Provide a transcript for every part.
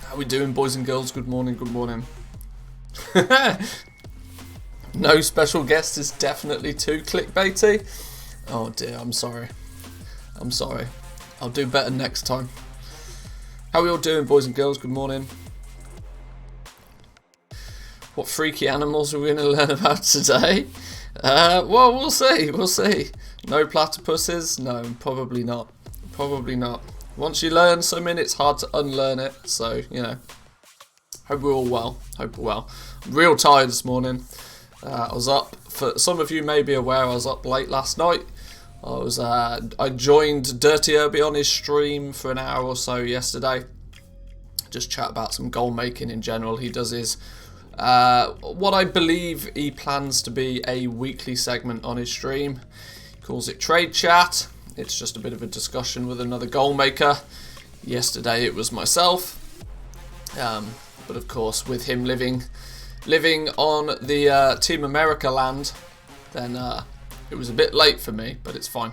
How we doing, boys and girls? Good morning, good morning. No special guest is definitely too clickbaity. Oh dear, I'm sorry. I'm sorry. I'll do better next time. How are we all doing, boys and girls? Good morning. What freaky animals are we going to learn about today? Well, we'll see. We'll see. No platypuses? No, probably not. Probably not. Once you learn something, it's hard to unlearn it. So, you know, hope we're all well. Hope we're well. I'm real tired this morning. I was up, for some of you may be aware, I was up late last night. I joined Dirty Irby on his stream for an hour or so yesterday. Just chat about some goal making in general. He does his, what I believe he plans to be a weekly segment on his stream. He calls it Trade Chat. It's just a bit of a discussion with another goal maker. Yesterday it was myself. But of course, with him living on the Team America land, then it was a bit late for me, but it's fine.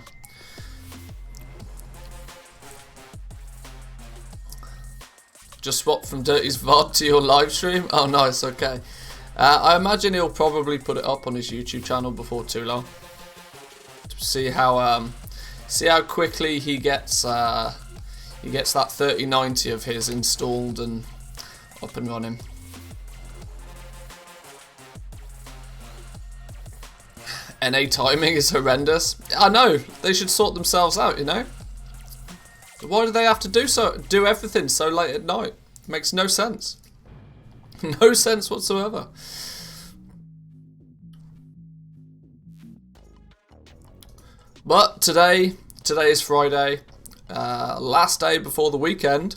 Just swap from Dirty's VOD to your live stream? Oh, nice, okay. I imagine he'll probably put it up on his YouTube channel before too long. To see how quickly he gets that 3090 of his installed and up and running. NA timing is horrendous. I know, they should sort themselves out, you know? Why do they have to do everything so late at night? It makes no sense. No sense whatsoever. But today is Friday, last day before the weekend.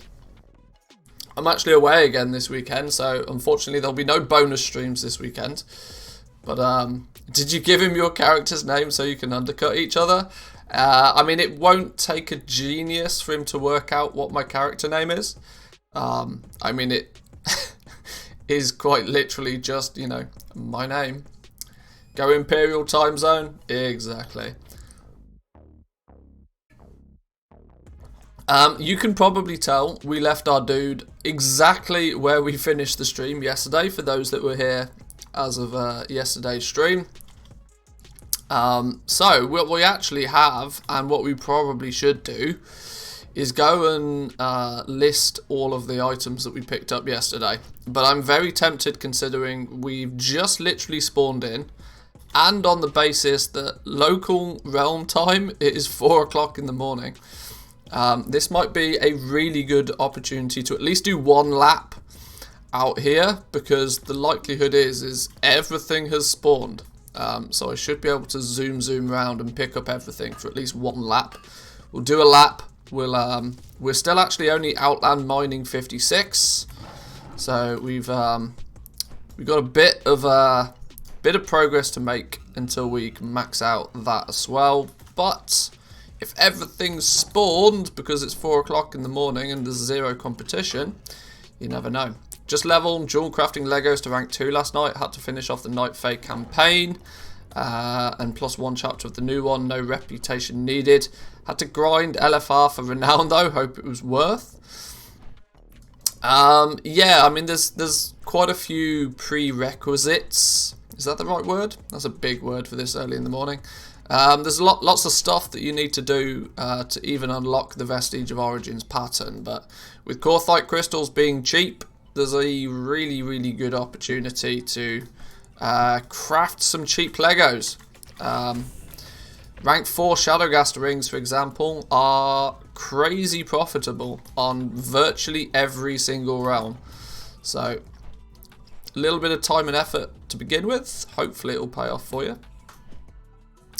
I'm actually away again this weekend, so unfortunately there'll be no bonus streams this weekend. But did you give him your character's name so you can undercut each other? I mean, it won't take a genius for him to work out what my character name is. I mean, it is quite literally just, you know, my name. Go Imperial time zone? Exactly. You can probably tell we left our dude exactly where we finished the stream yesterday, for those that were here as of yesterday's stream. So what we actually have, and what we probably should do, is go and list all of the items that we picked up yesterday. But I'm very tempted, considering we've just literally spawned in, and on the basis that local realm time, it is 4 o'clock in the morning. This might be a really good opportunity to at least do one lap out here, because the likelihood is everything has spawned. So I should be able to zoom around and pick up everything for at least one lap. We'll do a lap. We're still actually only outland mining 56, so we've got a bit of progress to make until we can max out that as well. But if everything's spawned because it's 4 o'clock in the morning and there's zero competition, you never know. Just leveled dual crafting Legos to rank 2 last night. Had to finish off the Night Fate campaign. And plus 1 chapter of the new one. No reputation needed. Had to grind LFR for renown though. Hope it was worth. Yeah, I mean there's quite a few prerequisites. Is that the right word? That's a big word for this early in the morning. There's lots of stuff that you need to do to even unlock the Vestige of Origins pattern. But with Corthite crystals being cheap, there's a really good opportunity to craft some cheap Legos. Rank 4 Shadowgast rings, for example, are crazy profitable on virtually every single realm. So a little bit of time and effort to begin with. Hopefully it'll pay off for you.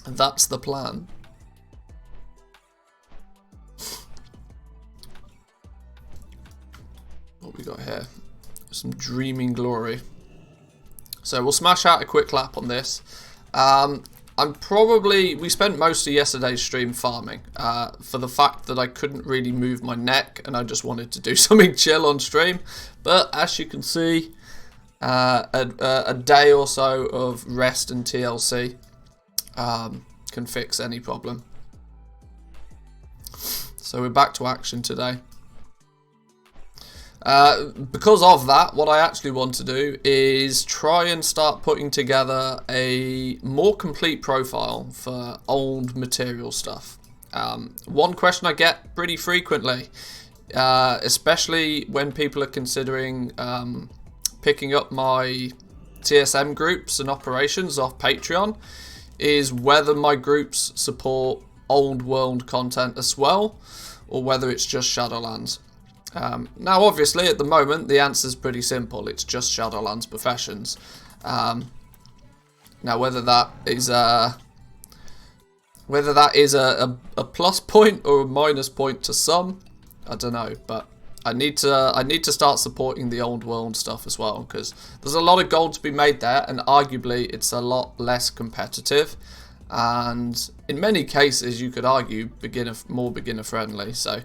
That's the plan. What we got here? Some Dreaming Glory. So we'll smash out a quick lap on this. We spent most of yesterday's stream farming for the fact that I couldn't really move my neck and I just wanted to do something chill on stream. But as you can see, a day or so of rest and TLC can fix any problem. So we're back to action today. Because of that, what I actually want to do is try and start putting together a more complete profile for old material stuff. One question I get pretty frequently, especially when people are considering picking up my TSM groups and operations off Patreon, is whether my groups support old world content as well, or whether it's just Shadowlands. Now obviously at the moment the answer is pretty simple, it's just Shadowlands Professions. Now whether that is a plus point or a minus point to some, I don't know, but I need to start supporting the old world stuff as well, because there's a lot of gold to be made there, and arguably it's a lot less competitive, and in many cases you could argue more beginner friendly. So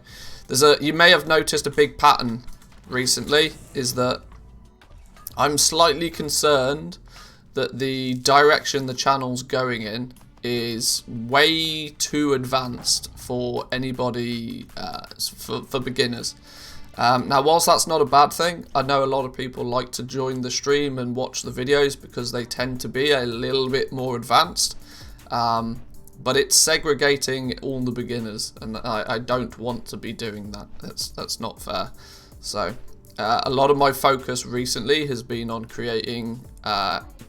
you may have noticed a big pattern recently, is that I'm slightly concerned that the direction the channel's going in is way too advanced for anybody, for beginners. Now whilst that's not a bad thing, I know a lot of people like to join the stream and watch the videos because they tend to be a little bit more advanced, but it's segregating all the beginners, and I don't want to be doing that. That's not fair. So a lot of my focus recently has been on creating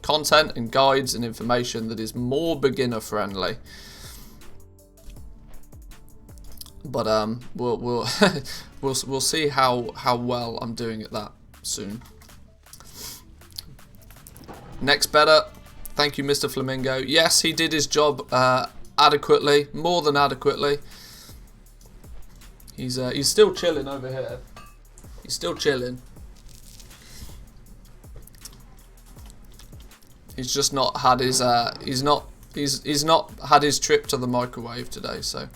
content and guides and information that is more beginner friendly. But we'll we'll see how well I'm doing at that soon. Next better. Thank you, Mr. Flamingo. Yes, he did his job adequately, more than adequately. He's still chilling over here. He's still chilling. He's just not had his he's not had his trip to the microwave today, so.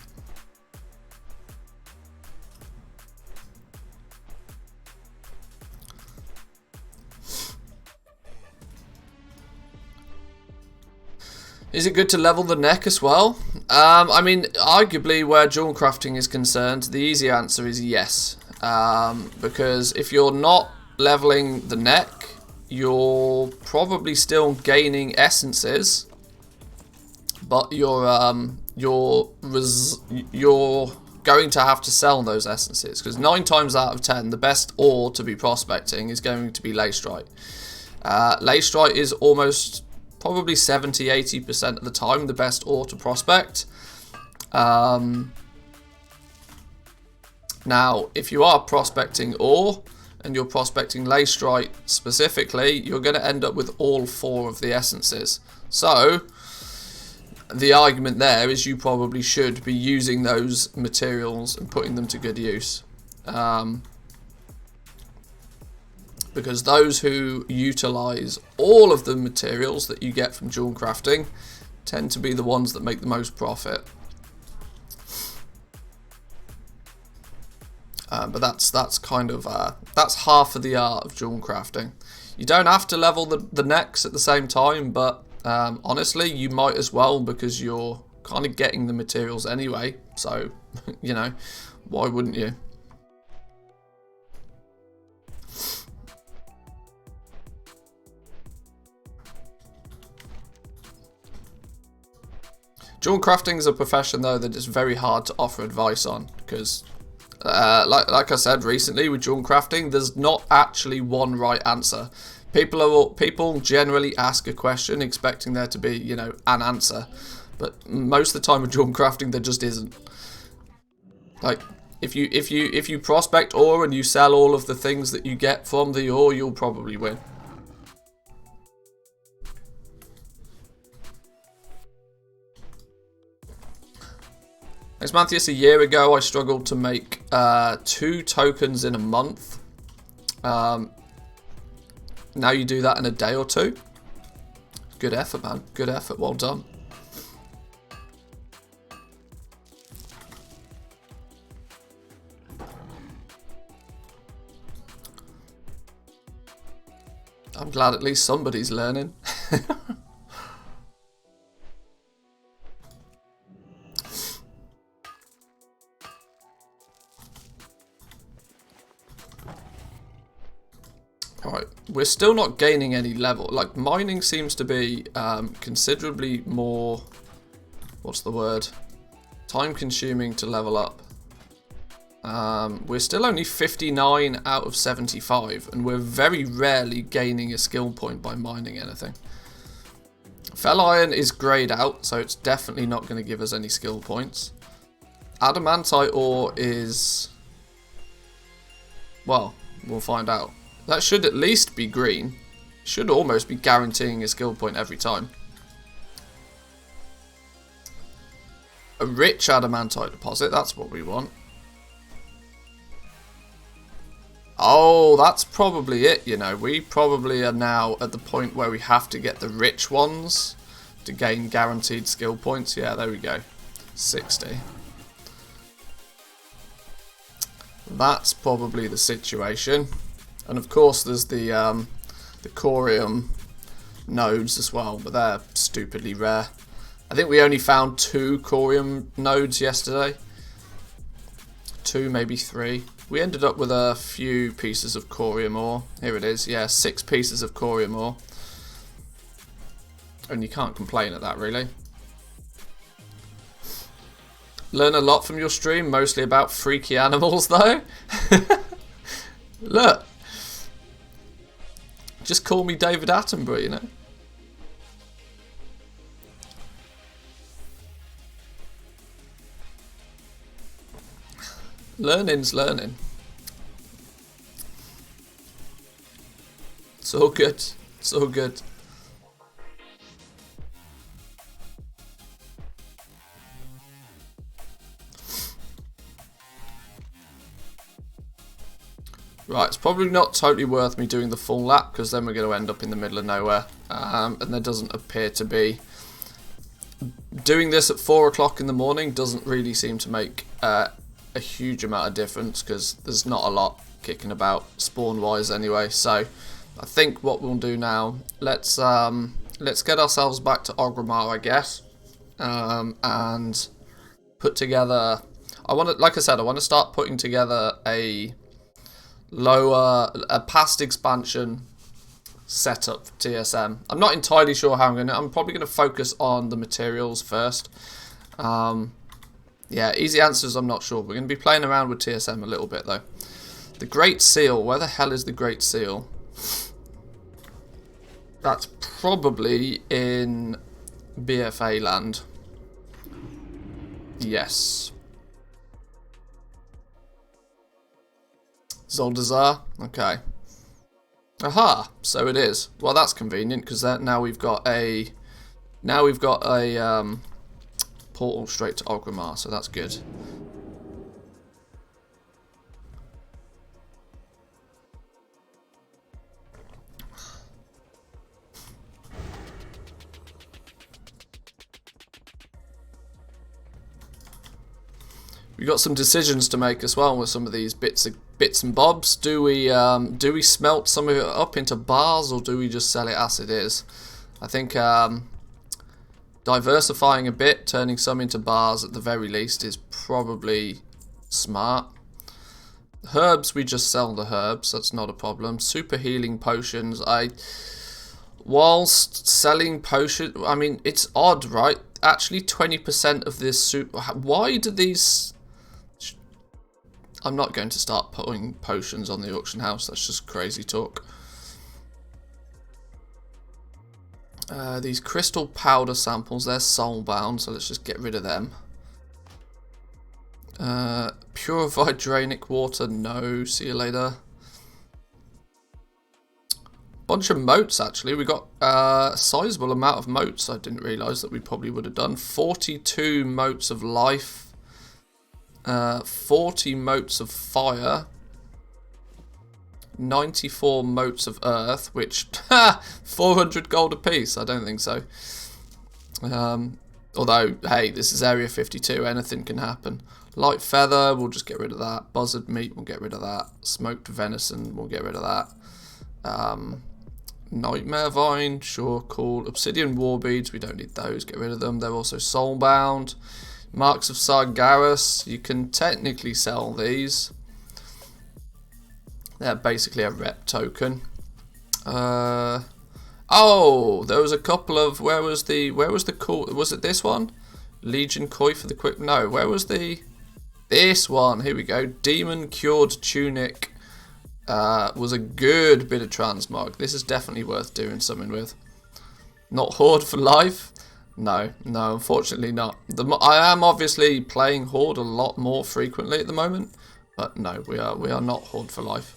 Is it good to level the neck as well? I mean, arguably where jewel crafting is concerned, the easy answer is yes. Because if you're not leveling the neck, you're probably still gaining essences, but you're going to have to sell those essences, because 9 times out of 10, the best ore to be prospecting is going to be lacestrite. Lacestrite is almost probably 70-80% of the time the best ore to prospect. Now, if you are prospecting ore, and you're prospecting lacestrite specifically, you're going to end up with all 4 of the essences. So, the argument there is you probably should be using those materials and putting them to good use. Because those who utilize all of the materials that you get from jewel crafting tend to be the ones that make the most profit. But that's kind of that's half of the art of jewel crafting. You don't have to level the necks at the same time, but honestly, you might as well, because you're kind of getting the materials anyway. So, you know, why wouldn't you? Jewel crafting is a profession, though, that is very hard to offer advice on, because like I said recently with jewel crafting, there's not actually one right answer. People generally ask a question expecting there to be, you know, an answer, but most of the time with jewel crafting there just isn't. Like if you prospect ore and you sell all of the things that you get from the ore, you'll probably win. Thanks, Matthews. A year ago, I struggled to make 2 tokens in a month. Now you do that in a day or 2. Good effort, man. Good effort. Well done. I'm glad at least somebody's learning. Right, we're still not gaining any level. Like, mining seems to be considerably more, what's the word, time consuming to level up. We're still only 59 out of 75, and we're very rarely gaining a skill point by mining anything. Fel iron is greyed out, so it's definitely not going to give us any skill points. Adamantite ore is, well, we'll find out. That should at least be green. Should almost be guaranteeing a skill point every time. A rich adamantite deposit, that's what we want. Oh, that's probably it, you know. We probably are now at the point where we have to get the rich ones to gain guaranteed skill points. Yeah, there we go. 60. That's probably the situation. And of course there's the corium nodes as well, but they're stupidly rare. I think we only found 2 corium nodes yesterday. 2, maybe 3. We ended up with a few pieces of corium ore. Here it is, yeah, 6 pieces of corium ore. And you can't complain at that, really. Learn a lot from your stream, mostly about freaky animals, though. Look. Just call me David Attenborough, you know. Learning's learning. It's all good. It's all good. Right, it's probably not totally worth me doing the full lap, because then we're going to end up in the middle of nowhere. And there doesn't appear to be... Doing this at 4 o'clock in the morning doesn't really seem to make a huge amount of difference, because there's not a lot kicking about spawn-wise anyway. So I think what we'll do now, let's get ourselves back to Orgrimmar, I guess, and put together... like I said, I want to start putting together a past expansion setup for TSM. I'm not entirely sure how I'm probably going to focus on the materials first. Yeah, easy answers, I'm not sure. We're going to be playing around with TSM a little bit though. The Great Seal, where the hell is the Great Seal? That's probably in BFA land. Yes. Zoldazar? Okay. Aha! So it is. Well, that's convenient, because now we've got a portal straight to Orgrimmar, so that's good. We've got some decisions to make as well with some of these bits and bobs. Do we smelt some of it up into bars, or do we just sell it as it is? I think diversifying a bit, turning some into bars at the very least, is probably smart. Herbs, we just sell the herbs, that's not a problem. Super healing potions, whilst selling potions, I mean, it's odd, right? Actually, 20% of this super... Why do these... I'm not going to start putting potions on the auction house, that's just crazy talk. These crystal powder samples, they're soulbound, so let's just get rid of them. Purified drainic water, no, see you later. Bunch of moats, actually. We got a sizable amount of moats. I didn't realise that we probably would have done. 42 moats of life. 40 moats of fire. 94 moats of earth, which 400 gold apiece. I don't think so. Although, hey, this is Area 52. Anything can happen. Light feather, we'll just get rid of that. Buzzard meat, we'll get rid of that. Smoked venison, we'll get rid of that. Nightmare vine, sure, cool. Obsidian war beads, we don't need those. Get rid of them. They're also soulbound. Marks of Sargeras, you can technically sell these. They're basically a rep token. Oh, there was a couple of, where was the cool, was it this one? Legion Koi for the quick, no, where was this one? Here we go. Demon Cured Tunic was a good bit of transmog. This is definitely worth doing something with. Not Horde for life? No, unfortunately not. I am obviously playing Horde a lot more frequently at the moment, but no, we are not Horde for life.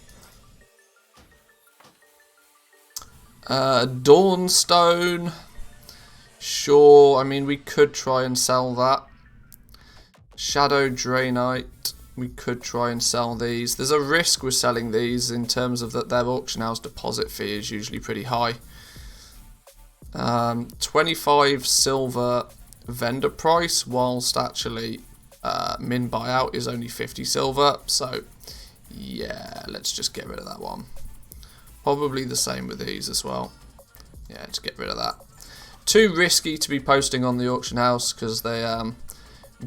Dawnstone. Sure, I mean, we could try and sell that. Shadow Draenite. We could try and sell these. There's a risk with selling these in terms of that their auction house deposit fee is usually pretty high. 25 silver vendor price, whilst actually min buyout is only 50 silver. So, yeah, let's just get rid of that one. Probably the same with these as well. Yeah, let's get rid of that. Too risky to be posting on the auction house because they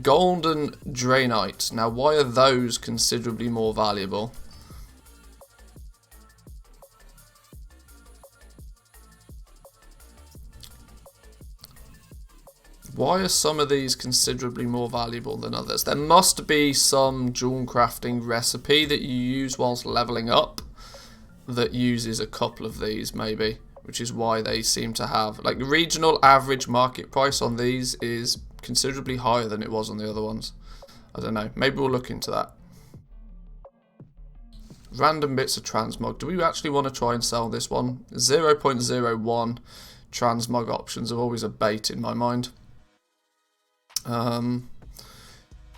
golden draenite. Now, why are those considerably more valuable? Why are some of these considerably more valuable than others? There must be some jewel crafting recipe that you use whilst leveling up that uses a couple of these, maybe, which is why they seem to have, like, the regional average market price on these is considerably higher than it was on the other ones. I don't know, maybe we'll look into that. Random bits of transmog. Do we actually want to try and sell this one? 0.01 transmog options are always a bait in my mind.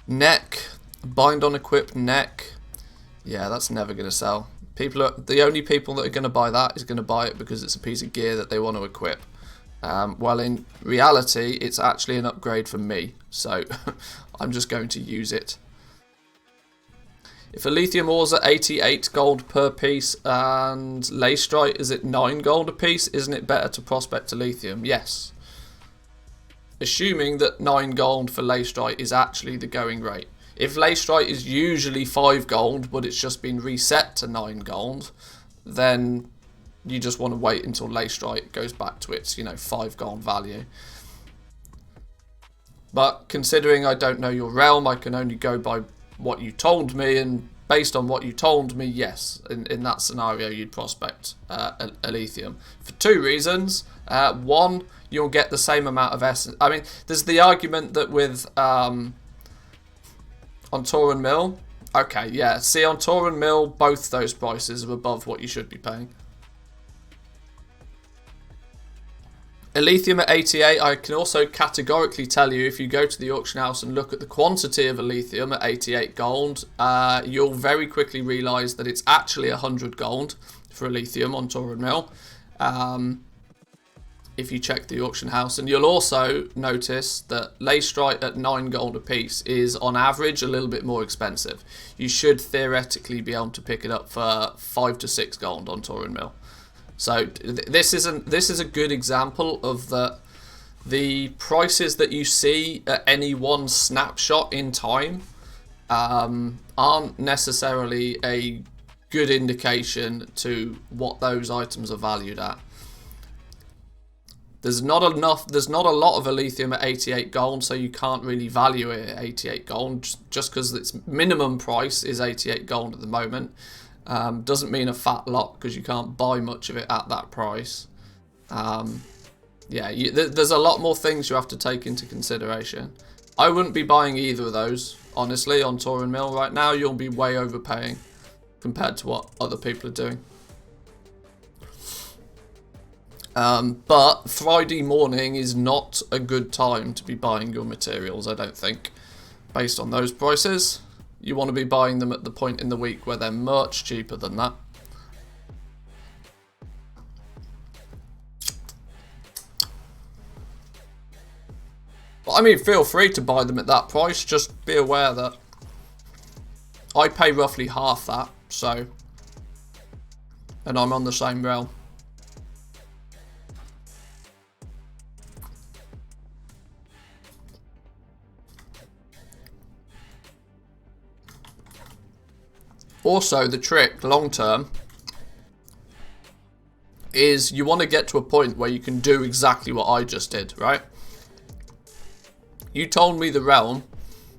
Neck, bind on equipped neck. Yeah, that's never going to sell. The only people that are going to buy that is going to buy it because it's a piece of gear that they want to equip. Well, in reality, it's actually an upgrade for me, so I'm just going to use it. If a lithium ore's at 88 gold per piece and lacerite is at 9 gold a piece, isn't it better to prospect a lithium? Yes. Assuming that 9 gold for lacerite is actually the going rate. If lacerite is usually 5 gold, but it's just been reset to 9 gold, then you just want to wait until lacerite goes back to its, 5 gold value. But considering I don't know your realm, I can only go by what you told me, and based on what you told me, yes, in that scenario you'd prospect a lithium. For 2 reasons. One, you'll get the same amount of essence. I mean, there's the argument that with on Tor and Mill, okay, yeah, see, on Tor and Mill, both those prices are above what you should be paying. Lithium at 88, I can also categorically tell you, if you go to the auction house and look at the quantity of lithium at 88 gold, you'll very quickly realise that it's actually 100 gold for lithium on Tor and Mill. If you check the auction house, and you'll also notice that lacerite at 9 gold a piece is on average a little bit more expensive. You should theoretically be able to pick it up for 5 to 6 gold on Tor and Mill. So this is a good example of the prices that you see at any one snapshot in time aren't necessarily a good indication to what those items are valued at. There's not a lot of lithium at 88 gold, so you can't really value it at 88 gold. Just because its minimum price is 88 gold at the moment, doesn't mean a fat lot, because you can't buy much of it at that price. Yeah, there's a lot more things you have to take into consideration. I wouldn't be buying either of those, honestly, on Tor and Mill right now. You'll be way overpaying compared to what other people are doing. But Friday morning is not a good time to be buying your materials, I don't think, based on those prices. You want to be buying them at the point in the week where they're much cheaper than that. But I mean, feel free to buy them at that price, just be aware that I pay roughly half that, so, and I'm on the same realm. Also, the trick, long term, is you want to get to a point where you can do exactly what I just did, right? You told me the realm.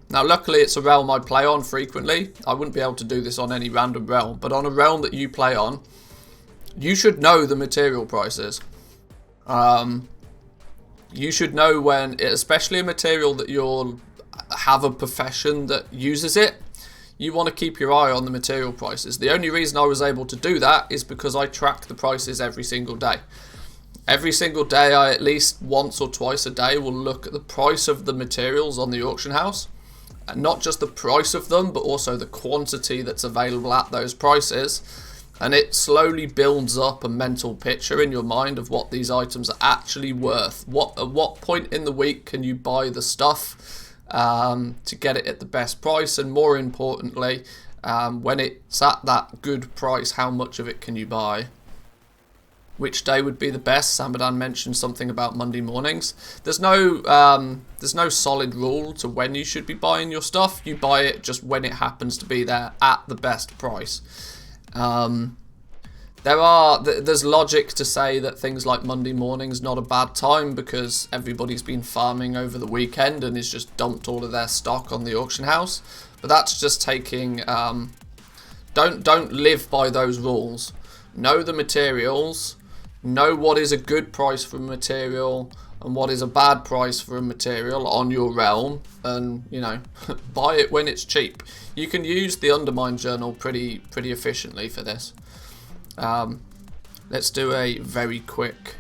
Now, luckily, it's a realm I play on frequently. I wouldn't be able to do this on any random realm, but on a realm that you play on, you should know the material prices. You should know when, especially a material that you'll have a profession that uses it, you want to keep your eye on the material prices. The only reason I was able to do that is because I track the prices every single day. Every single day, I at least once or twice a day will look at the price of the materials on the auction house. And not just the price of them, but also the quantity that's available at those prices. And it slowly builds up a mental picture in your mind of what these items are actually worth. At what point in the week can you buy the stuff to get it at the best price? And more importantly, when it's at that good price, how much of it can you buy? Which day would be the best? Samadan mentioned something about Monday mornings. There's no solid rule to when you should be buying your stuff. You buy it just when it happens to be there at the best price. There's logic to say that things like Monday morning's not a bad time because everybody's been farming over the weekend and has just dumped all of their stock on the auction house. But that's just taking. Don't live by those rules. Know the materials. Know what is a good price for a material and what is a bad price for a material on your realm, and buy it when it's cheap. You can use the Undermine journal pretty efficiently for this. Let's do a very quick,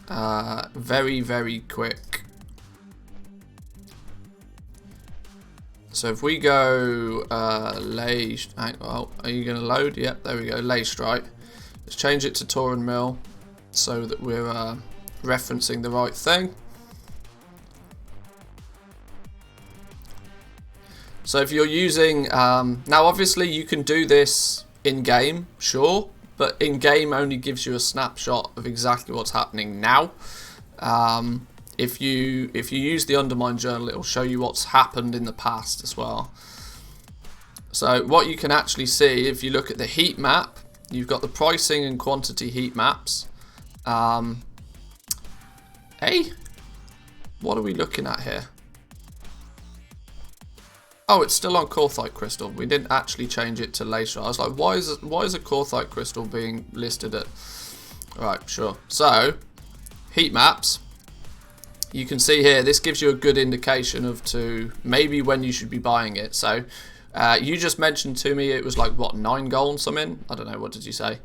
very quick. So if we go lay, are you going to load? Yep, there we go. Lay strike. Let's change it to Tauren Mill so that we're referencing the right thing. So if you're using now, obviously you can do this in game, sure, but in game only gives you a snapshot of exactly what's happening now. If you use the Undermine journal, it'll show you what's happened in the past as well. So what you can actually see, if you look at the heat map, you've got the pricing and quantity heat maps. Hey, what are we looking at here? Oh, it's still on Corthite Crystal. We didn't actually change it to Laser. I was like, why is a Corthite Crystal being listed at? Right, sure. So, heat maps. You can see here, this gives you a good indication of maybe when you should be buying it. So, you just mentioned to me it was like, what, 9 gold something? I don't know, what did you say?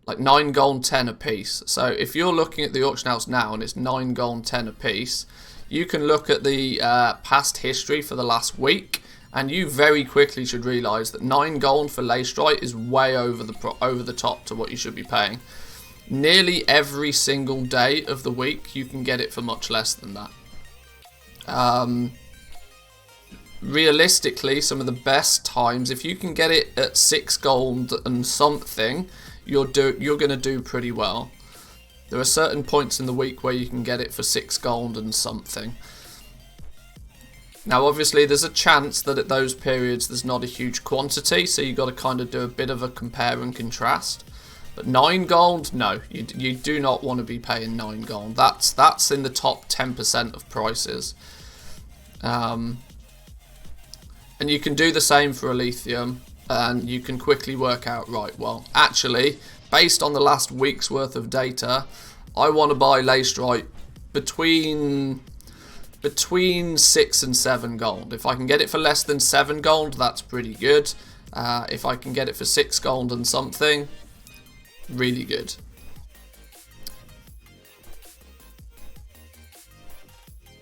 Like 9 gold, 10 a piece. So if you're looking at the auction house now and it's 9 gold, 10 a piece, you can look at the past history for the last week, and you very quickly should realise that 9 gold for Leystrite is way over the top to what you should be paying. Nearly every single day of the week you can get it for much less than that. Realistically, some of the best times, if you can get it at 6 gold and something, you're going to do pretty well. There are certain points in the week where you can get it for 6 gold and something. Now, obviously, there's a chance that at those periods there's not a huge quantity, so you've got to kind of do a bit of a compare and contrast. But 9 gold, no, you do not want to be paying 9 gold. That's in the top 10% of prices. And you can do the same for Elysium, and you can quickly work out, right, well, actually, based on the last week's worth of data, I want to buy Leystrite between 6 and 7 gold. If I can get it for less than 7 gold, that's pretty good. If I can get it for 6 gold and something, really good.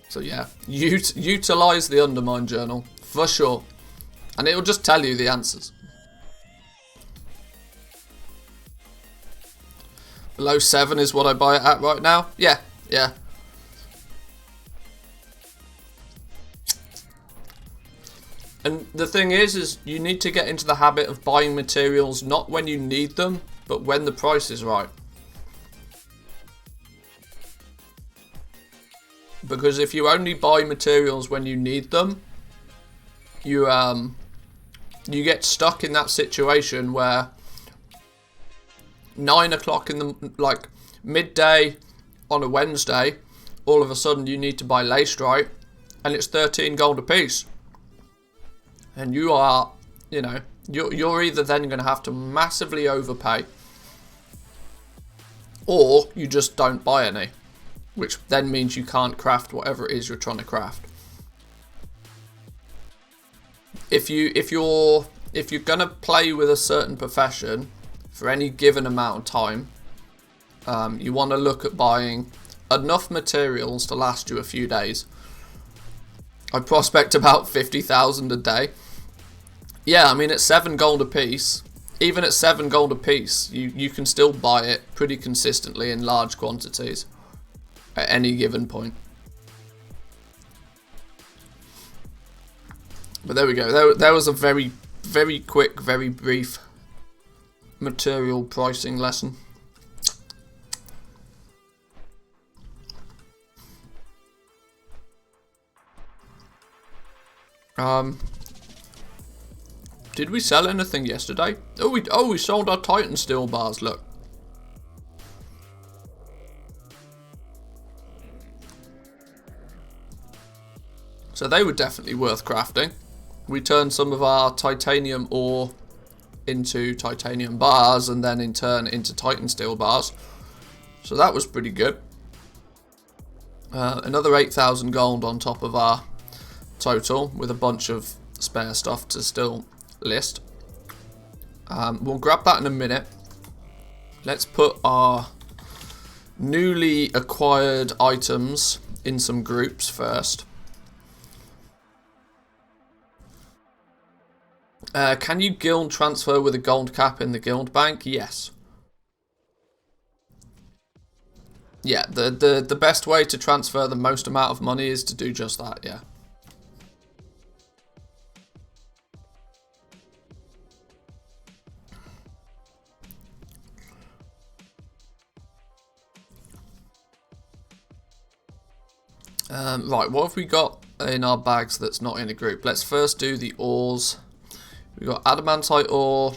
So yeah, utilize the Undermine journal for sure, and it will just tell you the answers. Below 7 is what I buy it at right now. Yeah. And the thing is you need to get into the habit of buying materials not when you need them, but when the price is right. Because if you only buy materials when you need them, you get stuck in that situation where 9 o'clock in the, like, midday on a Wednesday, all of a sudden you need to buy lacestrite, and it's 13 gold a piece. And you are, you know, you're either then going to have to massively overpay, or you just don't buy any, which then means you can't craft whatever it is you're trying to craft. If you're gonna play with a certain profession for any given amount of time, you want to look at buying enough materials to last you a few days. I prospect about 50,000 a day. Yeah, I mean, at 7 gold a piece, even at 7 gold a piece, you can still buy it pretty consistently in large quantities at any given point. But there we go. There was a very, very quick, very brief material pricing lesson. Did we sell anything yesterday? Oh, we sold our Titan steel bars, look. So they were definitely worth crafting. We turned some of our titanium ore into titanium bars, and then in turn into Titan steel bars. So that was pretty good. Another 8,000 gold on top of our total, with a bunch of spare stuff to still list. We'll grab that in a minute. Let's put our newly acquired items in some groups first. Can you guild transfer with a gold cap in the guild bank? Yes. Yeah, the best way to transfer the most amount of money is to do just that, yeah. Right, what have we got in our bags that's not in a group? Let's first do the ores. We've got adamantite ore,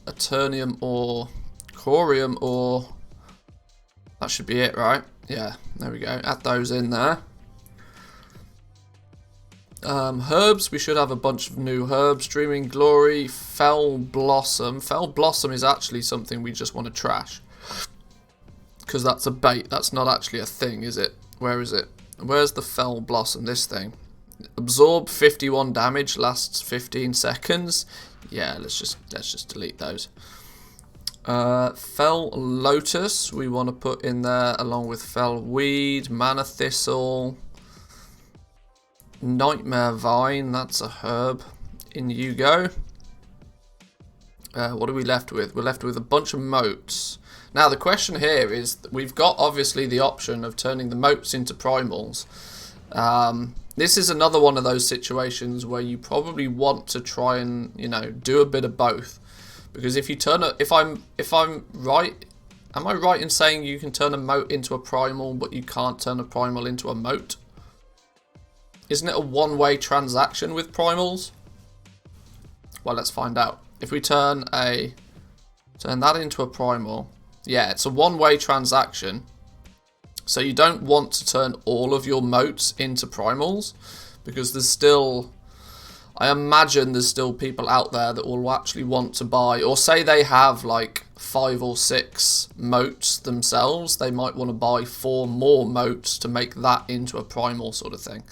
eternium ore, corium ore. That should be it, right? Yeah, there we go. Add those in there. Herbs, we should have a bunch of new herbs. Dreaming Glory, Fell Blossom. Fell Blossom is actually something we just want to trash, because that's a bait. That's not actually a thing, is it? Where is it? Where's the Fell Blossom? This thing. Absorb 51 damage, lasts 15 seconds. Yeah, let's just delete those. Fell Lotus, we want to put in there along with Fell Weed, Mana Thistle, Nightmare Vine, that's a herb. In you go. What are we left with? We're left with a bunch of moats. Now the question here is, we've got obviously the option of turning the moats into primals. This is another one of those situations where you probably want to try and, you know, do a bit of both. Because if you turn a, if I'm right, am I right in saying you can turn a moat into a primal, but you can't turn a primal into a moat? Isn't it a one-way transaction with primals? Well, let's find out. If we turn that into a primal, yeah, it's a one-way transaction. So you don't want to turn all of your moats into primals, because there's still, I imagine there's still people out there that will actually want to buy, or say they have like 5 or 6 moats themselves, they might want to buy 4 more moats to make that into a primal sort of thing.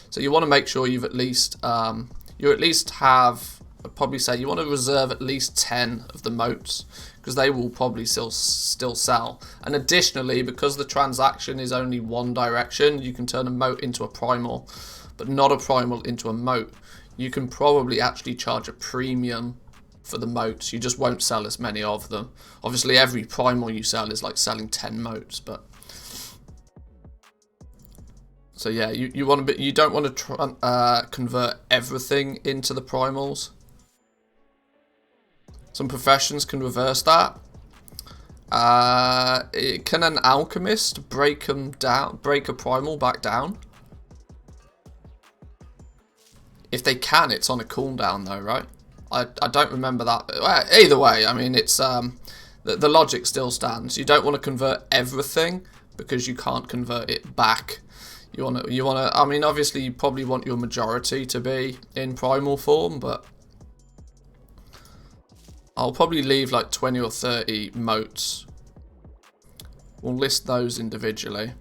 So you want to make sure you've at least, you at least have, I'd probably say you want to reserve at least 10 of the moats, because they will probably still sell. And additionally, because the transaction is only one direction, you can turn a moat into a primal, but not a primal into a moat. You can probably actually charge a premium for the moats. You just won't sell as many of them. Obviously, every primal you sell is like selling 10 moats, but so yeah, you want to, you don't want to convert everything into the primals. Some professions can reverse that. Can an alchemist break a primal back down? If they can, it's on a cooldown though, right? I don't remember that. Either way, I mean, it's the logic still stands. You don't want to convert everything because you can't convert it back. You want to. I mean, obviously, you probably want your majority to be in primal form, but I'll probably leave like 20 or 30 moats. We'll list those individually.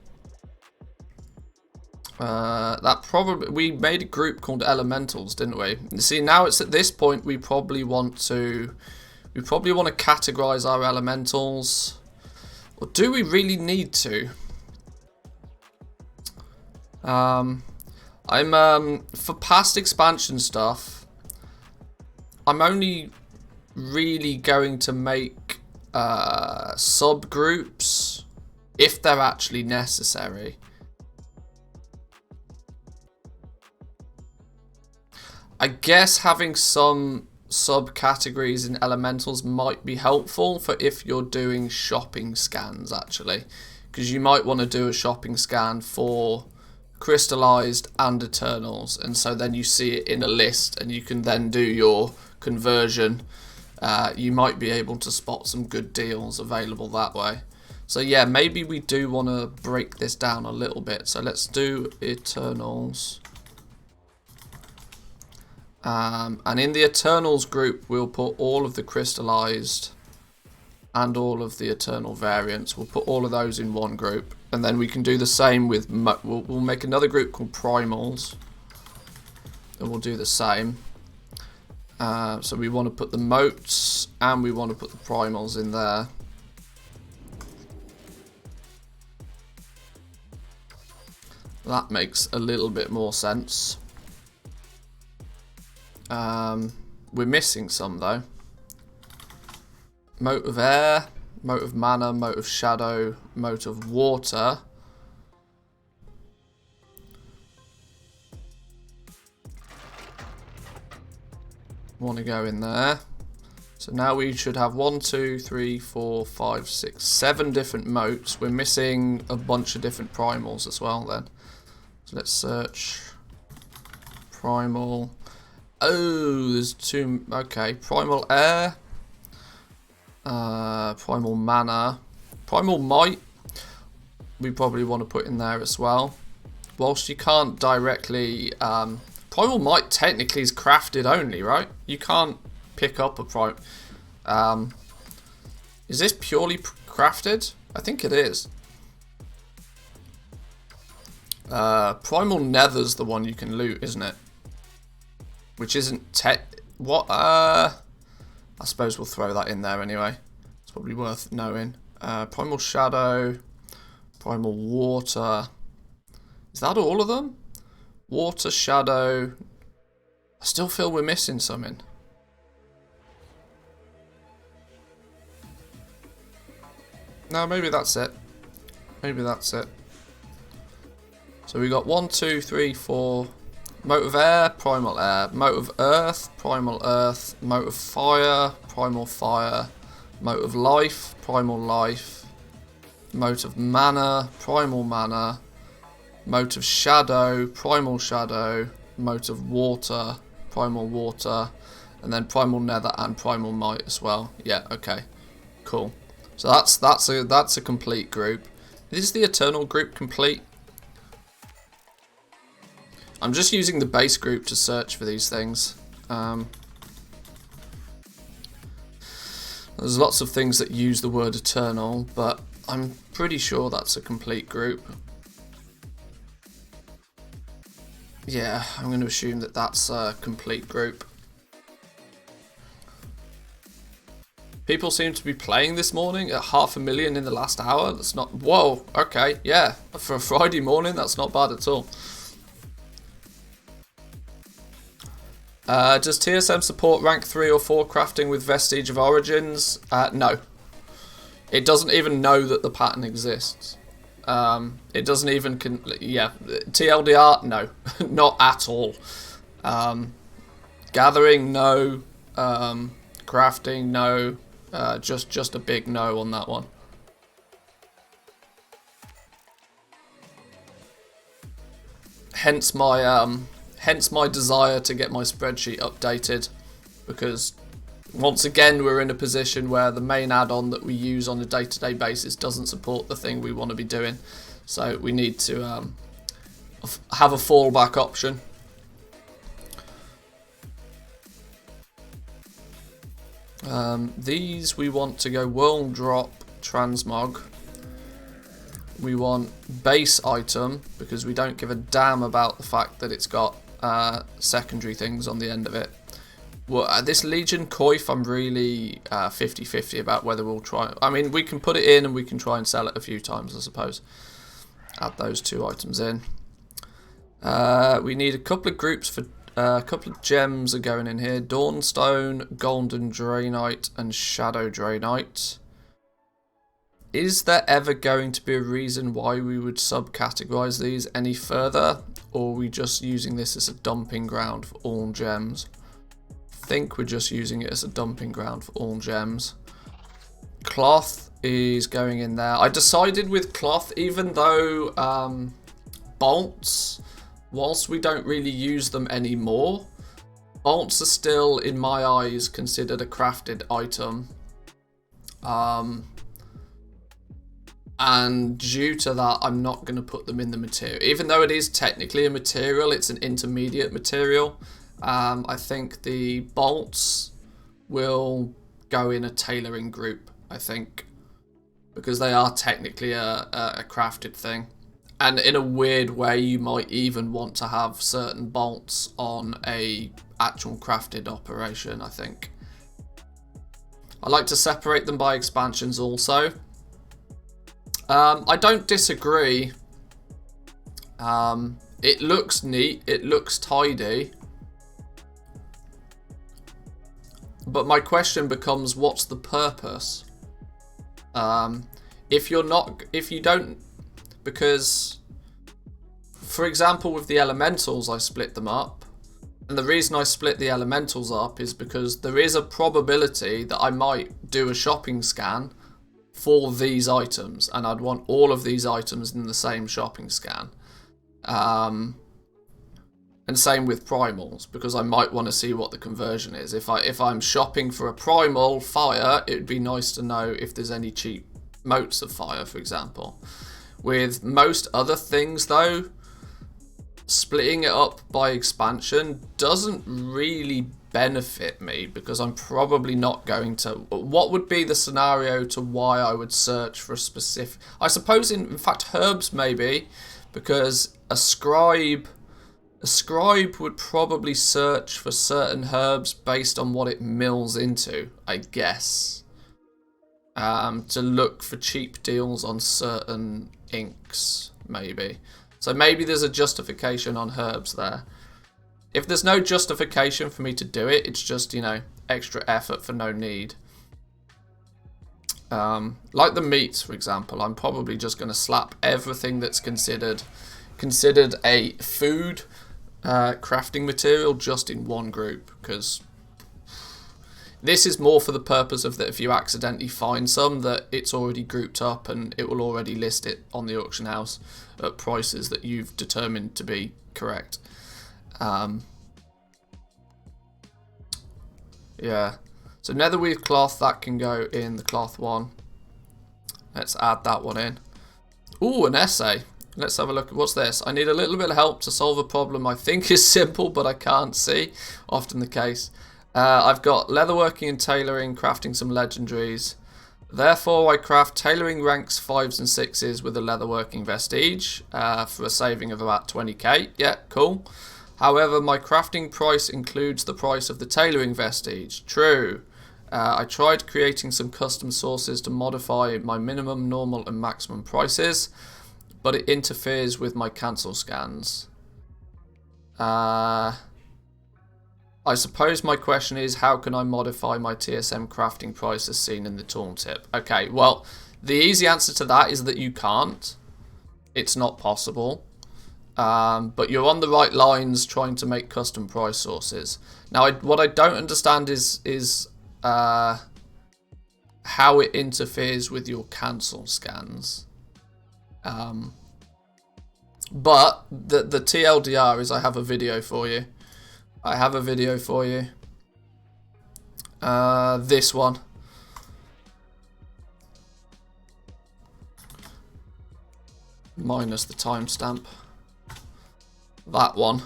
We made a group called Elementals, didn't we? You see, now it's at this point we probably want to categorize our elementals. Or do we really need to? For past expansion stuff, I'm only really going to make subgroups if they're actually necessary. I guess having some subcategories in elementals might be helpful for if you're doing shopping scans, actually, because you might want to do a shopping scan for crystallized and eternals, and so then you see it in a list and you can then do your conversion. You might be able to spot some good deals available that way. So yeah, maybe we do want to break this down a little bit. So let's do eternals. And in the Eternals group, we'll put all of the crystallized and all of the eternal variants. We'll put all of those in one group. And then we can do the same with... We'll make another group called Primals. And we'll do the same. So we want to put the Moats and we want to put the Primals in there. That makes a little bit more sense. We're missing some though. Moat of air, moat of mana, moat of shadow, moat of water. Want to go in there. So now we should have 1, 2, 3, 4, 5, 6, 7 different moats. We're missing a bunch of different primals as well then. So let's search primal. Oh, there's 2. Okay, primal air, primal mana, primal might. We probably want to put in there as well. Whilst you can't directly, primal might technically is crafted only, right? You can't pick up a prime. Is this purely crafted? I think it is. Primal nether's the one you can loot, isn't it? Which isn't what? I suppose we'll throw that in there anyway. It's probably worth knowing. Primal shadow, primal water. Is that all of them? Water, shadow. I still feel we're missing something. No, maybe that's it. Maybe that's it. So we got 1, 2, 3, 4. Moat of air, primal air. Moat of earth, primal earth. Moat of fire, primal fire. Moat of life, primal life. Moat of mana, primal mana. Moat of shadow, primal shadow. Moat of water, primal water. And then primal nether and primal might as well. Yeah, okay. Cool. So that's a complete group. Is the eternal group complete? I'm just using the base group to search for these things. There's lots of things that use the word eternal, but I'm pretty sure that's a complete group. Yeah, I'm going to assume that that's a complete group. People seem to be playing this morning at 500,000 in the last hour. That's not... Whoa, okay, yeah. For a Friday morning, that's not bad at all. Does TSM support rank 3 or 4 crafting with Vestige of Origins? No. It doesn't even know that the pattern exists. It doesn't even... yeah, TLDR? No. Not at all. Gathering? No. Crafting? No. Just a big no on that one. Hence my desire to get my spreadsheet updated, because once again, we're in a position where the main add-on that we use on a day-to-day basis doesn't support the thing we want to be doing. So we need to have a fallback option. These we want to go world drop transmog. We want base item because we don't give a damn about the fact that it's got secondary things on the end of it. Well, this Legion Coif, I'm really 50-50 about whether we'll try. I mean, we can put it in and we can try and sell it a few times, I suppose. Add those 2 items in. We need a couple of groups for a couple of gems are going in here. Dawnstone, Golden Draenite, and Shadow Draenite. Is there ever going to be a reason why we would subcategorize these any further? Or are we just using this as a dumping ground for all gems? I think we're just using it as a dumping ground for all gems. Cloth is going in there. I decided with cloth, even though bolts, whilst we don't really use them anymore, bolts are still, in my eyes, considered a crafted item. And due to that, I'm not going to put them in the material. Even though it is technically a material, it's an intermediate material. I think the bolts will go in a tailoring group, I think. Because they are technically a crafted thing. And in a weird way, you might even want to have certain bolts on a actual crafted operation, I think. I like to separate them by expansions also. I don't disagree. It looks neat. It looks tidy. But my question becomes, what's the purpose? If you don't, because, for example, with the elementals, I split them up. And the reason I split the elementals up is because there is a probability that I might do a shopping scan for these items, and I'd want all of these items in the same shopping scan. And same with primals, because I might want to see what the conversion is. If I'm shopping for a primal fire, it'd be nice to know if there's any cheap moats of fire, for example. With most other things though, splitting it up by expansion doesn't really benefit me, because I'm probably not going to. What would be the scenario to why I would search for a specific? I suppose in fact herbs maybe, because a scribe would probably search for certain herbs based on what it mills into, I guess. To look for cheap deals on certain inks, maybe. So maybe there's a justification on herbs there. If there's no justification for me to do it, it's just, you know, extra effort for no need. Like the meats, for example, I'm probably just going to slap everything that's considered a food crafting material just in one group, because this is more for the purpose of that if you accidentally find some, that it's already grouped up and it will already list it on the auction house at prices that you've determined to be correct. Yeah, so netherweave cloth, that can go in the cloth one. Let's add that one in. Ooh, an essay. Let's have a look at what's this. I need a little bit of help to solve a problem I think is simple, but I can't see. Often the case. I've got leatherworking and tailoring, crafting some legendaries. Therefore, I craft tailoring ranks 5s and 6s with a leatherworking vestige for a saving of about 20k. Yeah, cool. However, my crafting price includes the price of the tailoring vestige. True. I tried creating some custom sources to modify my minimum, normal, and maximum prices, but it interferes with my cancel scans. I suppose my question is, how can I modify my TSM crafting price as seen in the tooltip? Okay, well, the easy answer to that is that you can't. It's not possible. But you're on the right lines trying to make custom price sources. Now, what I don't understand is how it interferes with your cancel scans. But the TLDR is I have a video for you. This one. Minus the timestamp. That one.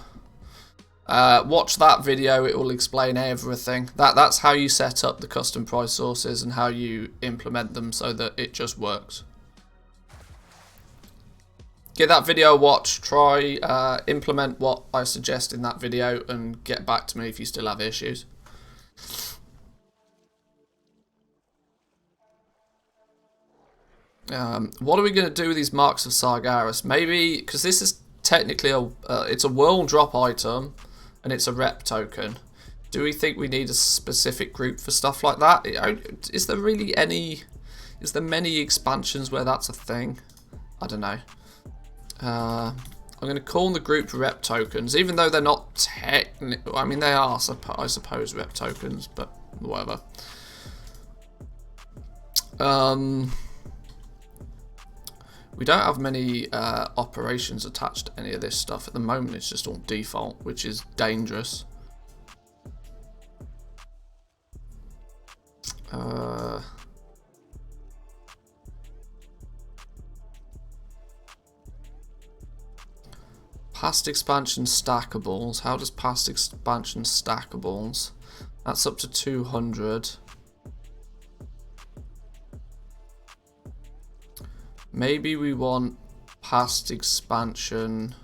Watch that video, it will explain everything. That's how you set up the custom price sources and how you implement them so that it just works. Give that video a watch, try implement what I suggest in that video and get back to me if you still have issues. What are we going to do with these Marks of Sargeras? Maybe, because this is technically it's a world drop item and it's a rep token. Do we think we need a specific group for stuff like that? Is there really any, is there many expansions where that's a thing? I don't know. I'm going to call the group rep tokens, even though they're not technically, I mean they are, I suppose, rep tokens, but whatever. We don't have many operations attached to any of this stuff at the moment. It's just all default, which is dangerous. Past expansion stackables. How does past expansion stackables? That's up to 200. Maybe we want past expansion.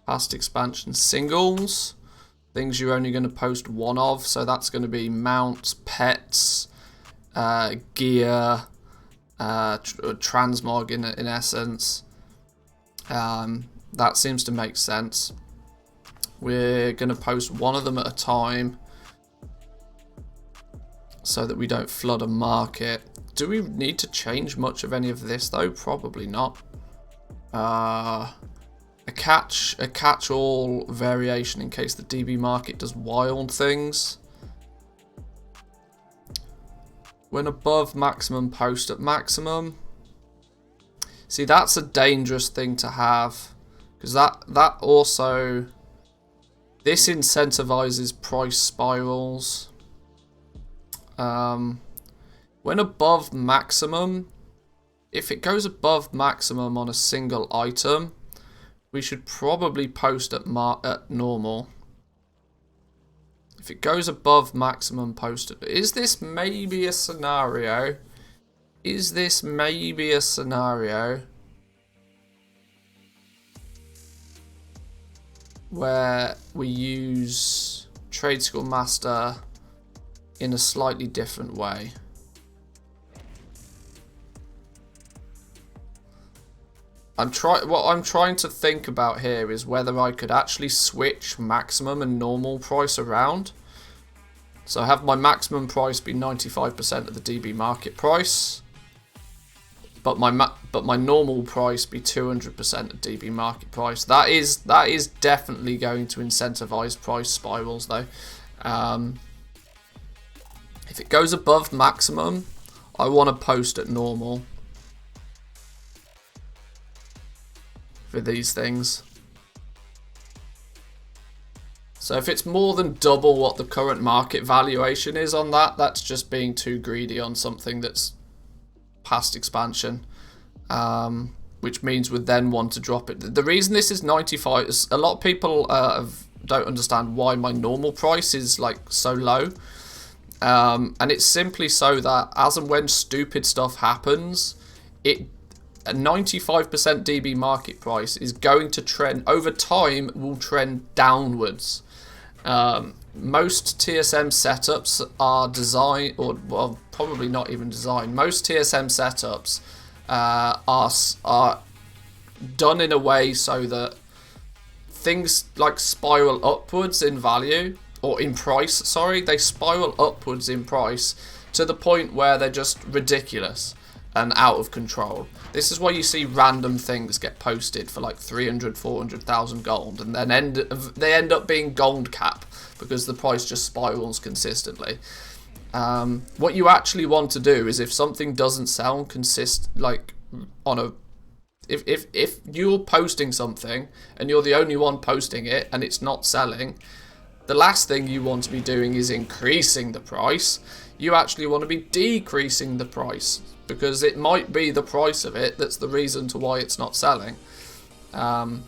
Past expansion singles. Things you're only going to post one of. So that's going to be mounts, pets, gear, transmog in essence. That seems to make sense. We're going to post one of them at a time so that we don't flood a market. Do we need to change much of any of this though? Probably not. A catch-all variation in case the DB market does wild things. When above maximum, post at maximum. See, that's a dangerous thing to have because that also... This incentivizes price spirals. When above maximum, if it goes above maximum on a single item, we should probably post at normal. If it goes above maximum, post it. Is this maybe a scenario? Is this maybe a scenario where we use Trade School Master in a slightly different way? What I'm trying to think about here is whether I could actually switch maximum and normal price around. So I have my maximum price be 95% of the DB market price, but my normal price be 200% of DB market price. That is definitely going to incentivize price spirals though. If it goes above maximum, I want to post at normal for these things. So if it's more than double what the current market valuation is on that, that's just being too greedy on something that's past expansion, which means we'd then want to drop it. The reason this is 95 is a lot of people don't understand why my normal price is like so low, and it's simply so that as and when stupid stuff happens, a 95% DB market price is going to trend over time, will trend downwards. Most TSM setups are designed, or well, probably not even designed. Most TSM setups are done in a way so that things like spiral upwards in value, or in price, sorry, they spiral upwards in price to the point where they're just ridiculous and out of control. This is why you see random things get posted for like 300, 400,000 gold, and then they end up being gold cap because the price just spirals consistently. What you actually want to do is if something doesn't sell like If you're posting something and you're the only one posting it and it's not selling, the last thing you want to be doing is increasing the price. You actually want to be decreasing the price, because it might be the price of it that's the reason to why it's not selling. I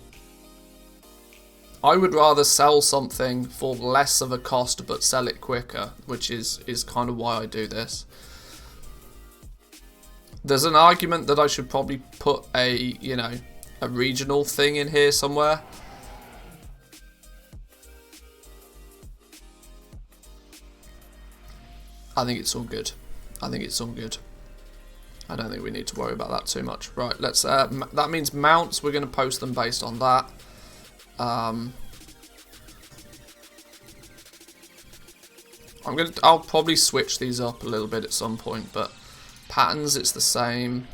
would rather sell something for less of a cost but sell it quicker, which is kind of why I do this. There's an argument that I should probably put a regional thing in here somewhere. I think it's all good. I don't think we need to worry about that too much. Right, let's. That means mounts. We're going to post them based on that. I'll probably switch these up a little bit at some point, but patterns, it's the same.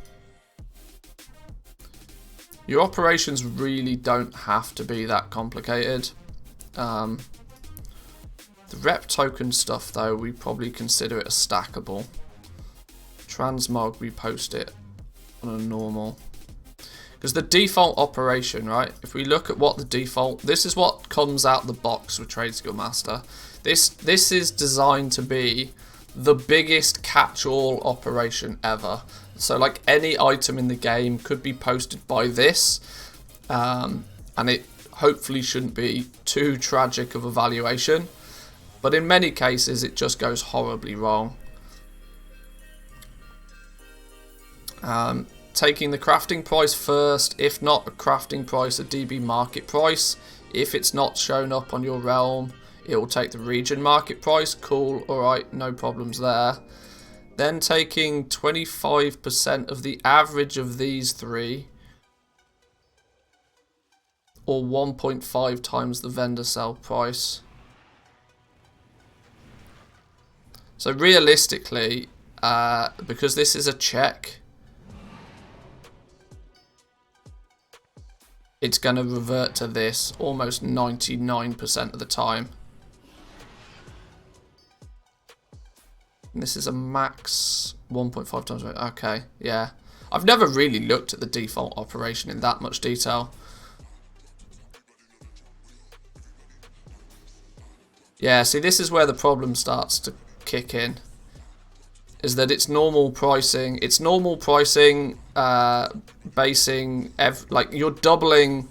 Your operations really don't have to be that complicated. The rep token stuff, though, we probably consider it a stackable. Transmog, we post it on a normal. Because the default operation, right? If we look at what the default, this is what comes out the box with Trade Skill Master. This is designed to be the biggest catch-all operation ever. So like any item in the game could be posted by this, and it hopefully shouldn't be too tragic of a valuation. But in many cases, it just goes horribly wrong. Taking the crafting price first, if not a crafting price, a DB market price. If it's not shown up on your realm, it will take the region market price. Cool, alright, no problems there. Then taking 25% of the average of these three, or 1.5 times the vendor sell price. So realistically, because this is a check, it's going to revert to this almost 99% of the time. And this is a max 1.5 times. Okay, yeah. I've never really looked at the default operation in that much detail. Yeah, see, this is where the problem starts to kick in. Is that it's normal pricing. It's normal pricing, basing, like you're doubling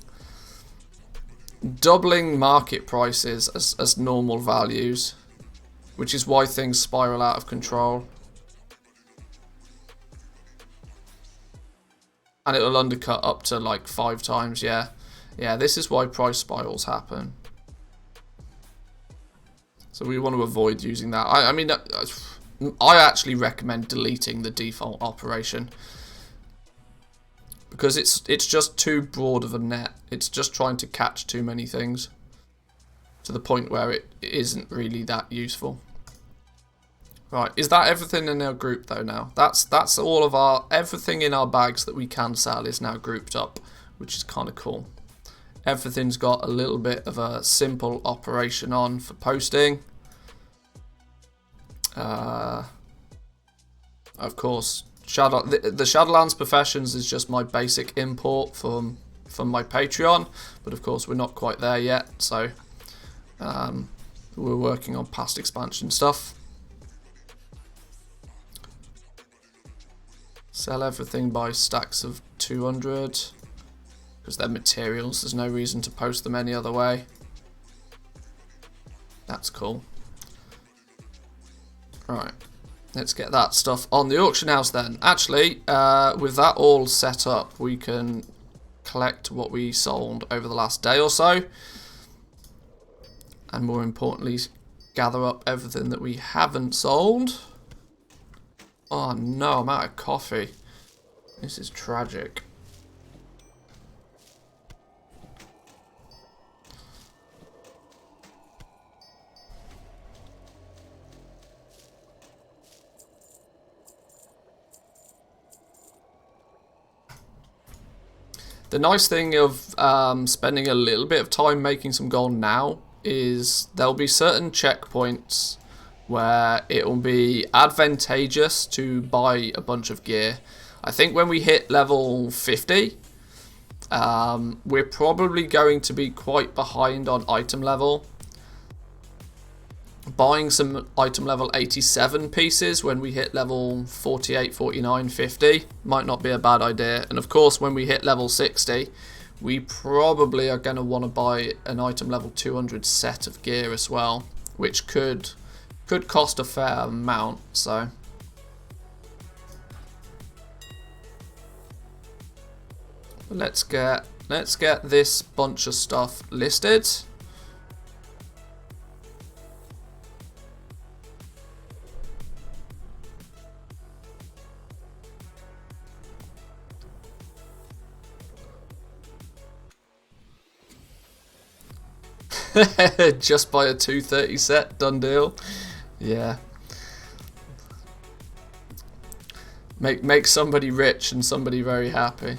market prices as normal values, which is why things spiral out of control. And it'll undercut up to like 5 times, yeah. Yeah, this is why price spirals happen. So we want to avoid using that. I mean, I actually recommend deleting the default operation, because it's just too broad of a net. It's just trying to catch too many things to the point where it isn't really that useful. Right, is that everything in our group though now? That's all of our, everything in our bags that we can sell is now grouped up, which is kind of cool. Everything's got a little bit of a simple operation on for posting. Of course, the Shadowlands Professions is just my basic import from my Patreon, but of course we're not quite there yet, so we're working on past expansion stuff. Sell everything by stacks of 200, because they're materials, there's no reason to post them any other way. That's cool. Right, let's get that stuff on the auction house then. Actually, with that all set up, we can collect what we sold over the last day or so. And more importantly, gather up everything that we haven't sold. Oh no, I'm out of coffee. This is tragic. The nice thing of spending a little bit of time making some gold now is there'll be certain checkpoints where it will be advantageous to buy a bunch of gear. I think when we hit level 50, We're probably going to be quite behind on item level. Buying some item level 87 pieces when we hit level 48, 49, 50 might not be a bad idea. And of course, when we hit level 60, we probably are going to want to buy an item level 200 set of gear as well, which could cost a fair amount. So let's get this bunch of stuff listed. Just buy a 230 set, done deal. Yeah. Make somebody rich and somebody very happy.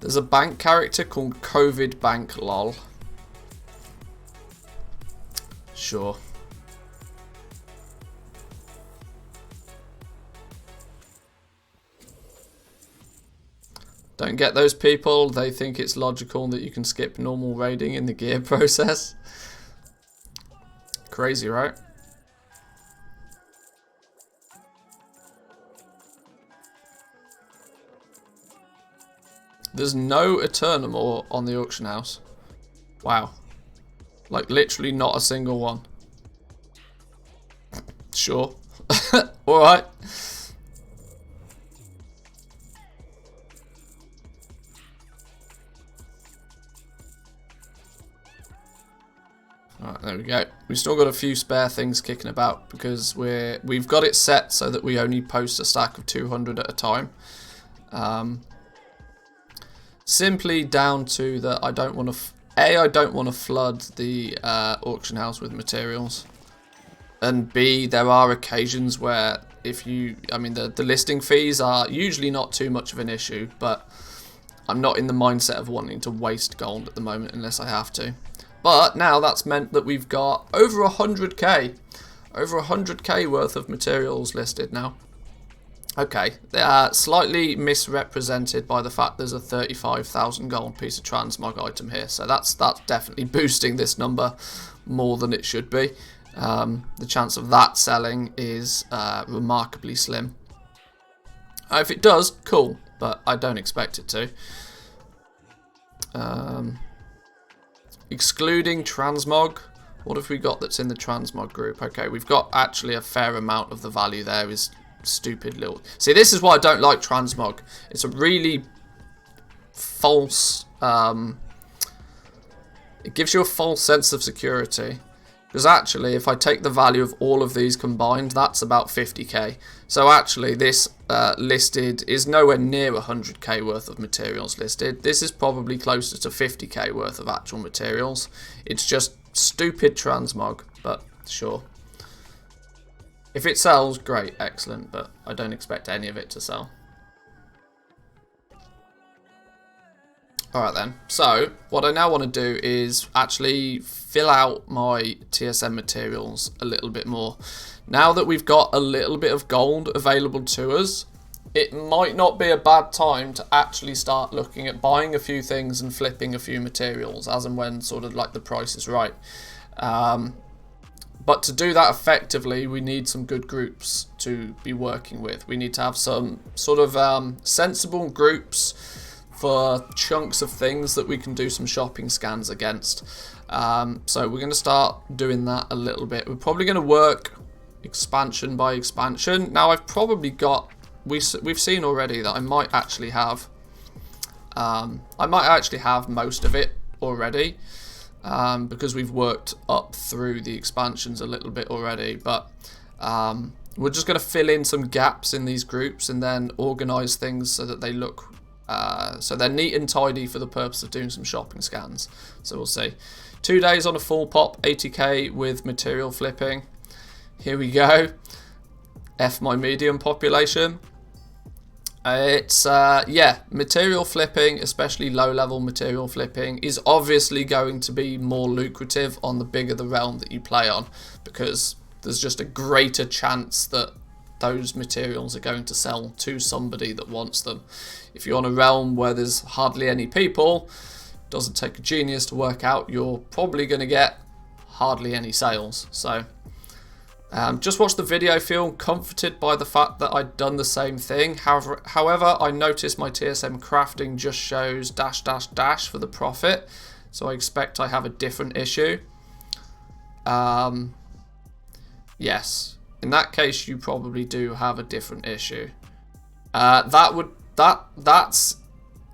There's a bank character called COVID Bank lol. Sure. Don't get those people. They think it's logical that you can skip normal raiding in the gear process. Crazy, right? There's no Eternamore on the auction house. Wow. Like, literally not a single one. Sure. Alright. Alright, there we go. We've still got a few spare things kicking about because we've got it set so that we only post a stack of 200 at a time. Simply down to that I don't want to... I don't want to flood the auction house with materials. And B, there are occasions where if you... I mean, the listing fees are usually not too much of an issue, but I'm not in the mindset of wanting to waste gold at the moment unless I have to. But now that's meant that we've got over 100k. Over 100k worth of materials listed now. Okay, they are slightly misrepresented by the fact there's a 35,000 gold piece of transmog item here, so that's definitely boosting this number more than it should be. The chance of that selling is remarkably slim. If it does, cool, but I don't expect it to. Excluding transmog, what have we got that's in the transmog group? Okay, we've got actually a fair amount of the value there is stupid little... See, this is why I don't like transmog. It's a really false... it gives you a false sense of security. Because actually, if I take the value of all of these combined, that's about 50k. So actually, this listed is nowhere near 100k worth of materials listed. This is probably closer to 50k worth of actual materials. It's just stupid transmog, but sure. If it sells, great, excellent, but I don't expect any of it to sell. Alright then, so what I now want to do is actually fill out my TSM materials a little bit more. Now that we've got a little bit of gold available to us, it might not be a bad time to actually start looking at buying a few things and flipping a few materials as and when sort of like the price is right. But to do that effectively, we need some good groups to be working with. We need to have some sort of sensible groups for chunks of things that we can do some shopping scans against. So we're going to start doing that a little bit. We're probably going to work expansion by expansion. Now I've probably got... We've seen already that I might actually have... most of it already. Because we've worked up through the expansions a little bit already, but we're just going to fill in some gaps in these groups and then organise things so that they look so they're neat and tidy for the purpose of doing some shopping scans. So we'll see. 2 days on a full pop, 80k with material flipping. Here we go. F my medium population. It's, yeah, material flipping, especially low-level material flipping, is obviously going to be more lucrative on the bigger the realm that you play on, because there's just a greater chance that those materials are going to sell to somebody that wants them. If you're on a realm where there's hardly any people, doesn't take a genius to work out, you're probably going to get hardly any sales. So just watch the video, feel comforted by the fact that I'd done the same thing. However, I noticed my TSM crafting just shows dash dash dash for the profit, so I expect I have a different issue. Yes, in that case you probably do have a different issue. That's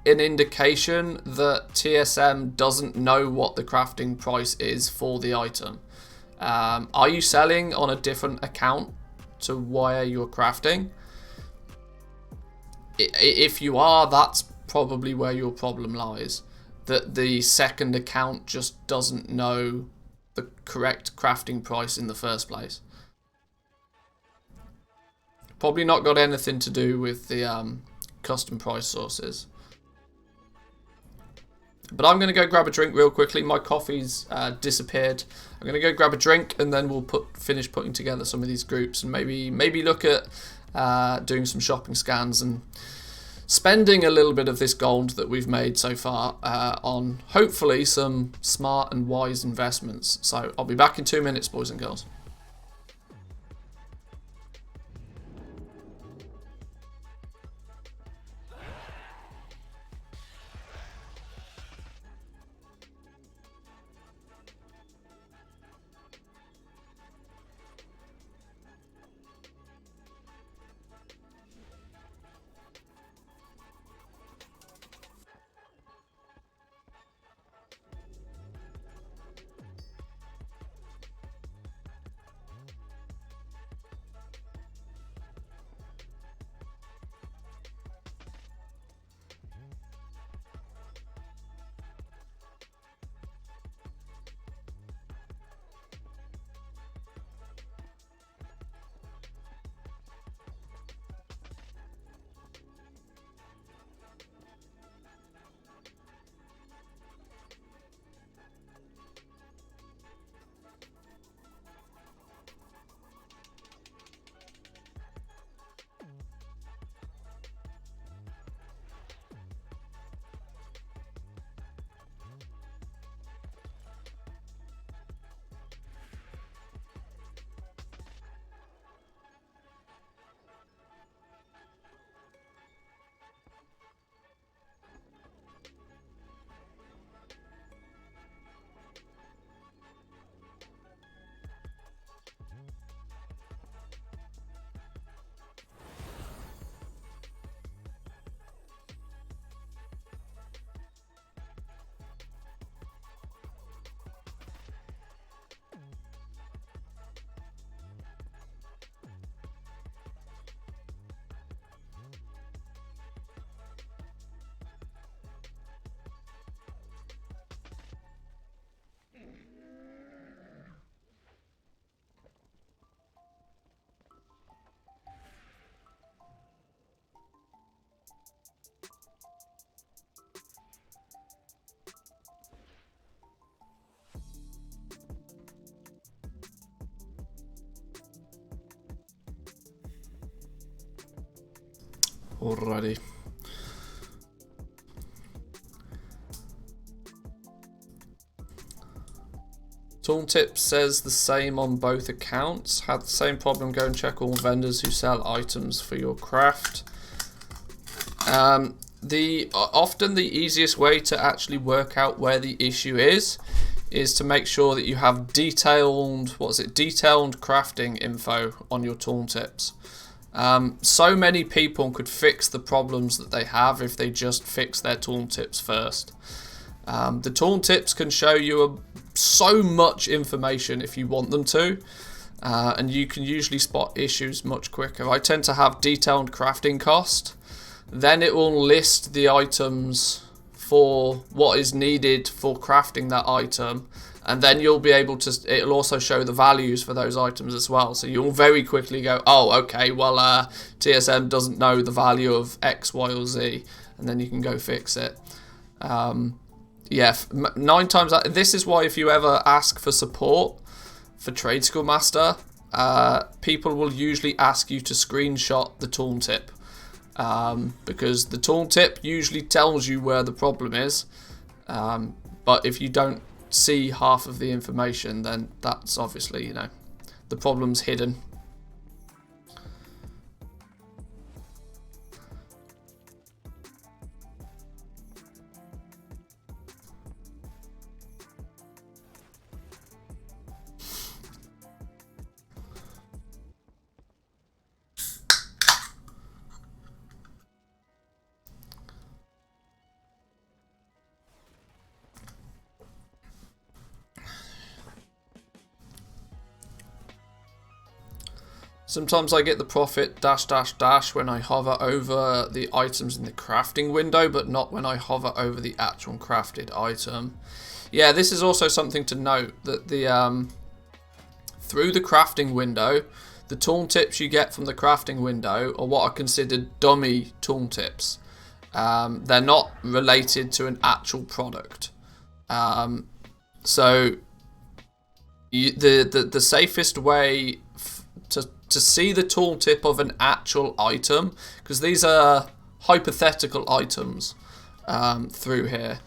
an indication that TSM doesn't know what the crafting price is for the item. Are you selling on a different account to where you're crafting? If you are, that's probably where your problem lies. That the second account just doesn't know the correct crafting price in the first place. Probably not got anything to do with the custom price sources. But I'm going to go grab a drink real quickly. My coffee's disappeared. I'm going to go grab a drink and then we'll finish putting together some of these groups and maybe look at doing some shopping scans and spending a little bit of this gold that we've made so far on hopefully some smart and wise investments. So I'll be back in 2 minutes, boys and girls. Alrighty. Tooltip says the same on both accounts. Had the same problem. Go and check all vendors who sell items for your craft. Often the easiest way to actually work out where the issue is to make sure that you have detailed crafting info on your tooltips. So many people could fix the problems that they have if they just fix their tooltips first. The tooltips can show you so much information if you want them to, and you can usually spot issues much quicker. I tend to have detailed crafting cost, then it will list the items for what is needed for crafting that item, And then you'll be able to, it'll also show the values for those items as well. So you'll very quickly go, oh, okay, well, TSM doesn't know the value of X, Y, or Z. And then you can go fix it. Yeah, 9 times out, this is why if you ever ask for support for Trade School Master, people will usually ask you to screenshot the tooltip. Because the tooltip usually tells you where the problem is. But if you don't see half of the information, then that's obviously, you know, the problem's hidden. Sometimes I get the profit -- when I hover over the items in the crafting window, but not when I hover over the actual crafted item. Yeah, this is also something to note, that the through the crafting window, the tooltips you get from the crafting window are what are considered dummy tooltips. They're not related to an actual product. So the safest way to see the tooltip of an actual item, because these are hypothetical items through here,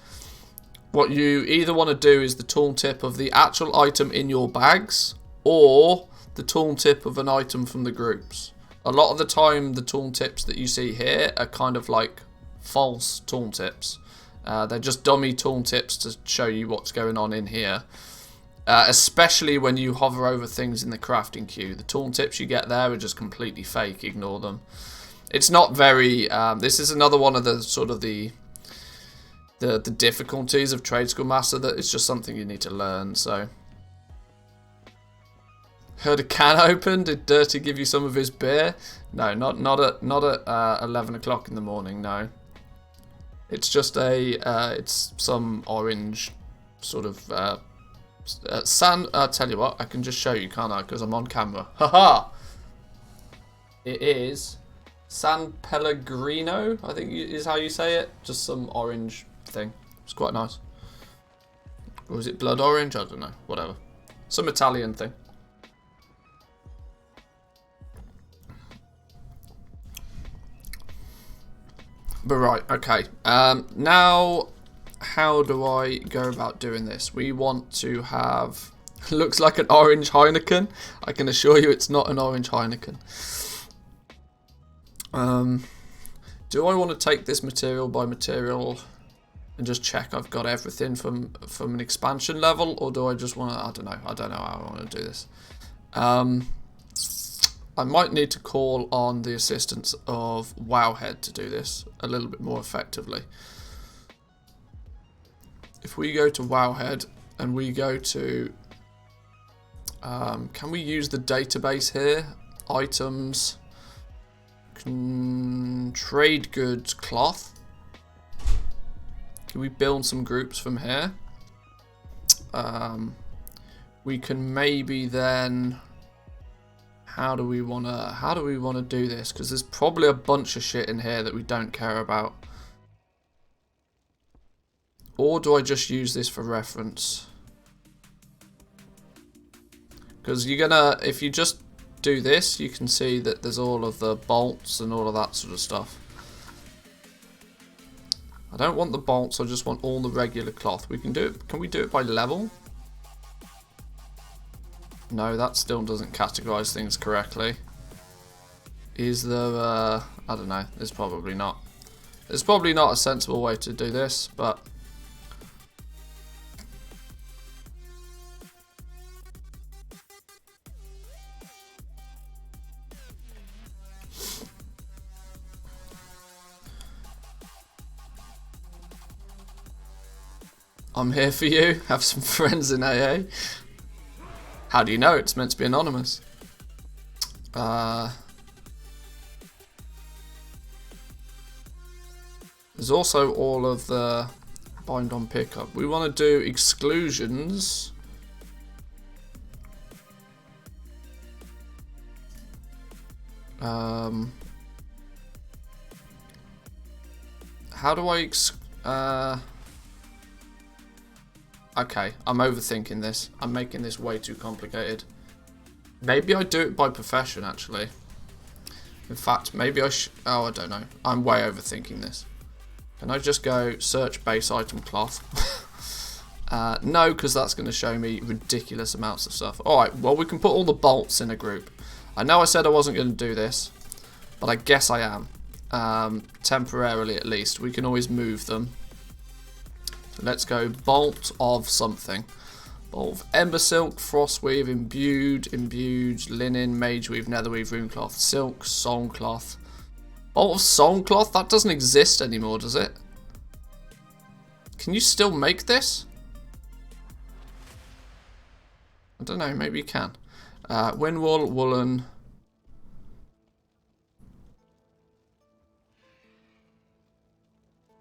what you either want to do is the tooltip of the actual item in your bags, or the tooltip of an item from the groups. A lot of the time the tooltips that you see here are kind of like false tooltips. They're just dummy tooltips to show you what's going on in here. Especially when you hover over things in the crafting queue. The tooltips you get there are just completely fake. Ignore them. It's not very... this is another one of the sort of the difficulties of Trade School Master, that it's just something you need to learn. So, heard a can open. Did Dirty give you some of his beer? No, not at 11 o'clock in the morning. No, it's just it's some orange sort of. I'll tell you what, I can just show you, can't I? Because I'm on camera. Haha! It is San Pellegrino, I think is how you say it. Just some orange thing. It's quite nice. Or is it blood orange? I don't know. Whatever. Some Italian thing. But right, okay. Now, how do I go about doing this? We want to have... looks like an orange Heineken. I can assure you it's not an orange Heineken. Do I want to take this material by material and just check I've got everything from an expansion level? Or do I just want to... I don't know how I want to do this. I might need to call on the assistance of Wowhead to do this a little bit more effectively. If we go to Wowhead and we go to, can we use the database here? Items, trade goods, cloth. Can we build some groups from here? We can maybe then, how do we wanna do this? Because there's probably a bunch of shit in here that we don't care about. Or do I just use this for reference? Because if you just do this, you can see that there's all of the bolts and all of that sort of stuff. I don't want the bolts, I just want all the regular cloth. We can do it, can we do it by level? No, that still doesn't categorize things correctly. Is there, I don't know, there's probably not. There's probably not a sensible way to do this, but... I'm here for you. Have some friends in AA. How do you know? It's meant to be anonymous. There's also all of the bind on pickup. We want to do exclusions How do I... Okay, I'm overthinking this. I'm making this way too complicated. Maybe I do it by profession, actually. In fact, maybe I should... Oh, I don't know. I'm way overthinking this. Can I just go search base item cloth? No, because that's going to show me ridiculous amounts of stuff. Alright, well, we can put all the bolts in a group. I know I said I wasn't going to do this, but I guess I am. Temporarily, at least. We can always move them. So let's go bolt of something. Bolt of ember silk, frost weave, imbued, linen, mage weave, nether weave, rune cloth, silk, song cloth. Bolt of song cloth? That doesn't exist anymore, does it? Can you still make this? I don't know, maybe you can. Windwool, woolen.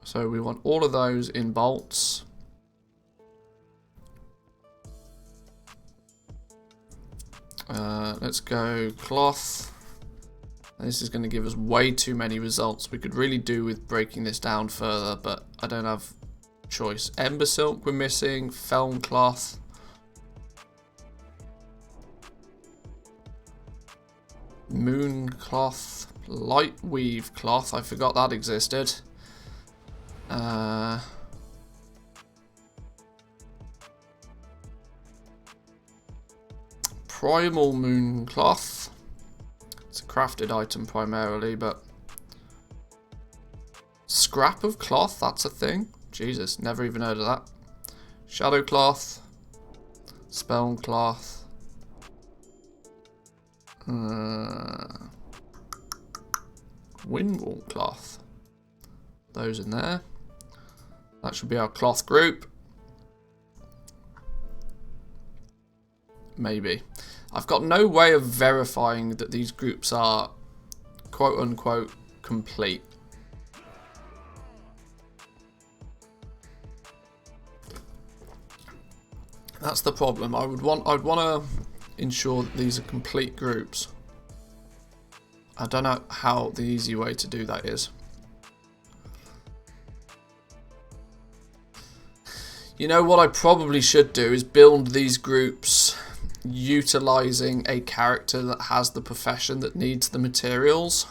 So we want all of those in bolts. Let's go cloth. This is going to give us way too many results. We could really do with breaking this down further, but I don't have choice. Ember silk we're missing. Felm cloth. Moon cloth. Light weave cloth. I forgot that existed. Primal moon cloth. It's a crafted item primarily, but scrap of cloth, that's a thing. Jesus, never even heard of that. Shadow cloth. Spell cloth. Windwall cloth. Those in there. That should be our cloth group. Maybe. I've got no way of verifying that these groups are quote unquote complete. That's the problem. I'd want to ensure that these are complete groups. I don't know how the easy way to do that is. You know what I probably should do is build these groups utilizing a character that has the profession that needs the materials,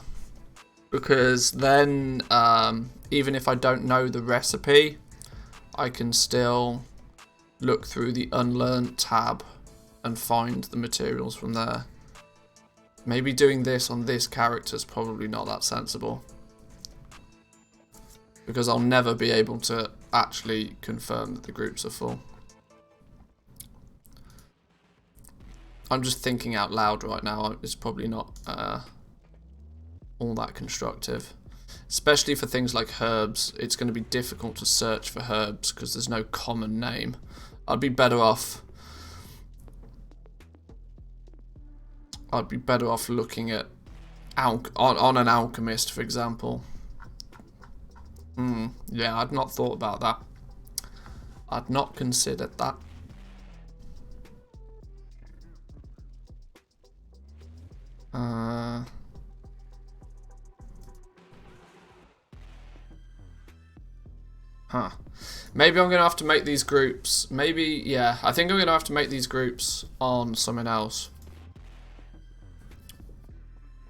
because then even if I don't know the recipe, I can still look through the unlearned tab and find the materials from there. Maybe doing this on this character is probably not that sensible, because I'll never be able to actually confirm that the groups are full. I'm just thinking out loud right now. It's probably not all that constructive. Especially for things like herbs. It's going to be difficult to search for herbs because there's no common name. I'd be better off looking at on an alchemist, for example. Yeah, I'd not thought about that. I'd not considered that. Maybe I'm going to have to make these groups. Maybe, yeah, I think I'm going to have to make these groups on something else.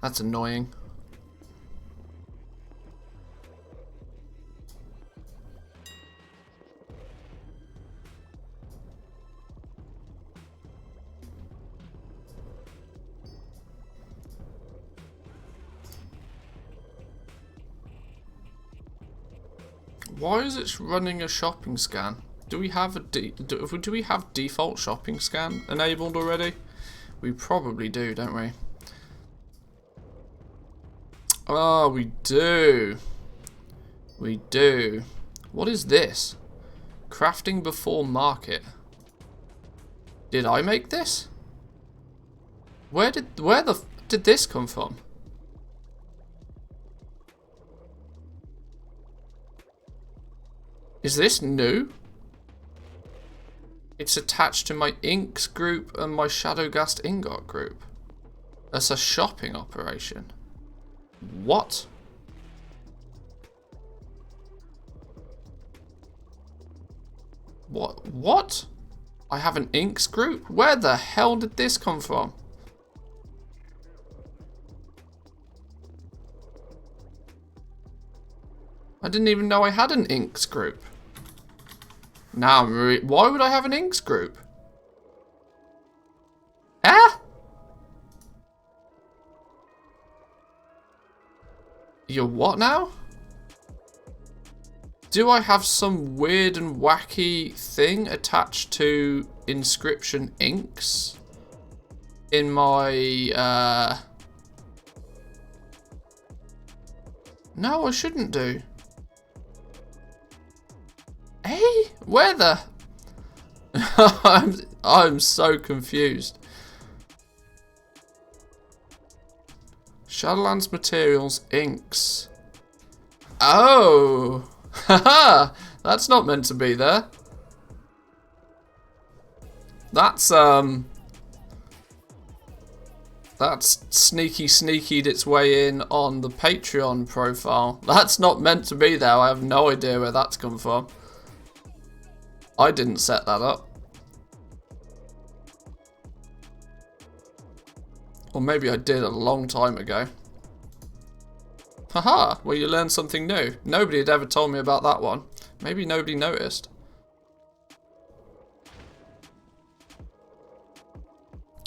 That's annoying. Why is it running a shopping scan? Do we have do we have default shopping scan enabled already? We probably do, don't we? Oh, we do. We do. What is this? Crafting before market. Did I make this? Where did this come from? Is this new? It's attached to my inks group and my Shadowgast ingot group. That's a shopping operation. What? What? I have an inks group? Where the hell did this come from? I didn't even know I had an inks group. Now, why would I have an inks group? Ah? You're what now? Do I have some weird and wacky thing attached to inscription inks in my, No, I shouldn't do. Hey, where the... I'm so confused. Shadowlands Materials Inks. Oh! Haha! That's not meant to be there. That's sneakied its way in on the Patreon profile. That's not meant to be there. I have no idea where that's come from. I didn't set that up. Or maybe I did a long time ago. Haha, well, you learned something new. Nobody had ever told me about that one. Maybe nobody noticed.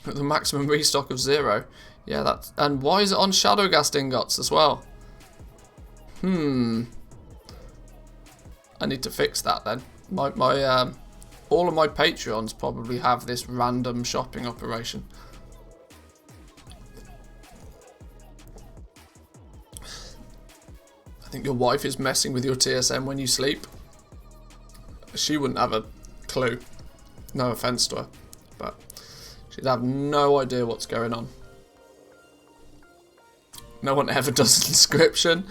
The maximum restock of 0. Yeah, that's... And why is it on Shadowghast ingots as well? I need to fix that then. All of my Patreons probably have this random shopping operation. I think your wife is messing with your TSM when you sleep. She wouldn't have a clue. No offense to her, but she'd have no idea what's going on. No one ever does inscription.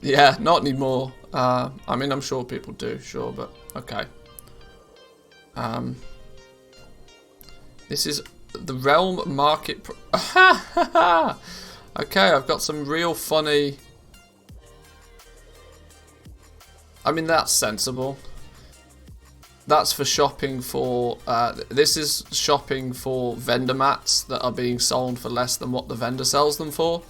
Yeah, not anymore. I mean, I'm sure people do, sure, but okay. This is the Realm Market. Okay, I've got some real funny. I mean, that's sensible. That's for shopping for. This is shopping for vendor mats that are being sold for less than what the vendor sells them for.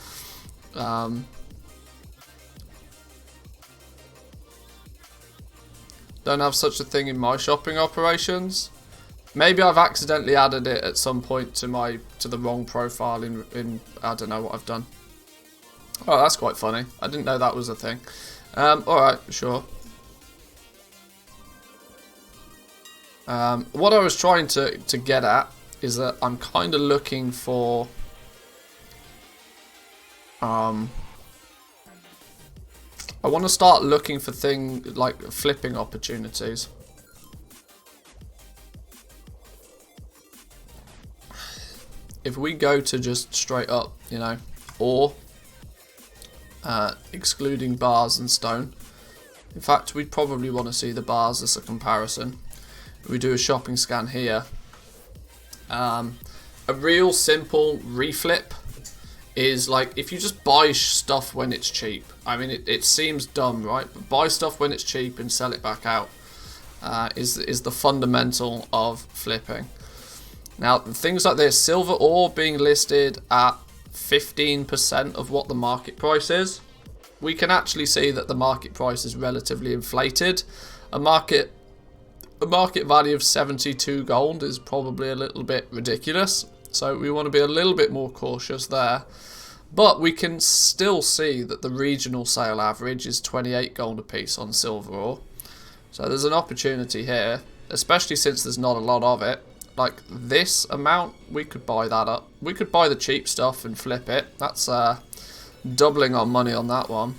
Don't have such a thing in my shopping operations. Maybe I've accidentally added it at some point to the wrong profile in I don't know what I've done. Oh, that's quite funny. I didn't know that was a thing. Alright, sure. What I was trying to get at is that I'm kind of looking for I want to start looking for things like flipping opportunities. If we go to just straight up, you know, or excluding bars and stone. In fact, we'd probably want to see the bars as a comparison. We do a shopping scan here. A real simple reflip is like if you just buy stuff when it's cheap. I mean, it seems dumb, right? But buy stuff when it's cheap and sell it back out is the fundamental of flipping. Now, things like this, silver ore being listed at 15% of what the market price is, we can actually see that the market price is relatively inflated. A market value of 72 gold is probably a little bit ridiculous. So we want to be a little bit more cautious there. But we can still see that the regional sale average is 28 gold a piece on silver ore. So there's an opportunity here, especially since there's not a lot of it. Like this amount, we could buy that up. We could buy the cheap stuff and flip it. That's doubling our money on that one.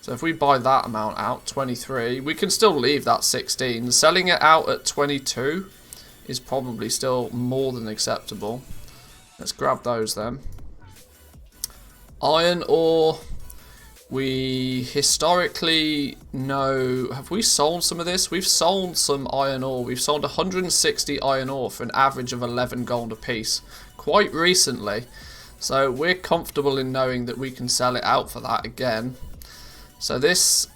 So if we buy that amount out, 23, we can still leave that 16. Selling it out at 22 is probably still more than acceptable. Let's grab those then. Iron ore, we historically know, have we sold some of this? We've sold some iron ore. We've sold 160 iron ore for an average of 11 gold a piece quite recently. So we're comfortable in knowing that we can sell it out for that again. So these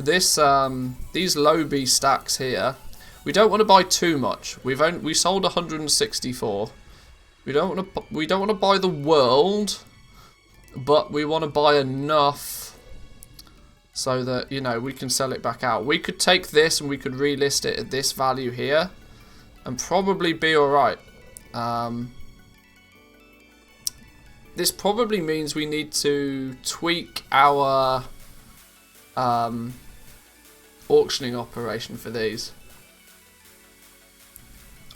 low B stacks here, we don't want to buy too much. We sold 164. We don't want to buy the world, but we want to buy enough so that, you know, we can sell it back out. We could take this and we could relist it at this value here and probably be alright. This probably means we need to tweak our auctioning operation for these.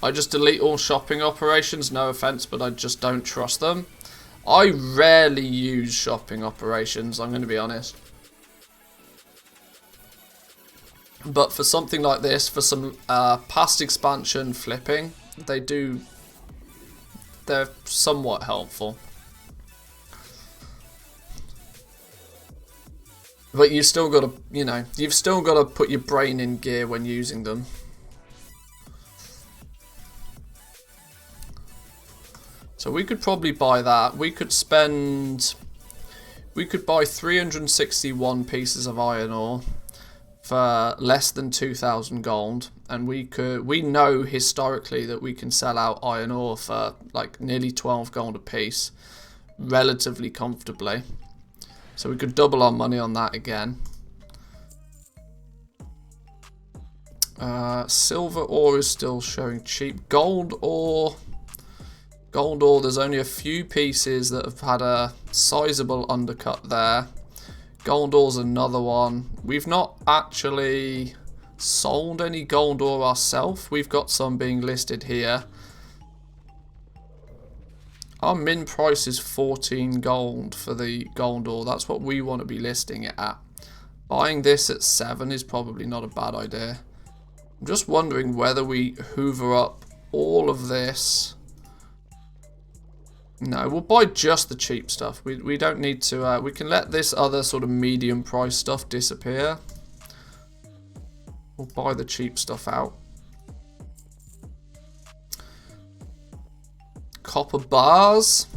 I just delete all shopping operations, no offense, but I just don't trust them. I rarely use shopping operations, I'm going to be honest. But for something like this, for some past expansion flipping, they're somewhat helpful. But you've still got to, you know, you've still got to put your brain in gear when using them. So we could probably buy that. We could buy 361 pieces of iron ore for less than 2,000 gold, and we know historically that we can sell out iron ore for like nearly 12 gold a piece relatively comfortably. So we could double our money on that again. Silver ore is still showing cheap. Gold ore, there's only a few pieces that have had a sizable undercut there. Gold ore's another one. We've not actually sold any gold ore ourselves. We've got some being listed here. Our min price is 14 gold for the gold ore. That's what we want to be listing it at. Buying this at 7 is probably not a bad idea. I'm just wondering whether we hoover up all of this. No, we'll buy just the cheap stuff. We don't need to, we can let this other sort of medium price stuff disappear. We'll buy the cheap stuff out. Copper bars.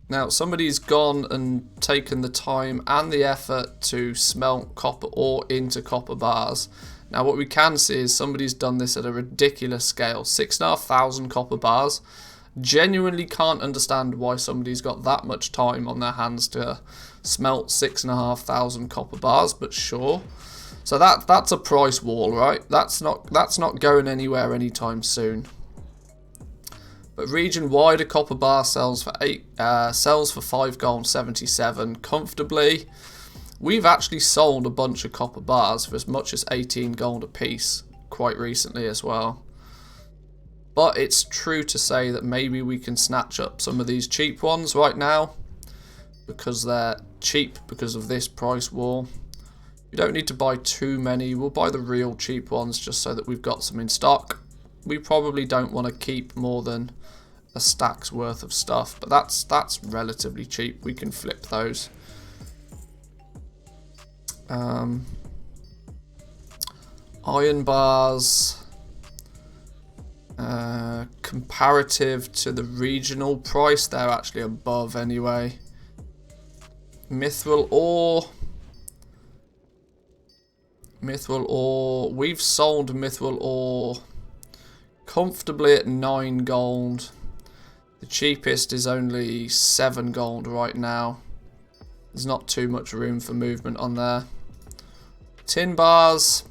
Now somebody's gone and taken the time and the effort to smelt copper ore into copper bars. Now what we can see is somebody's done this at a ridiculous scale. 6,500 copper bars. Genuinely can't understand why somebody's got that much time on their hands to smelt 6,500 copper bars, but sure. So that's a price wall, right? That's not going anywhere anytime soon. But region-wide, a copper bar sells for 5 gold 77 comfortably. We've actually sold a bunch of copper bars for as much as 18 gold a piece quite recently as well. But it's true to say that maybe we can snatch up some of these cheap ones right now because they're cheap because of this price wall. We don't need to buy too many. We'll buy the real cheap ones just so that we've got some in stock. We probably don't want to keep more than a stack's worth of stuff, but that's relatively cheap. We can flip those. Iron bars, comparative to the regional price, they're actually above anyway. Mithril ore, we've sold mithril ore comfortably at 9 gold. The cheapest is only 7 gold right now. There's not too much room for movement on there. Tin bars,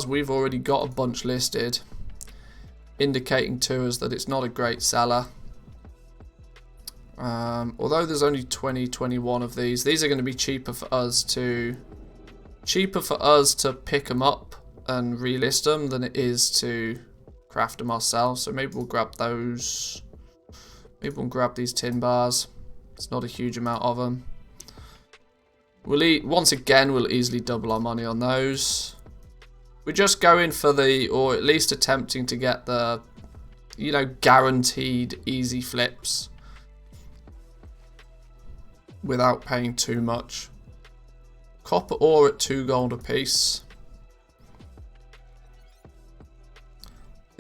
we've already got a bunch listed, indicating to us that it's not a great seller. Although there's only 21 of these are going to be cheaper for us to pick them up and relist them than it is to craft them ourselves. So maybe we'll grab those. Maybe we'll grab these tin bars. It's not a huge amount of them. Once again, we'll easily double our money on those. We're just going for or at least attempting to get the, you know, guaranteed easy flips without paying too much. Copper ore at 2 gold a piece.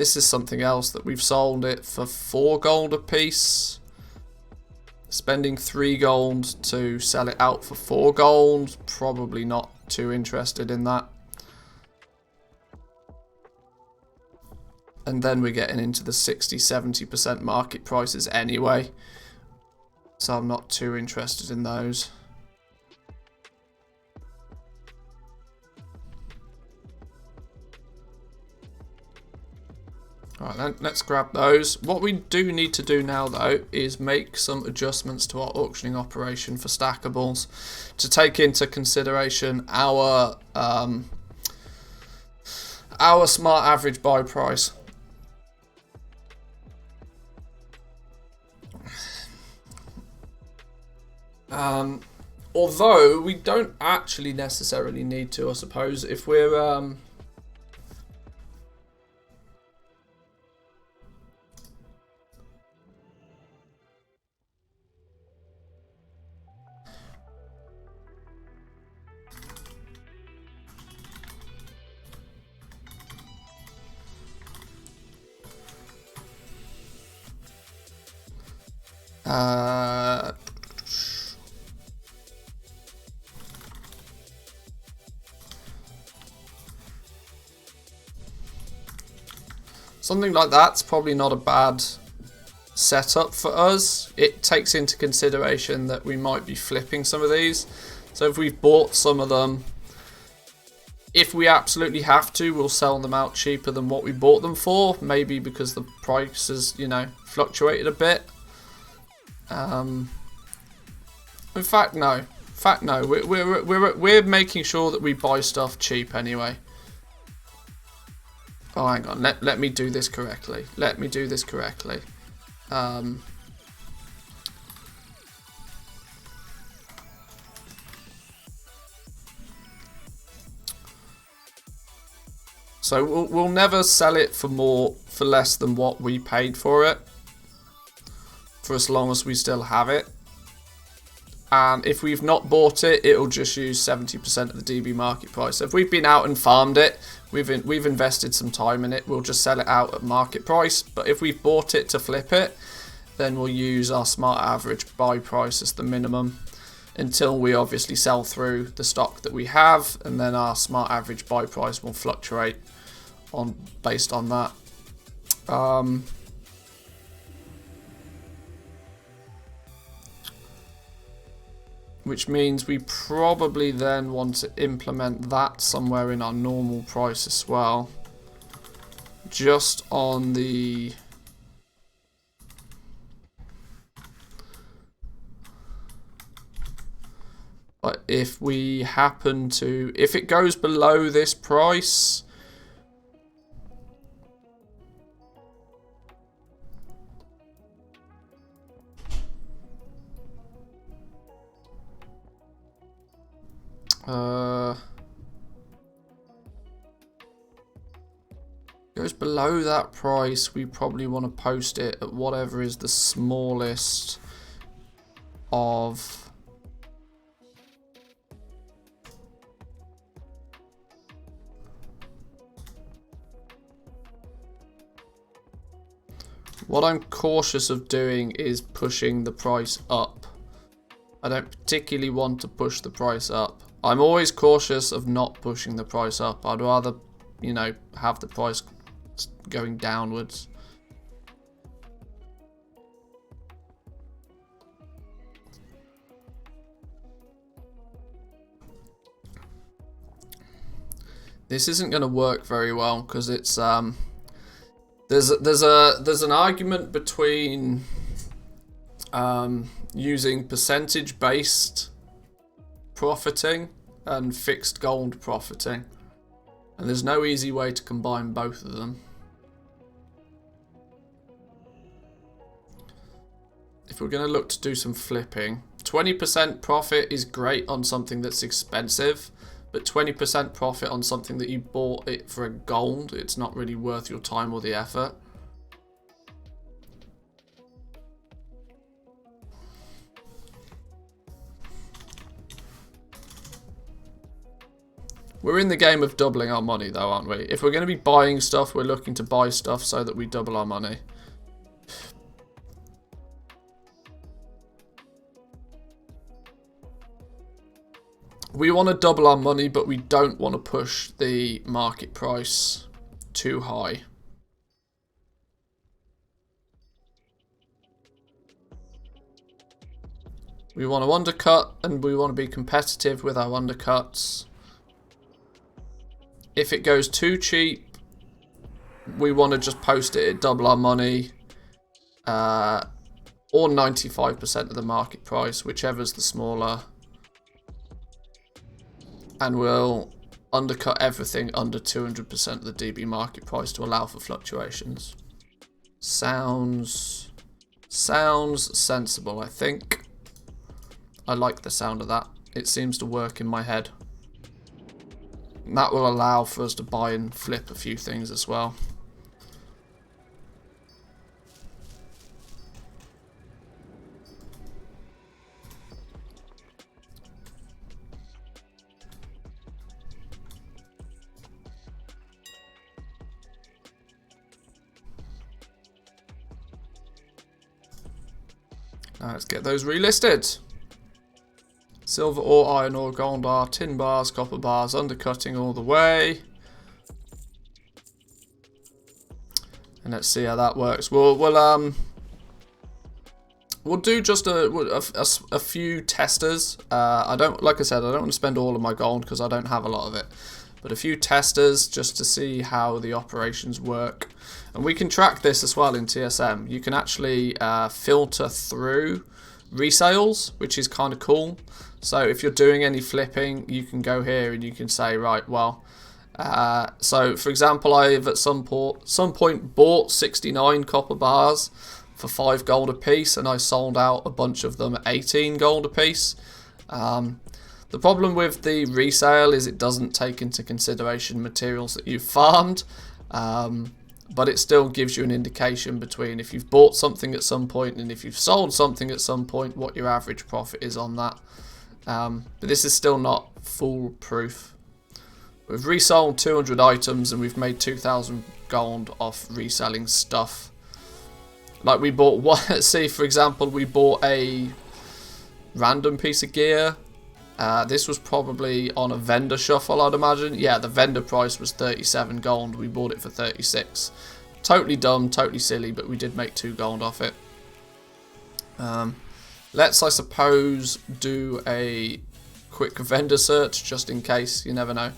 This is something else that we've sold it for 4 gold a piece. Spending 3 gold to sell it out for 4 gold, probably not too interested in that. And then we're getting into the 60-70% market prices anyway, so I'm not too interested in those. Alright then, let's grab those. What we do need to do now though is make some adjustments to our auctioning operation for stackables to take into consideration our smart average buy price. Although we don't actually necessarily need to, I suppose, if we're something like that's probably not a bad setup for us. It takes into consideration that we might be flipping some of these. So if we've bought some of them, if we absolutely have to, we'll sell them out cheaper than what we bought them for. Maybe because the price has, you know, fluctuated a bit. In fact, no. We're making sure that we buy stuff cheap anyway. Oh, hang on. Let me do this correctly. So we'll never sell it for less than what we paid for it, for as long as we still have it. And if we've not bought it, it'll just use 70% of the DB market price. So if we've been out and farmed it, we've invested some time in it, we'll just sell it out at market price. But if we've bought it to flip it, then we'll use our smart average buy price as the minimum until we obviously sell through the stock that we have, and then our smart average buy price will fluctuate based on that. Which means we probably then want to implement that somewhere in our normal price as well. Just on the... But if we happen to... If it goes below this price... goes below that price, we probably want to post it at whatever is the smallest of what I'm cautious of doing is pushing the price up. I don't particularly want to push the price up. I'm always cautious of not pushing the price up. I'd rather, you know, have the price going downwards. This isn't going to work very well because it's there's an argument between using percentage based profiting and fixed gold profiting, and there's no easy way to combine both of them. If we're going to look to do some flipping, 20% profit is great on something that's expensive, but 20% profit on something that you bought it for a gold, it's not really worth your time or the effort. We're in the game of doubling our money though, aren't we? If we're going to be buying stuff, we're looking to buy stuff so that we double our money. We want to double our money, but we don't want to push the market price too high. We want to undercut, and we want to be competitive with our undercuts. If it goes too cheap, we want to just post it at double our money, or 95% of the market price, whichever's the smaller. And we'll undercut everything under 200% of the DB market price to allow for fluctuations. Sounds sensible, I think. I like the sound of that. It seems to work in my head. And that will allow for us to buy and flip a few things as well. Now let's get those relisted. Silver ore, iron ore, gold bar, tin bars, copper bars, undercutting all the way. And let's see how that works. We'll do just a few testers. Like I said, I don't want to spend all of my gold because I don't have a lot of it. But a few testers just to see how the operations work. And we can track this as well in TSM. You can actually filter through resales, which is kind of cool. So if you're doing any flipping, you can go here and you can say, right, well, so for example, I've at some point bought 69 copper bars for 5 gold a piece, and I sold out a bunch of them at 18 gold a piece. The problem with the resale is it doesn't take into consideration materials that you've farmed, but it still gives you an indication between if you've bought something at some point and if you've sold something at some point, what your average profit is on that. But this is still not foolproof. We've resold 200 items and we've made 2,000 gold off reselling stuff. Like we bought one, see for example, we bought a random piece of gear. This was probably on a vendor shuffle, I'd imagine. Yeah, the vendor price was 37 gold. We bought it for 36. Totally dumb, totally silly, but we did make 2 gold off it. Let's, I suppose, do a quick vendor search just in case. You never know.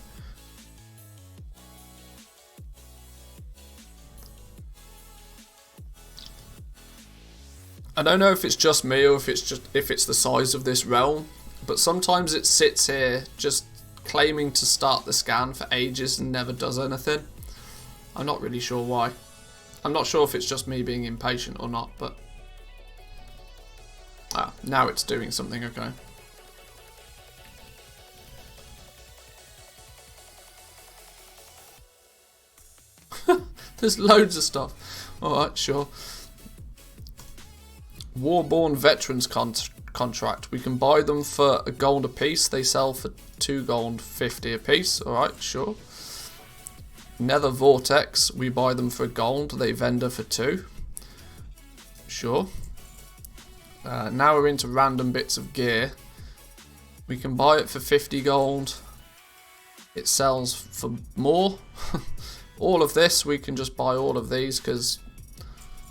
I don't know if it's just me or if it's the size of this realm. But sometimes it sits here just claiming to start the scan for ages and never does anything. I'm not really sure why. I'm not sure if it's just me being impatient or not, but... now it's doing something, okay. There's loads of stuff. Alright, sure. Warborn Veterans Contract. We can buy them for a gold a piece. They sell for 2 gold 50 a piece. Alright, sure. Nether Vortex. We buy them for gold. They vendor for 2. Sure. Now we're into random bits of gear. We can buy it for 50 gold. It sells for more. All of this, we can just buy all of these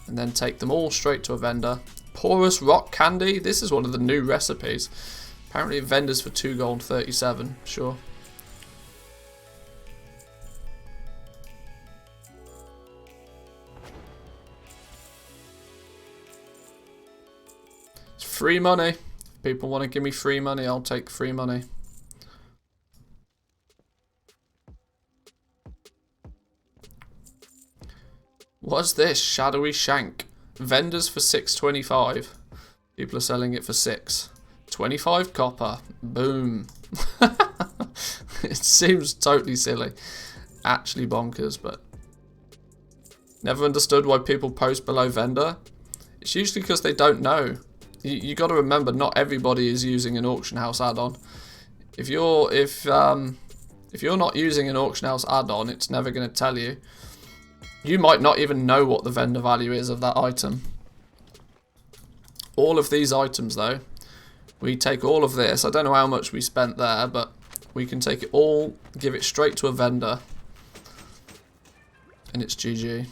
and then take them all straight to a vendor. Porous rock candy. This is one of the new recipes. Apparently it vendors for 2 gold 37. Sure. It's free money. If people want to give me free money, I'll take free money. What's this? Shadowy shank. Vendors for 6.25. People are selling it for 6. 25 copper. Boom. It seems totally silly. Actually bonkers, but... Never understood why people post below vendor. It's usually because they don't know. You got to remember, not everybody is using an auction house add-on. If If you're not using an auction house add-on, it's never going to tell you. You might not even know what the vendor value is of that item. All of these items though, we take all of this. I don't know how much we spent there, but we can take it all, give it straight to a vendor, and it's GG.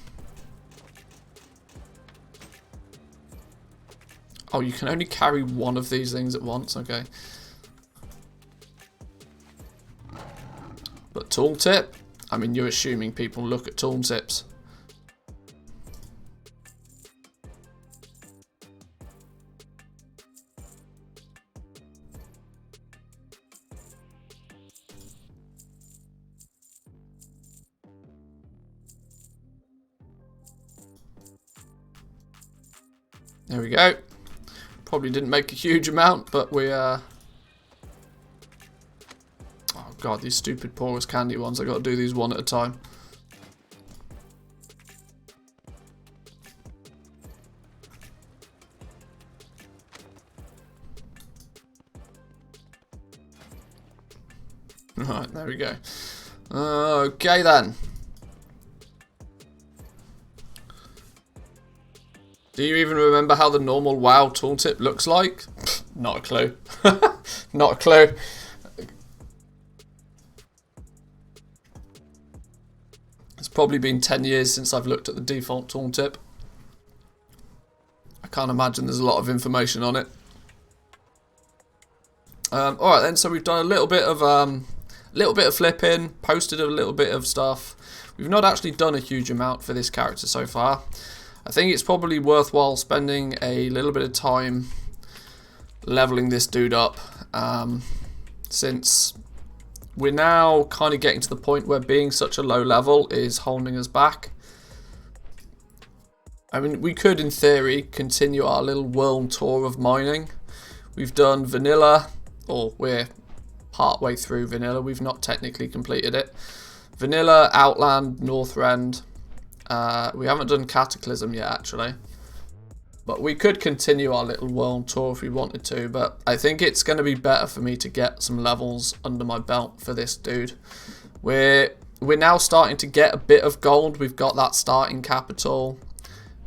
Oh, you can only carry one of these things at once, okay. But tooltip, I mean, you're assuming people look at tooltips. There we go. Probably didn't make a huge amount, but we oh god, these stupid Porous candy ones. I got to do these one at a time. Right, there we go. Okay then. Do you even remember how the normal WoW tooltip looks like? Not a clue. Not a clue. It's probably been 10 years since I've looked at the default tooltip. I can't imagine there's a lot of information on it. Alright then, so we've done a little bit of flipping, posted a little bit of stuff. We've not actually done a huge amount for this character so far. I think it's probably worthwhile spending a little bit of time leveling this dude up, since we're now kind of getting to the point where being such a low level is holding us back. I mean, we could in theory continue our little world tour of mining. We've done vanilla, or we're partway through vanilla, we've not technically completed it. Vanilla, Outland, Northrend. We haven't done Cataclysm yet, actually. But we could continue our little world tour if we wanted to. But I think it's going to be better for me to get some levels under my belt for this dude. We're now starting to get a bit of gold. We've got that starting capital.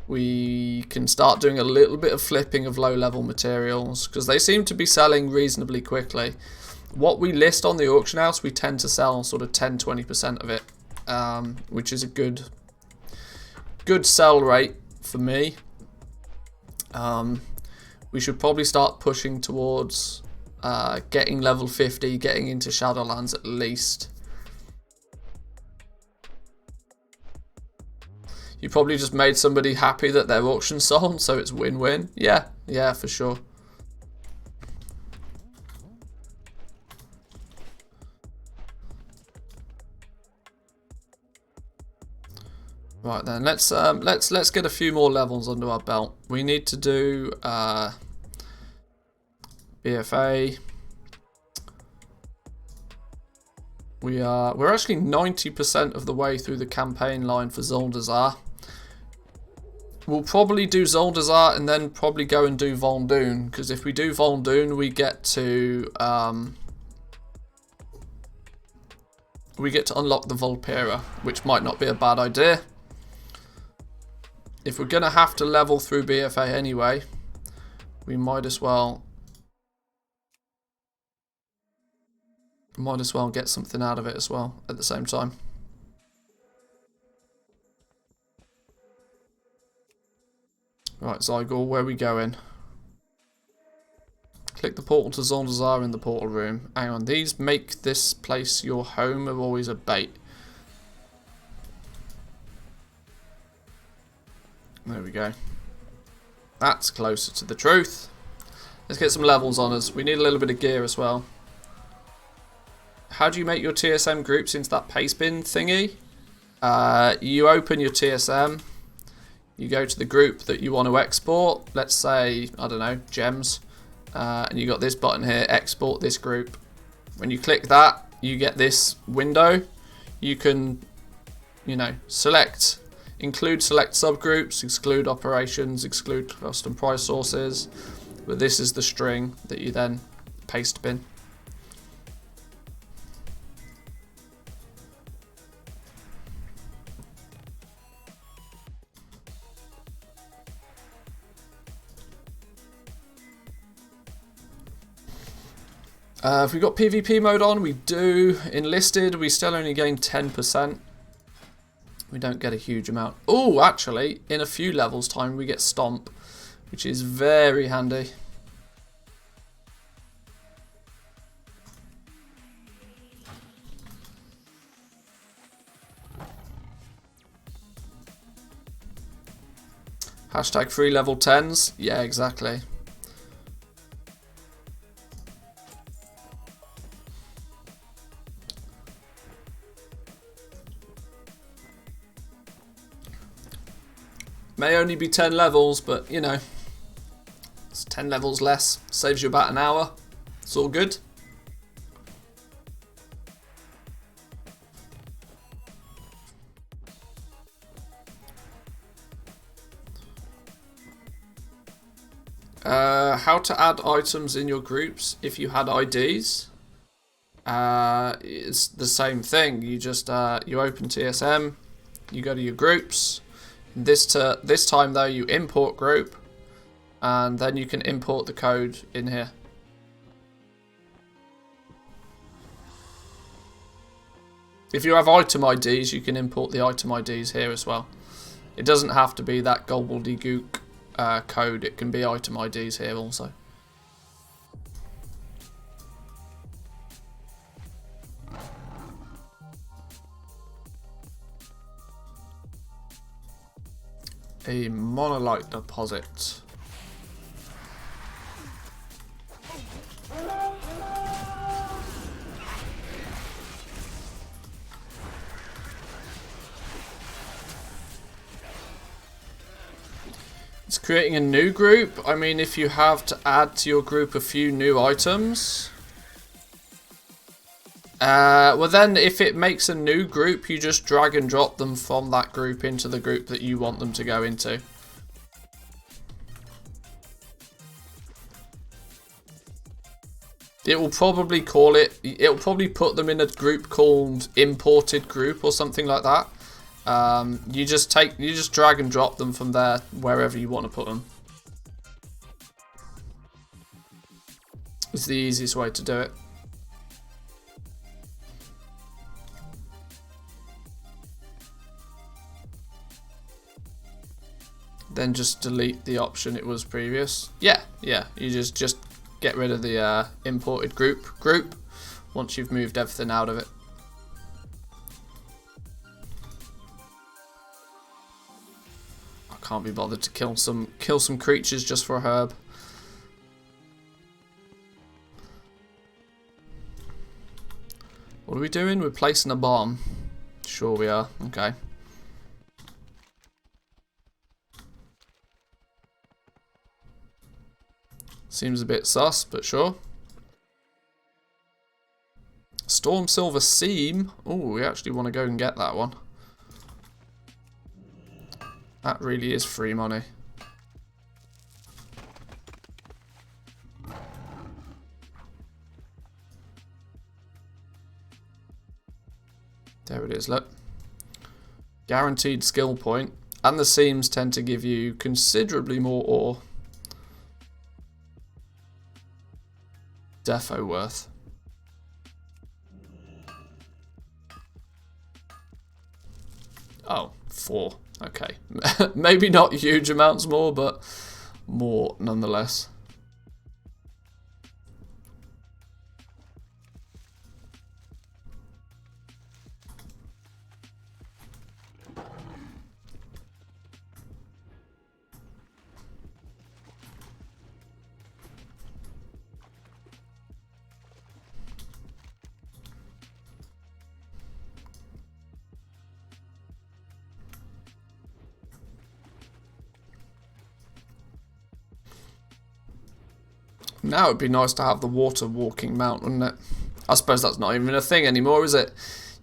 We can start doing a little bit of flipping of low-level materials, because they seem to be selling reasonably quickly. What we list on the auction house, we tend to sell sort of 10-20% of it, which is a good sell rate for me. We should probably start pushing towards getting level 50, getting into Shadowlands at least. You probably just made somebody happy that their auction sold, so it's win-win. Yeah, for sure. Right then, let's get a few more levels under our belt. We need to do BFA. We're actually 90% of the way through the campaign line for Zuldazar. We'll probably do Zuldazar and then probably go and do Vol'dun, because if we do Vol'dun, we get to unlock the Volpera, which might not be a bad idea. If we're gonna have to level through BFA anyway, we might as well get something out of it as well at the same time. Right, Zygor, where are we going? Click the portal to Zuldazar in the portal room. Hang on, these make this place your home are always a bait. There we go. That's closer to the truth. Let's get some levels on us. We need a little bit of gear as well. How do you make your TSM groups into that paste bin thingy? You open your TSM. You go to the group that you want to export. Let's say, I don't know, gems. And you got this button here, export this group. When you click that, you get this window. You can, include select subgroups, exclude operations, exclude custom price sources. But this is the string that you then paste bin. Have we got PvP mode on? We do. Enlisted, we still only gain 10%. We don't get a huge amount. Oh, actually, in a few levels time we get Stomp, which is very handy. Hashtag free level 10s. Yeah, exactly. May only be 10 levels, but you know, it's 10 levels less. Saves you about an hour. It's all good. How to add items in your groups if you had IDs. It's the same thing. You just you open TSM, you go to your groups. This time though, you import group, and then you can import the code in here. If you have item IDs, you can import the item IDs here as well. It doesn't have to be that gobbledygook code. It can be item IDs here also. A monolite deposit. It's creating a new group. I mean, if you have to add to your group a few new items, well then if it makes a new group, you just drag and drop them from that group into the group that you want them to go into. It will probably call it, it'll probably put them in a group called imported group or something like that. You just drag and drop them from there wherever you want to put them. It's the easiest way to do it. Then just delete the option it was previous. Yeah, you just get rid of the imported group once you've moved everything out of it. I can't be bothered to kill some creatures just for a herb. What are we doing? We're placing a bomb. Sure we are. Okay. Seems a bit sus, but sure. Storm Silver Seam. Oh, we actually want to go and get that one. That really is free money. There it is, look. Guaranteed skill point. And the seams tend to give you considerably more ore. Defo worth. Oh, 4. Okay. Maybe not huge amounts more, but more nonetheless. Now it'd be nice to have the water walking mount, wouldn't it? I suppose that's not even a thing anymore, is it?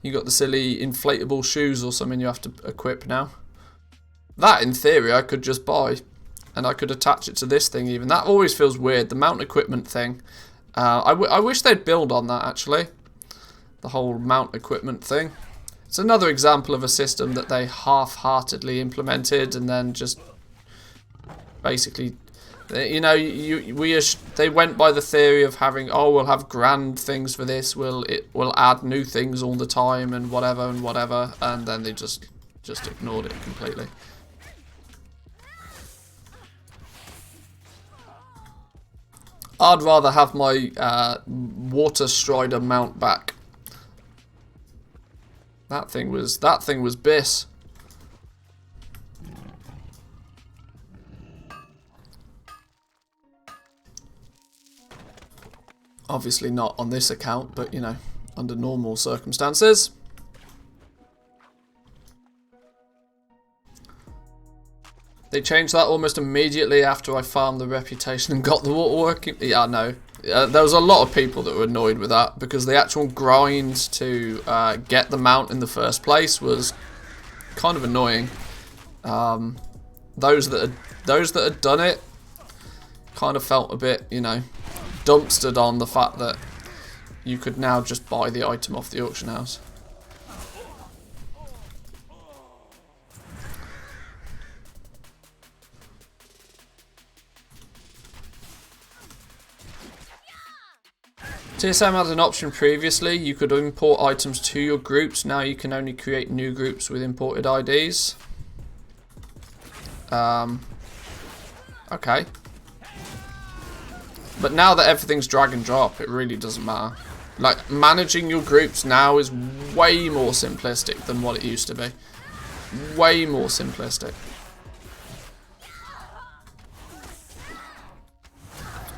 You got the silly inflatable shoes or something you have to equip now. That, in theory, I could just buy. And I could attach it to this thing even. That always feels weird, the mount equipment thing. I wish they'd build on that, actually. The whole mount equipment thing. It's another example of a system that they half-heartedly implemented and then just basically You know, they went by the theory of having, oh, we'll have grand things for this, we'll add new things all the time and whatever, and then they just ignored it completely. I'd rather have my water strider mount back. That thing was bis. Obviously not on this account, but you know, under normal circumstances. They changed that almost immediately after I farmed the reputation and got the water working. Yeah, I know. There was a lot of people that were annoyed with that because the actual grind to get the mount in the first place was kind of annoying. Those that had done it kind of felt a bit, you know, dumpstered on the fact that you could now just buy the item off the auction house. TSM had an option previously, you could import items to your groups, now you can only create new groups with imported IDs. Okay. But now that everything's drag and drop, it really doesn't matter. Like, managing your groups now is way more simplistic than what it used to be. Way more simplistic.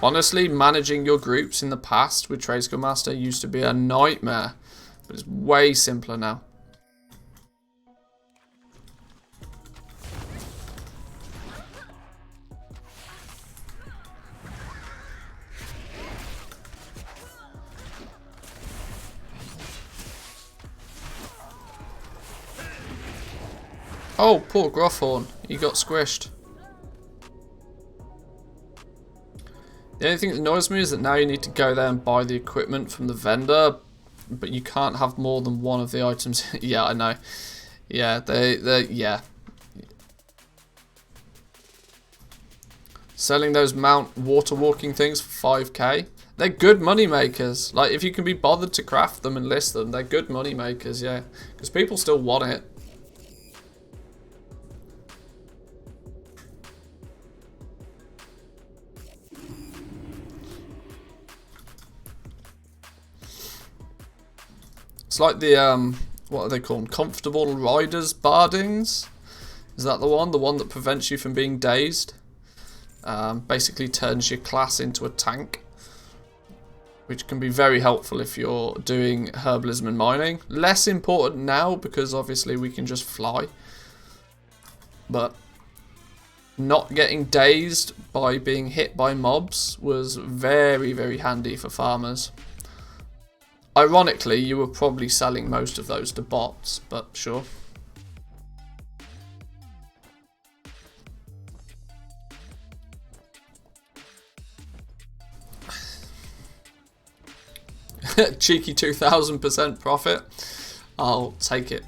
Honestly, managing your groups in the past with Tradesco Master used to be a nightmare. But it's way simpler now. Oh, poor Gruffhorn. He got squished. The only thing that annoys me is that now you need to go there and buy the equipment from the vendor, but you can't have more than one of the items. Yeah, I know. Yeah, yeah. Selling those mount water walking things for 5k. They're good money makers. Like, if you can be bothered to craft them and list them, they're good money makers, yeah. Because people still want it. It's like the, what are they called? Comfortable Riders Bardings? Is that the one? The one that prevents you from being dazed? Basically turns your class into a tank. Which can be very helpful if you're doing herbalism and mining. Less important now because obviously we can just fly. But not getting dazed by being hit by mobs was very, very handy for farmers. Ironically, you were probably selling most of those to bots, but sure. Cheeky 2000% profit. I'll take it.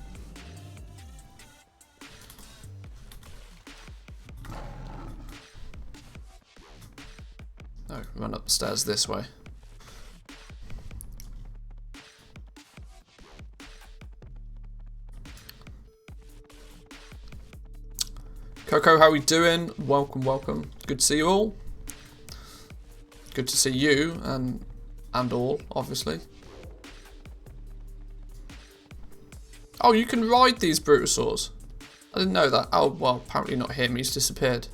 No, run up the stairs this way. Coco, how we doing? Welcome, welcome. Good to see you all. Good to see you and all, obviously. Oh, you can ride these Brutosaurs. I didn't know that. Oh, well, apparently not him. He's disappeared.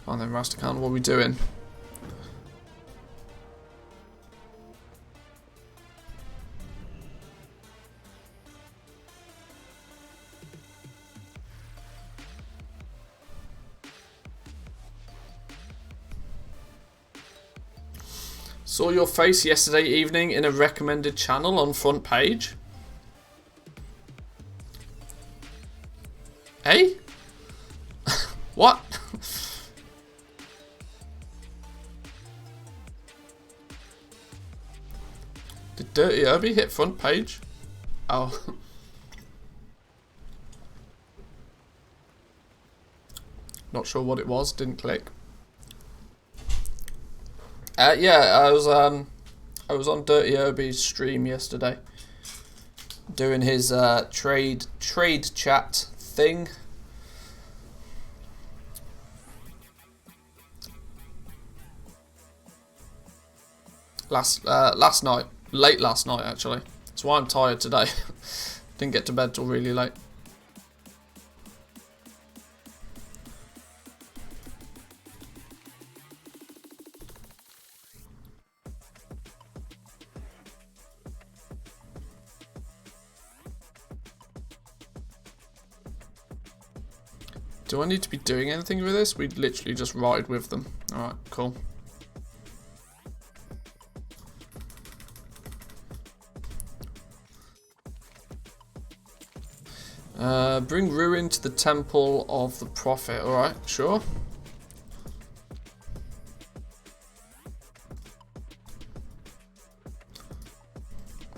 Come on then, Rastakan, what are we doing? Saw your face yesterday evening in a recommended channel on front page. Hey? What? Did Dirty Herbie hit front page? Oh. Not sure what it was, didn't click. Yeah, I was on Dirty Herbie's stream yesterday, doing his trade chat thing. Last night, late last night actually. That's why I'm tired today. Didn't get to bed till really late. Do I need to be doing anything with this? We literally just ride with them. Alright, cool. Bring ruin to the temple of the prophet. Alright, sure.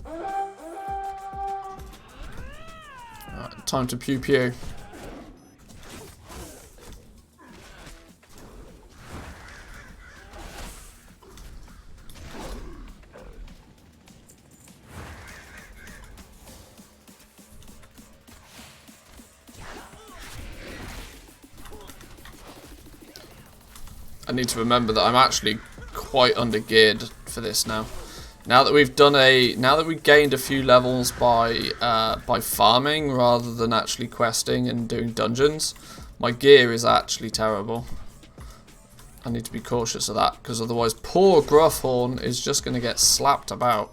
Alright, time to pew pew. I need to remember that I'm actually quite under-geared for this now. Now that we've gained a few levels by farming rather than actually questing and doing dungeons, my gear is actually terrible. I need to be cautious of that, because otherwise poor Gruffhorn is just going to get slapped about.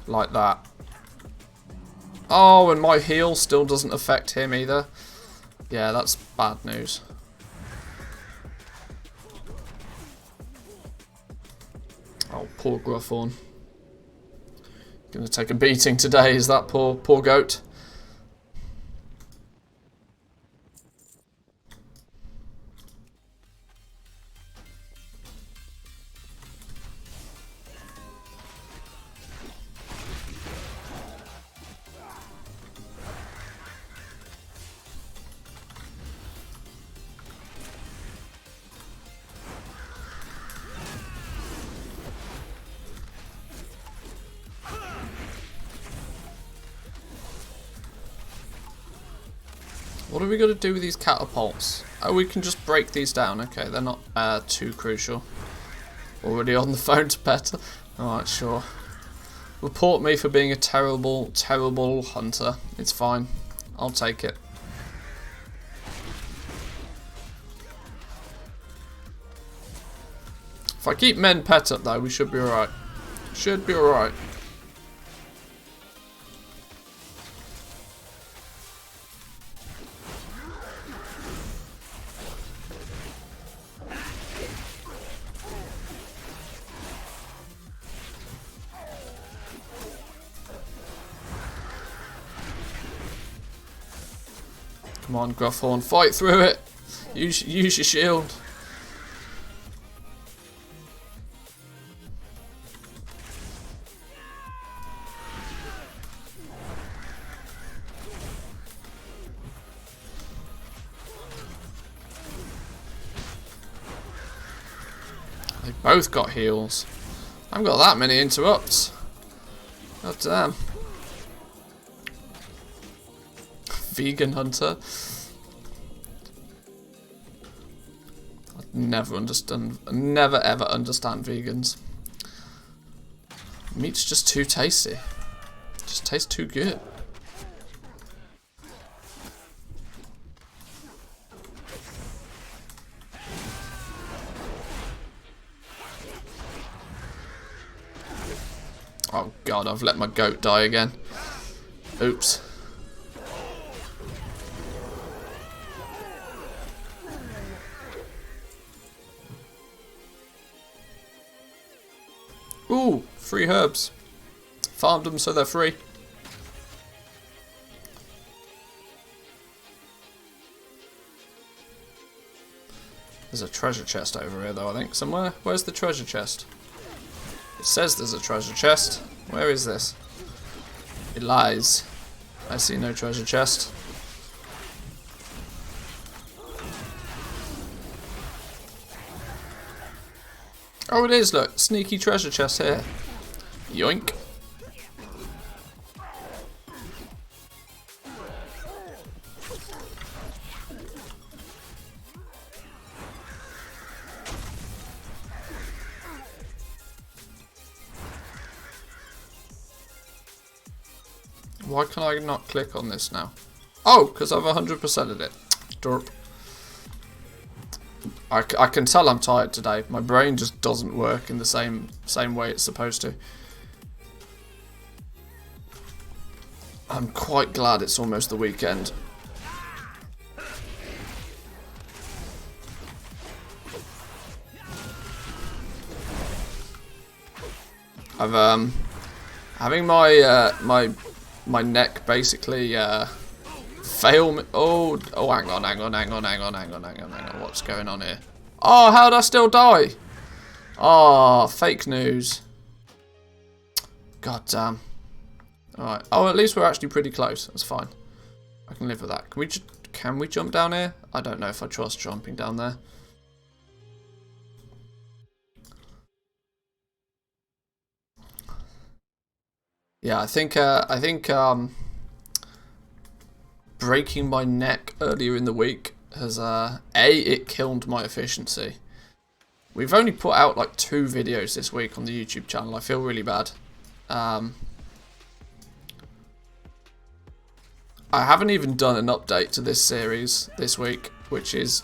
Like that. Oh, and my heal still doesn't affect him either. Yeah, that's bad news. Oh, poor Gruffhorn. Gonna take a beating today, is that poor goat? What are we going to do with these catapults? Oh, we can just break these down. Okay, they're not too crucial. Already on the phone to Petter. Alright, sure. Report me for being a terrible, terrible hunter. It's fine. I'll take it. If I keep men pet up though, we should be alright. Should be alright. Come on, Gruffhorn, fight through it. Use your shield. They both got heals. I haven't got that many interrupts. God damn. Vegan hunter. I'd never ever understand vegans. Meat's just too tasty. Just tastes too good. Oh god, I've let my goat die again. Oops. Ooh, free herbs. Farmed them so they're free. There's a treasure chest over here, though, I think, somewhere. Where's the treasure chest? It says there's a treasure chest. Where is this? It lies. I see no treasure chest. Oh, it is, look. Sneaky treasure chest here. Yoink. Why can I not click on this now? Oh, because I've 100%ed it. Derp. I can tell I'm tired today. My brain just doesn't work in the same way it's supposed to. I'm quite glad it's almost the weekend. I've having my neck basically fail me. Oh, hang on. What's going on here? Oh, how'd I still die? Oh, fake news. God damn. Alright. Oh, at least we're actually pretty close. That's fine. I can live with that. Can we jump down here? I don't know if I trust jumping down there. Yeah, I think breaking my neck earlier in the week has it killed my efficiency. We've only put out like 2 videos this week on the YouTube channel. I feel really bad. I haven't even done an update to this series this week, which is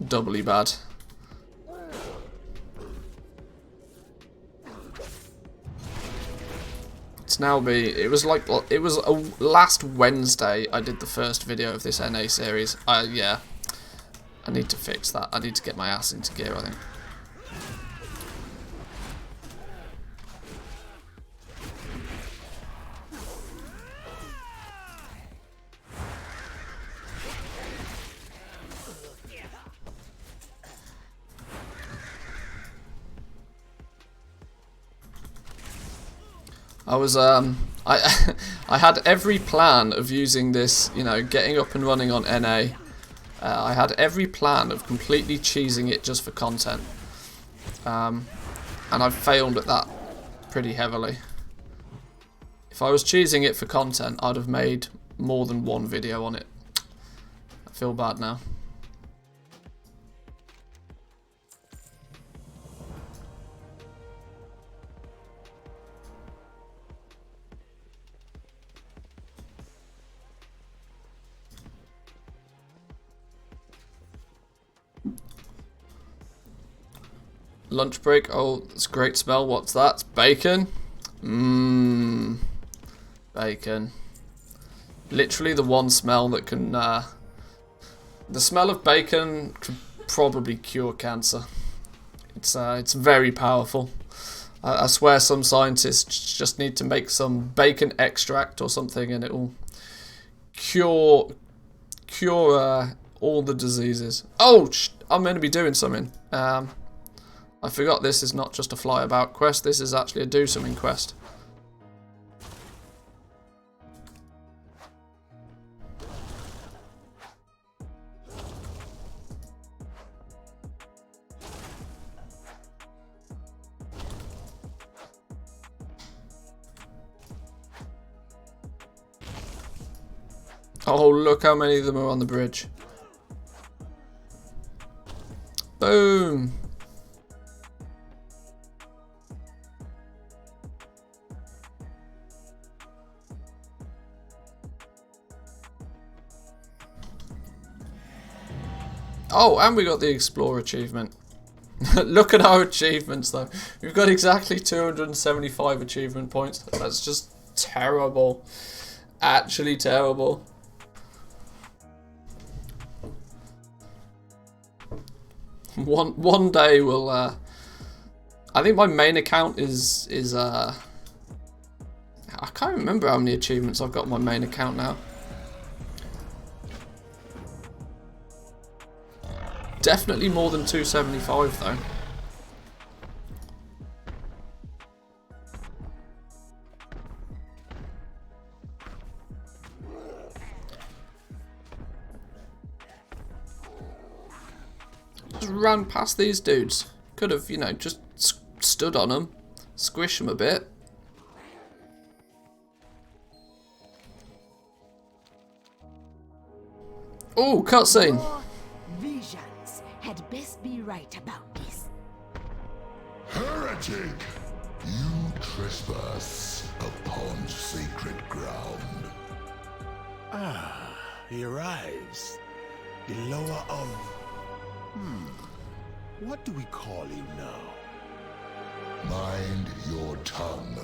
doubly bad. It's now it was last Wednesday I did the first video of this NA series. Yeah, I need to fix that. I need to get my ass into gear, I think. I was I had every plan of using this, you know, getting up and running on NA. I had every plan of completely cheesing it just for content, and I've failed at that pretty heavily. If I was cheesing it for content, I'd have made more than 1 video on it. I feel bad now. Lunch break. Oh, it's a great smell. What's that? It's bacon. Mmm. Bacon. Literally the one smell that can... the smell of bacon could probably cure cancer. It's very powerful. I swear some scientists just need to make some bacon extract or something and it will cure all the diseases. Oh, I'm meant to be doing something. I forgot this is not just a fly about quest, this is actually a do something quest. Oh, look how many of them are on the bridge. Boom! Oh, and we got the Explorer achievement. Look at our achievements, though. We've got exactly 275 achievement points. That's just terrible. Actually terrible. One day we'll... I think my main account is I can't remember how many achievements I've got on my main account now. Definitely more than 275 though. Just ran past these dudes. Could have, you know, just stood on them, squish them a bit. Oh, cutscene. Visions had best be right about this. Heretic! You trespass upon sacred ground. Ah, he arrives. The lower of... What do we call him now? Mind your tongue,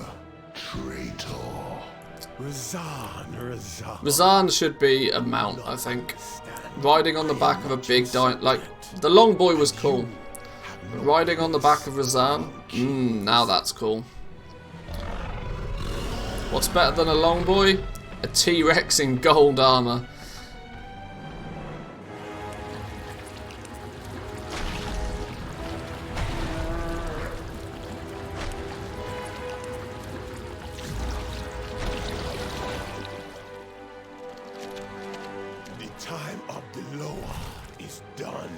traitor. Razan. Razan should be a mount, I think. Riding on the back of a big like, the long boy was cool. But riding on the back of Razan, now that's cool. What's better than a long boy? A T-Rex in gold armor. Time of the lower is done.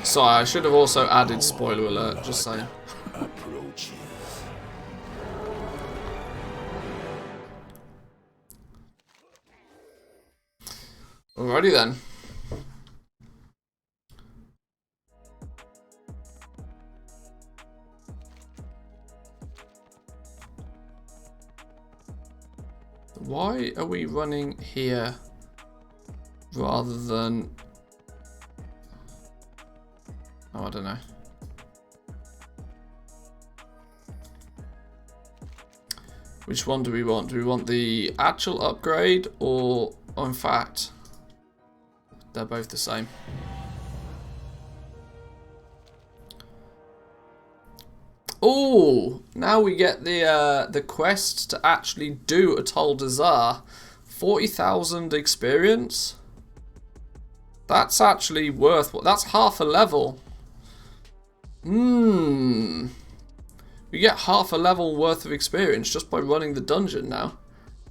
Sorry, I should have also added spoiler alert, just saying. Approaches. Alrighty then. Why are we running here rather than... Oh, I don't know. Which one do we want? Do we want the actual upgrade or... Oh, in fact, they're both the same. Oh, now we get the quest to actually do Untitled Chapter. 40,000 experience. That's actually worth what? That's half a level. We get half a level worth of experience just by running the dungeon now.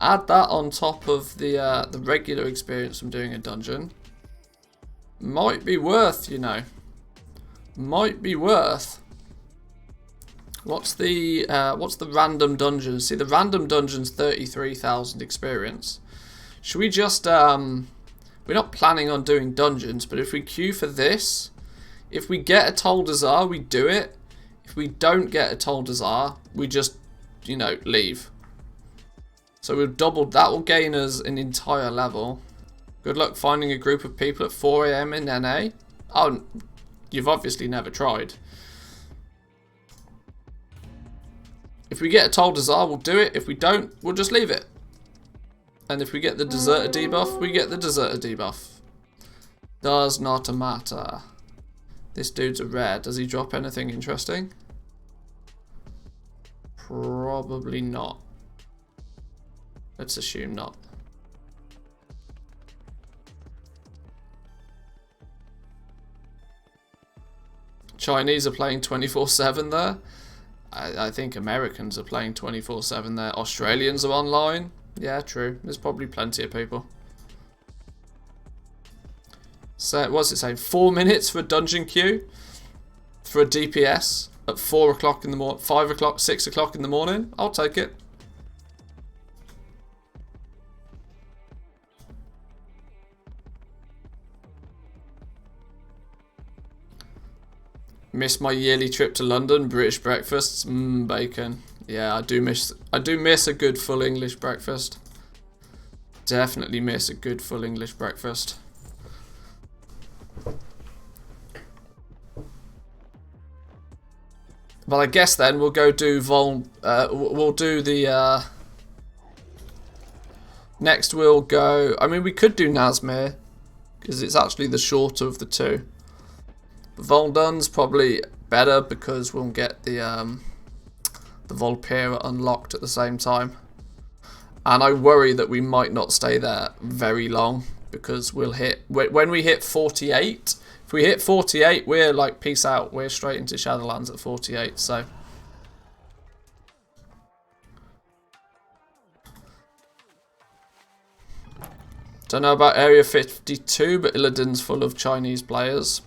Add that on top of the regular experience from doing a dungeon. Might be worth, you know. Might be worth. What's the random dungeon? See, the random dungeon's 33,000 experience. Should we just we're not planning on doing dungeons, but if we queue for this, if we get Untitled Chapter, we do it. If we don't get Untitled Chapter, we just, you know, leave. So we've doubled. That will gain us an entire level. Good luck finding a group of people at 4 AM in NA. Oh, you've obviously never tried. If we get Untitled Chapter, we'll do it. If we don't, we'll just leave it. And if we get the Deserter debuff, we get the Deserter debuff. Does not matter. This dude's a rare. Does he drop anything interesting? Probably not. Let's assume not. Chinese are playing 24/7 there. I think Americans are playing 24/7 there. Australians are online. Yeah, true. There's probably plenty of people. So, what's it saying? 4 minutes for a dungeon queue? For a DPS at 4 o'clock in the morning, 5 o'clock, 6 o'clock in the morning? I'll take it. Miss my yearly trip to London. British breakfasts, bacon. Yeah, I do miss a good full English breakfast. Definitely miss a good full English breakfast. Well, I guess then we'll go do we'll do the next. We'll go. I mean, we could do Nazmir because it's actually the shorter of the two. Voldun's probably better because we'll get the Volpera unlocked at the same time. And I worry that we might not stay there very long because we'll hit when we hit 48. If we hit 48, we're like peace out. We're straight into Shadowlands at 48. So. Don't know about Area 52, but Illidan's full of Chinese players.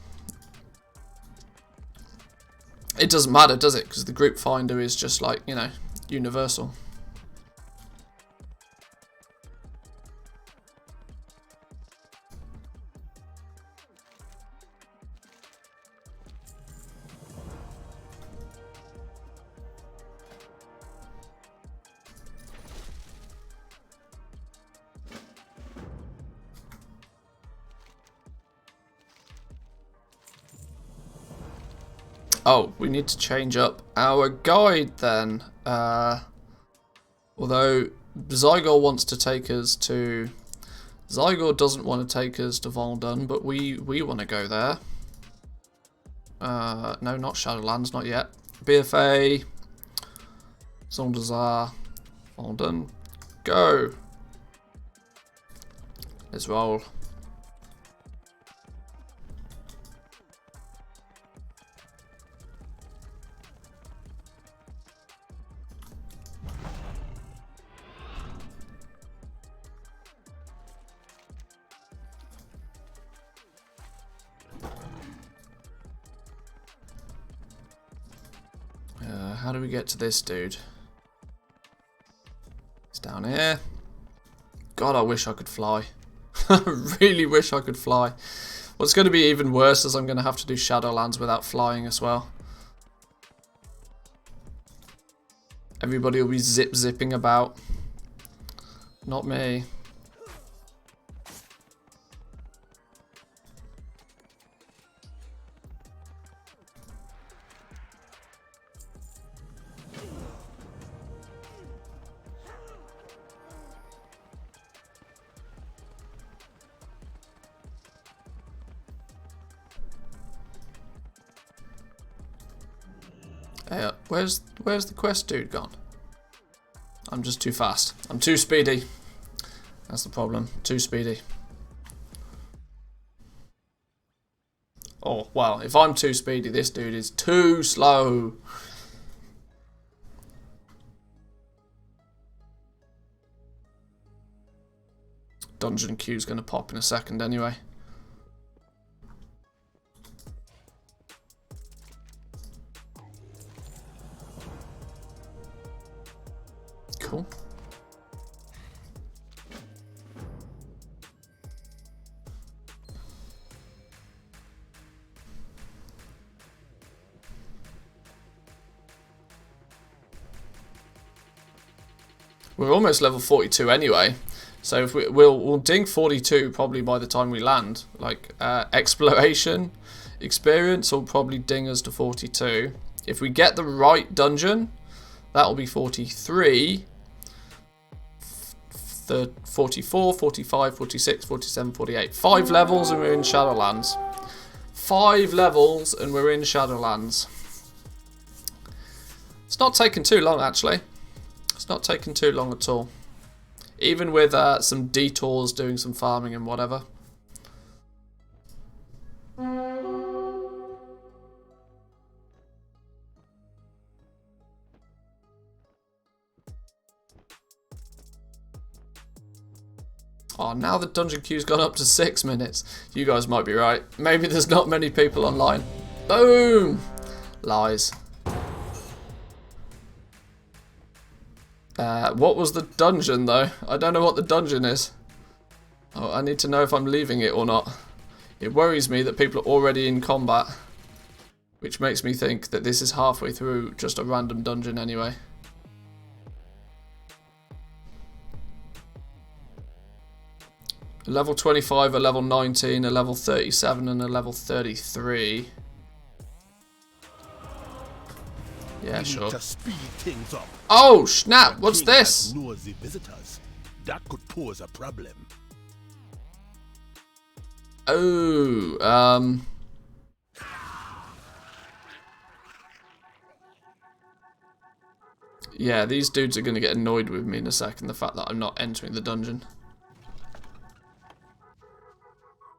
It doesn't matter, does it? Because the group finder is just like, you know, universal. Oh, we need to change up our guide then. Although Zygor wants to take us to... Zygor doesn't want to take us to Voldun, but we want to go there. No, not Shadowlands, not yet. BFA, Zondazar, Voldun, go. Let's roll. How do we get to this dude? It's down here. God, I wish I could fly. I really wish I could fly. What's going to be even worse is I'm going to have to do Shadowlands without flying as well. Everybody will be zipping about. Not me. Hey, where's the quest dude gone? I'm just too fast. I'm too speedy. That's the problem. Too speedy. Oh, well, if I'm too speedy, this dude is too slow. Dungeon queue's going to pop in a second anyway. Cool. We're almost level 42 anyway, so if we'll ding 42 probably by the time we land. Like exploration experience will probably ding us to 42. If we get the right dungeon, that'll be 43. 44, 45, 46, 47, 48. 5 levels and we're in Shadowlands. 5 levels and we're in Shadowlands. It's not taking too long actually. It's not taking too long at all. Even with some detours doing some farming and whatever. Oh, now the dungeon queue's gone up to 6 minutes. You guys might be right. Maybe there's not many people online. Boom! Lies. What was the dungeon, though? I don't know what the dungeon is. Oh, I need to know if I'm leaving it or not. It worries me that people are already in combat. Which makes me think that this is halfway through just a random dungeon anyway. A level 25, a level 19, a level 37, and a level 33. Yeah, sure. To speed things up. Oh, snap! What's King this? has nosy visitors. That could pose a problem. Oh, yeah, these dudes are going to get annoyed with me in a second, the fact that I'm not entering the dungeon.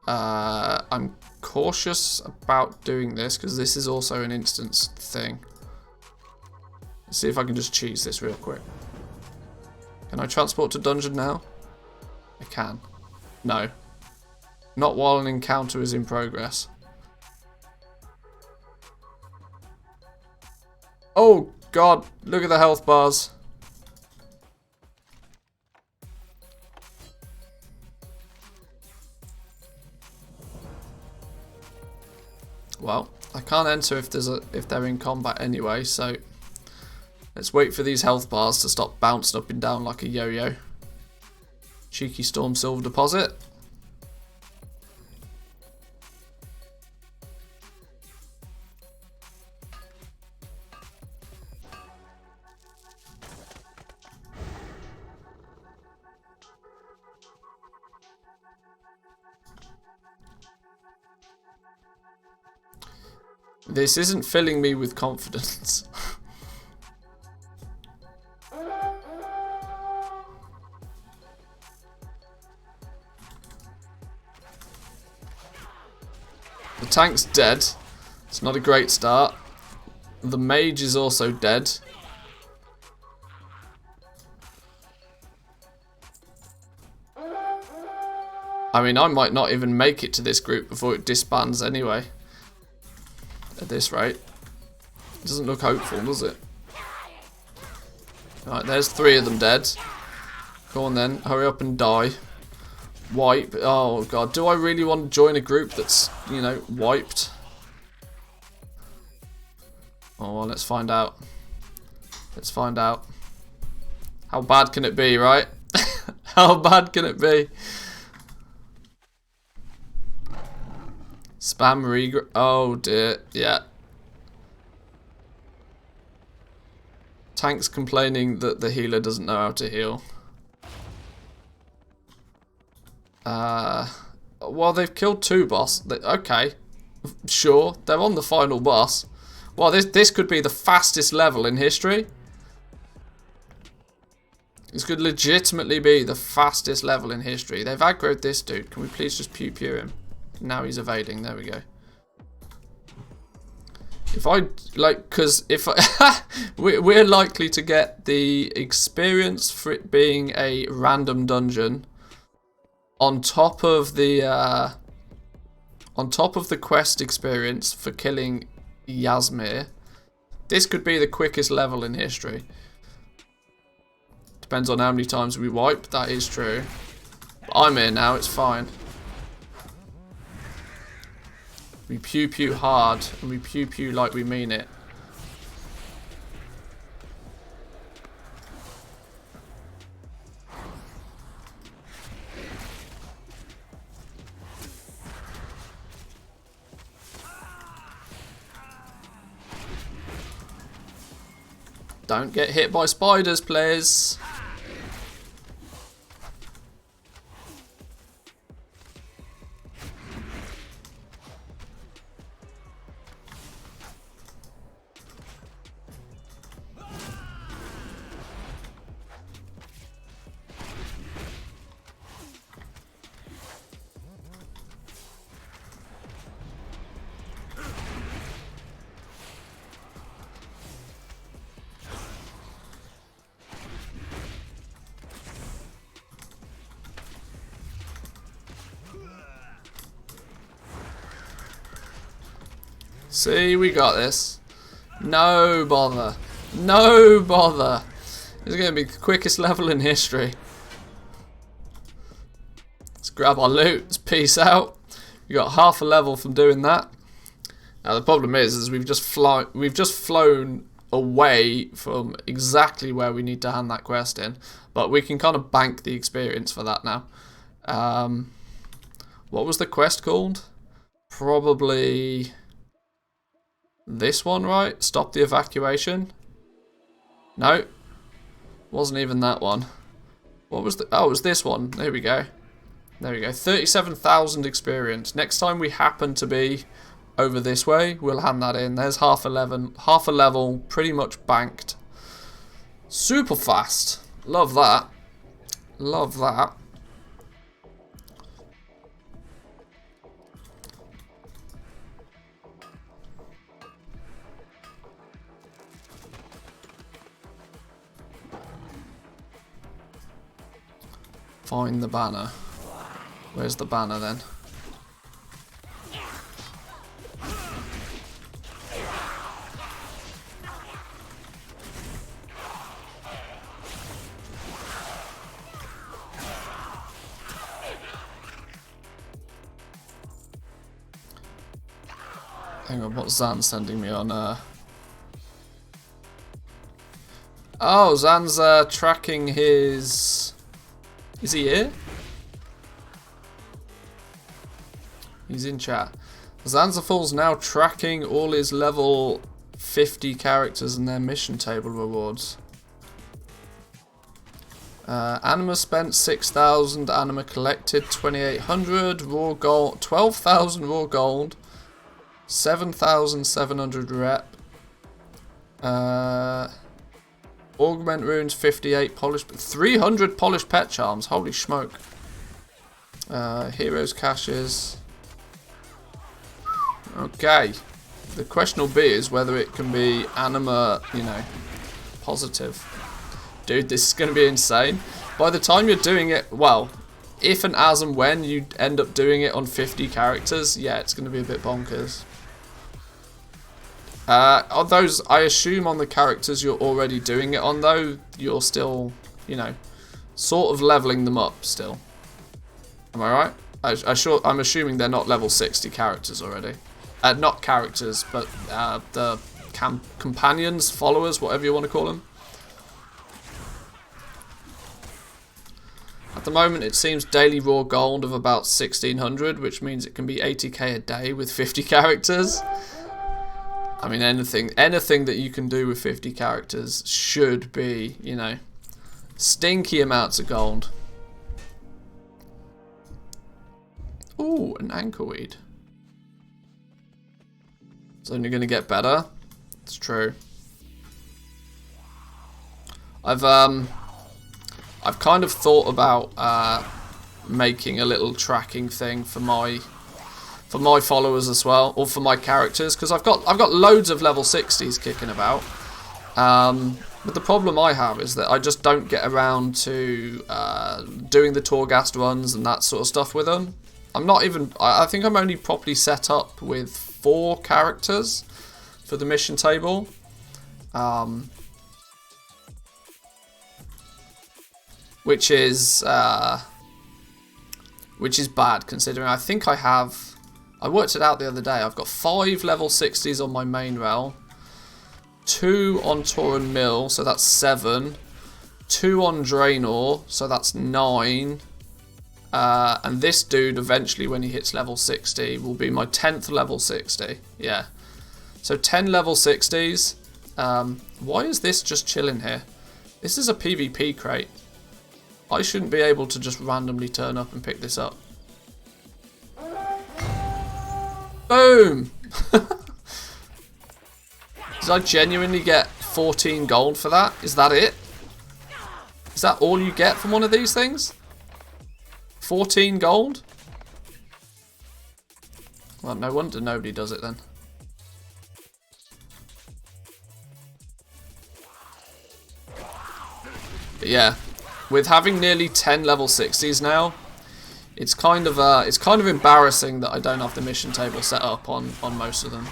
I'm cautious about doing this because this is also an instance thing. Let's see if I can just cheese this real quick. Can I transport to dungeon now? I can. No. Not while an encounter is in progress. Oh god, look at the health bars. Well, I can't enter if they're in combat anyway, so let's wait for these health bars to stop bouncing up and down like a yo-yo. Cheeky Storm Silver Deposit. This isn't filling me with confidence. The tank's dead. It's not a great start. The mage is also dead. I mean, I might not even make it to this group before it disbands anyway. At this rate. It doesn't look hopeful, does it? Right, there's 3 of them dead. Go on then, hurry up and die. Wipe. Oh god, do I really want to join a group that's, you know, wiped? Oh well, let's find out. Let's find out. How bad can it be, right? How bad can it be? Spam regroup. Oh dear, yeah. Tank's complaining that the healer doesn't know how to heal. Well, they've killed 2 boss. Okay, sure, they're on the final boss. Well, this could be the fastest level in history. This could legitimately be the fastest level in history. They've aggroed this dude. Can we please just pew him? Now he's evading. There we go. If I like, because if I we're likely to get the experience for it being a random dungeon on top of the quest experience for killing Yasmir. This could be the quickest level in history. Depends on how many times we wipe. That is true. But I'm here now. It's fine. We pew pew hard, and we pew pew like we mean it. Don't get hit by spiders, please. See, we got this. No bother. No bother. This is going to be the quickest level in history. Let's grab our loot. Let's peace out. We got half a level from doing that. Now the problem is we've just flown away from exactly where we need to hand that quest in. But we can kind of bank the experience for that now. What was the quest called? Probably this one, right? Stop the evacuation. No, wasn't even that one. What was the? Oh, it was this one. There we go. There we go. 37,000 experience. Next time we happen to be over this way, we'll hand that in. There's half a level, pretty much banked. Super fast. Love that. Love that. Find the banner. Where's the banner then? Hang on, what's Zan sending me on? Oh, Zan's tracking his... Is he here? He's in chat. Zanzaful's now tracking all his level 50 characters and their mission table rewards. Anima spent 6,000, Anima collected 2,800, raw gold, 12,000 raw gold, 7,700 rep, augment runes 58, polished, 300 polished pet charms, holy smoke. Heroes caches. Okay, the question will be is whether it can be Anima, you know, positive. Dude, this is going to be insane. By the time you're doing it, well, if and as and when you end up doing it on 50 characters, yeah, it's going to be a bit bonkers. On those, I assume on the characters you're already doing it on, though, you're still, you know, sort of leveling them up still. Am I right? I'm assuming they're not level 60 characters already. Not characters, but the companions, followers, whatever you want to call them. At the moment, it seems daily raw gold of about 1,600, which means it can be 80k a day with 50 characters. I mean, anything that you can do with 50 characters should be, you know, stinky amounts of gold. Ooh, an anchorweed. It's only going to get better. It's true. I've kind of thought about making a little tracking thing for my followers as well, or for my characters, because I've got loads of level 60s kicking about. But the problem I have is that I just don't get around to doing the Torghast runs and that sort of stuff with them. I think I'm only properly set up with 4 characters for the mission table. Which is bad, considering I think I worked it out the other day. I've got 5 level 60s on my main rel, 2 on Tauren Mill, so that's 7, 2 on Draenor, so that's 9, and this dude eventually, when he hits level 60, will be my 10th level 60. Yeah, so 10 level 60s. Why is this just chilling here? This is a PvP crate. I shouldn't be able to just randomly turn up and pick this up. Boom! Did I genuinely get 14 gold for that? Is that it? Is that all you get from one of these things? 14 gold? Well, no wonder nobody does it then. But yeah. With having nearly 10 level 60s now, it's kind of embarrassing that I don't have the mission table set up on most of them.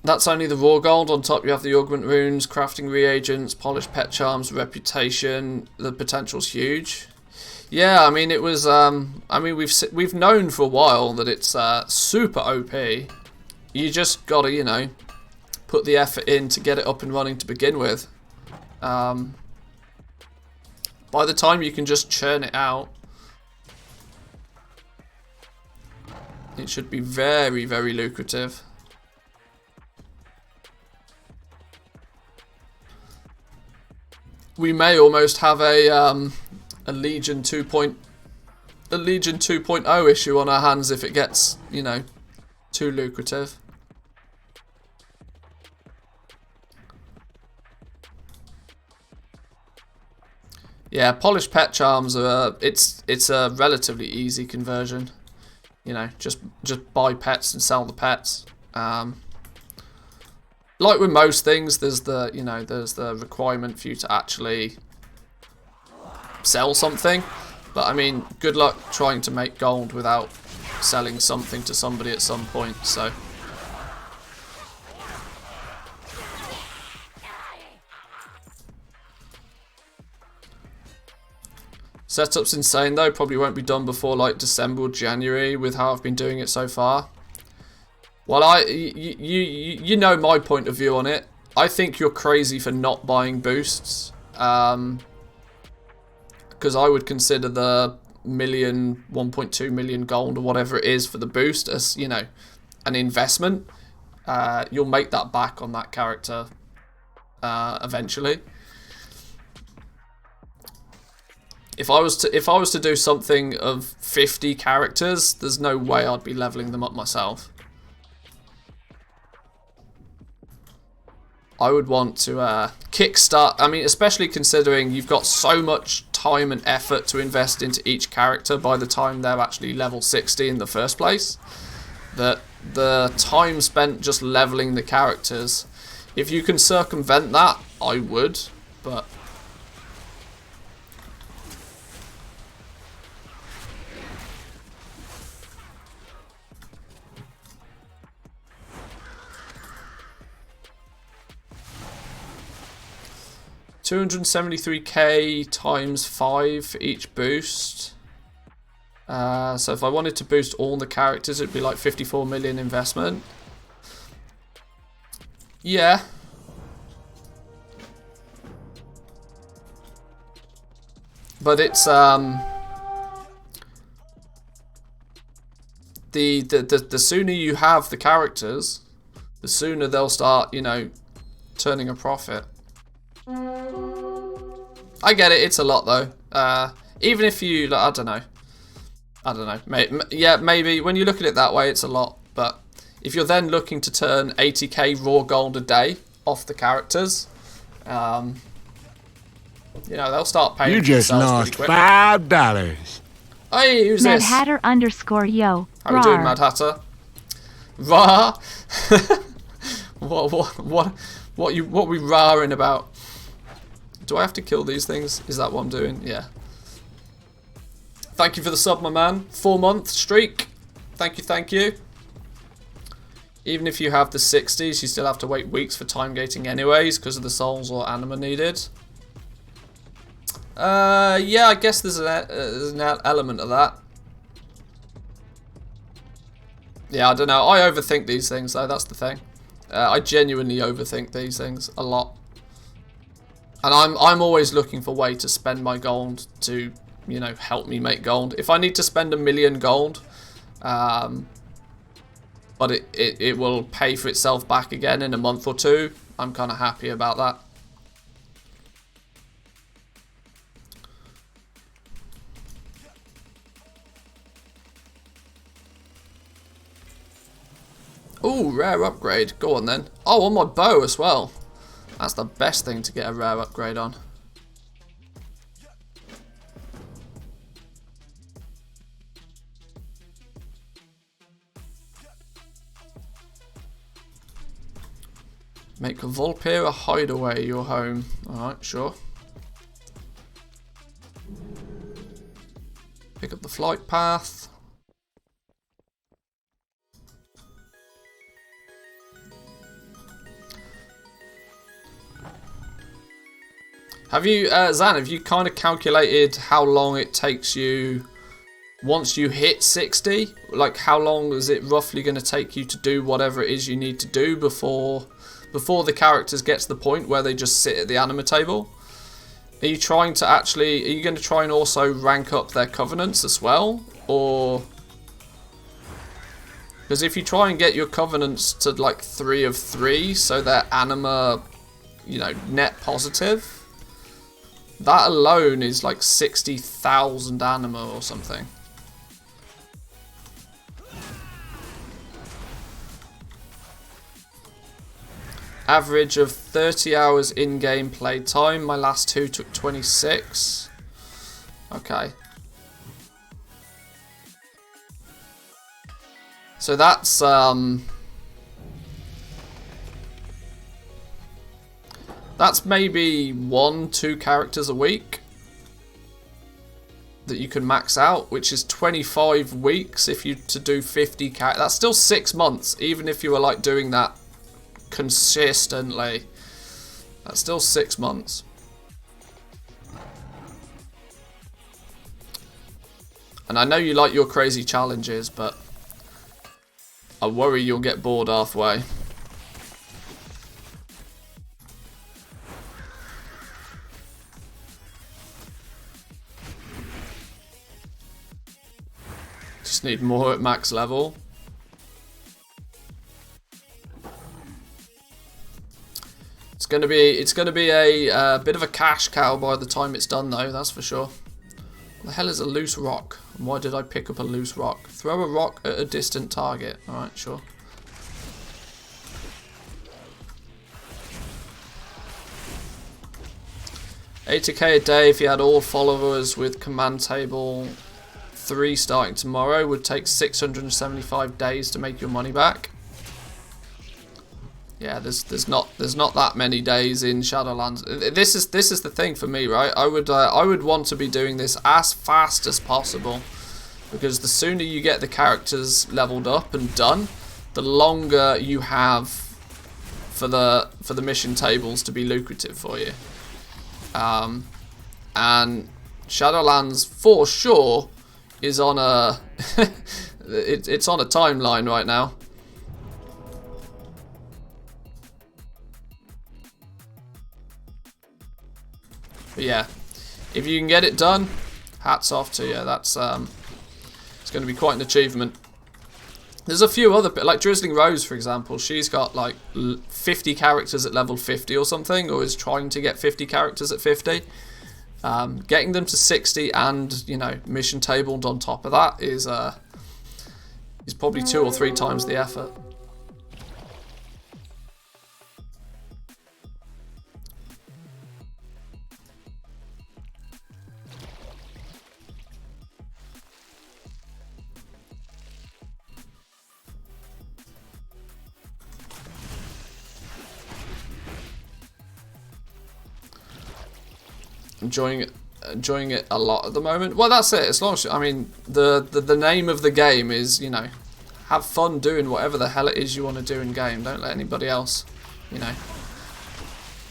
That's only the raw gold. On top you have the augment runes, crafting reagents, polished pet charms, reputation. The potential's huge. Yeah, I mean it was. I mean we've known for a while that it's super OP. You just gotta, you know, put the effort in to get it up and running to begin with. By the time you can just churn it out, it should be very, very lucrative. We may almost have a Legion 2.0 issue on our hands if it gets, you know, too lucrative. Yeah, polished pet charms are it's a relatively easy conversion. You know, just buy pets and sell the pets. like with most things, there's the, you know, there's the requirement for you to actually sell something. But I mean, good luck trying to make gold without selling something to somebody at some point, so. Setup's insane though, probably won't be done before like December or January with how I've been doing it so far. Well, you know my point of view on it. I think you're crazy for not buying boosts. Because I would consider the 1.2 million gold or whatever it is for the boost as, you know, an investment. You'll make that back on that character eventually. If I was to do something of 50 characters, there's no way I'd be leveling them up myself. I would want to kickstart, I mean, especially considering you've got so much time and effort to invest into each character by the time they're actually level 60 in the first place, that the time spent just leveling the characters, if you can circumvent that, I would, but... $273k times 5 for each boost. So if I wanted to boost all the characters, it'd be like 54 million investment. Yeah. But it's the sooner you have the characters, the sooner they'll start, you know, turning a profit. I get it, it's a lot though. Even if you, I don't know. Yeah, maybe when you look at it that way, it's a lot. But if you're then looking to turn 80k raw gold a day off the characters, you know, they'll start paying. You just lost $5. Hey, who's Mad this? Hatter _ yo. How we doing, Mad Hatter? Rah. what we raring about? Do I have to kill these things? Is that what I'm doing? Yeah. Thank you for the sub, my man. 4-month streak. Thank you, thank you. Even if you have the 60s, you still have to wait weeks for time gating anyways because of the souls or anima needed. Yeah, I guess there's an element of that. Yeah, I don't know. I overthink these things though, that's the thing. I genuinely overthink these things a lot. And I'm always looking for a way to spend my gold to, you know, help me make gold. If I need to spend 1 million gold, but it will pay for itself back again in a month or two, I'm kind of happy about that. Ooh, rare upgrade. Go on then. Oh, on my bow as well. That's the best thing to get a rare upgrade on. Make a Volpira hideaway your home. Alright, sure. Pick up the flight path. Have you, Zan, have you kind of calculated how long it takes you once you hit 60? Like, how long is it roughly going to take you to do whatever it is you need to do before the characters get to the point where they just sit at the anima table? Are you trying to actually, are you going to try and also rank up their covenants as well? Or, because if you try and get your covenants to like 3 of 3, so they're anima, you know, net positive, that alone is like 60,000 anima or something. Average of 30 hours in-game play time. My last 2 took 26. Okay. So that's That's maybe 1-2 characters a week that you can max out, which is 25 weeks if you to do 50 characters. That's still 6 months, even if you were like doing that consistently. That's still 6 months. And I know you like your crazy challenges, but I worry you'll get bored halfway. Just need more at max level. It's gonna be a bit of a cash cow by the time it's done, though. That's for sure. What the hell is a loose rock? And why did I pick up a loose rock? Throw a rock at a distant target. All right, sure. $80k a day if you had all followers with command table 3 starting tomorrow would take 675 days to make your money back. Yeah, there's not that many days in Shadowlands. This is the thing for me, right? I would want to be doing this as fast as possible, because the sooner you get the characters leveled up and done, the longer you have for the mission tables to be lucrative for you. And Shadowlands for sure is on a it's on a timeline right now. But yeah, if you can get it done, hats off to you. That's it's going to be quite an achievement. There's a few other, like Drizzling Rose, for example. She's got like 50 characters at level 50 or something, or is trying to get 50 characters at 50. Getting them to 60 and, you know, mission tabled on top of that is probably 2 or 3 times the effort. Enjoying it a lot at the moment. Well, that's it. As long as, I mean, the name of the game is, you know, have fun doing whatever the hell it is you want to do in game. Don't let anybody else, you know,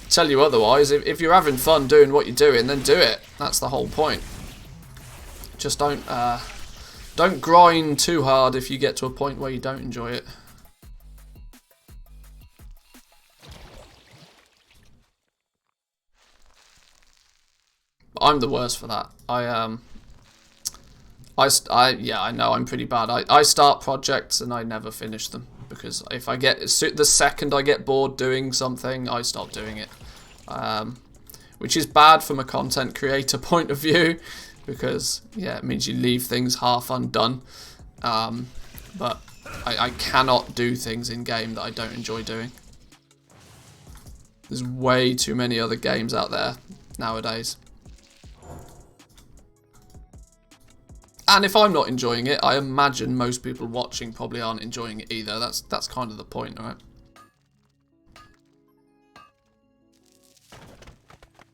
tell you otherwise. If you're having fun doing what you're doing, then do it. That's the whole point. Just don't grind too hard if you get to a point where you don't enjoy it. I'm the worst for that. Yeah, I know I'm pretty bad. I start projects and I never finish them, because if I get, the second I get bored doing something, I stop doing it. Which is bad from a content creator point of view, because yeah, it means you leave things half undone. But I cannot do things in game that I don't enjoy doing. There's way too many other games out there nowadays. And if I'm not enjoying it, I imagine most people watching probably aren't enjoying it either. That's kind of the point, right?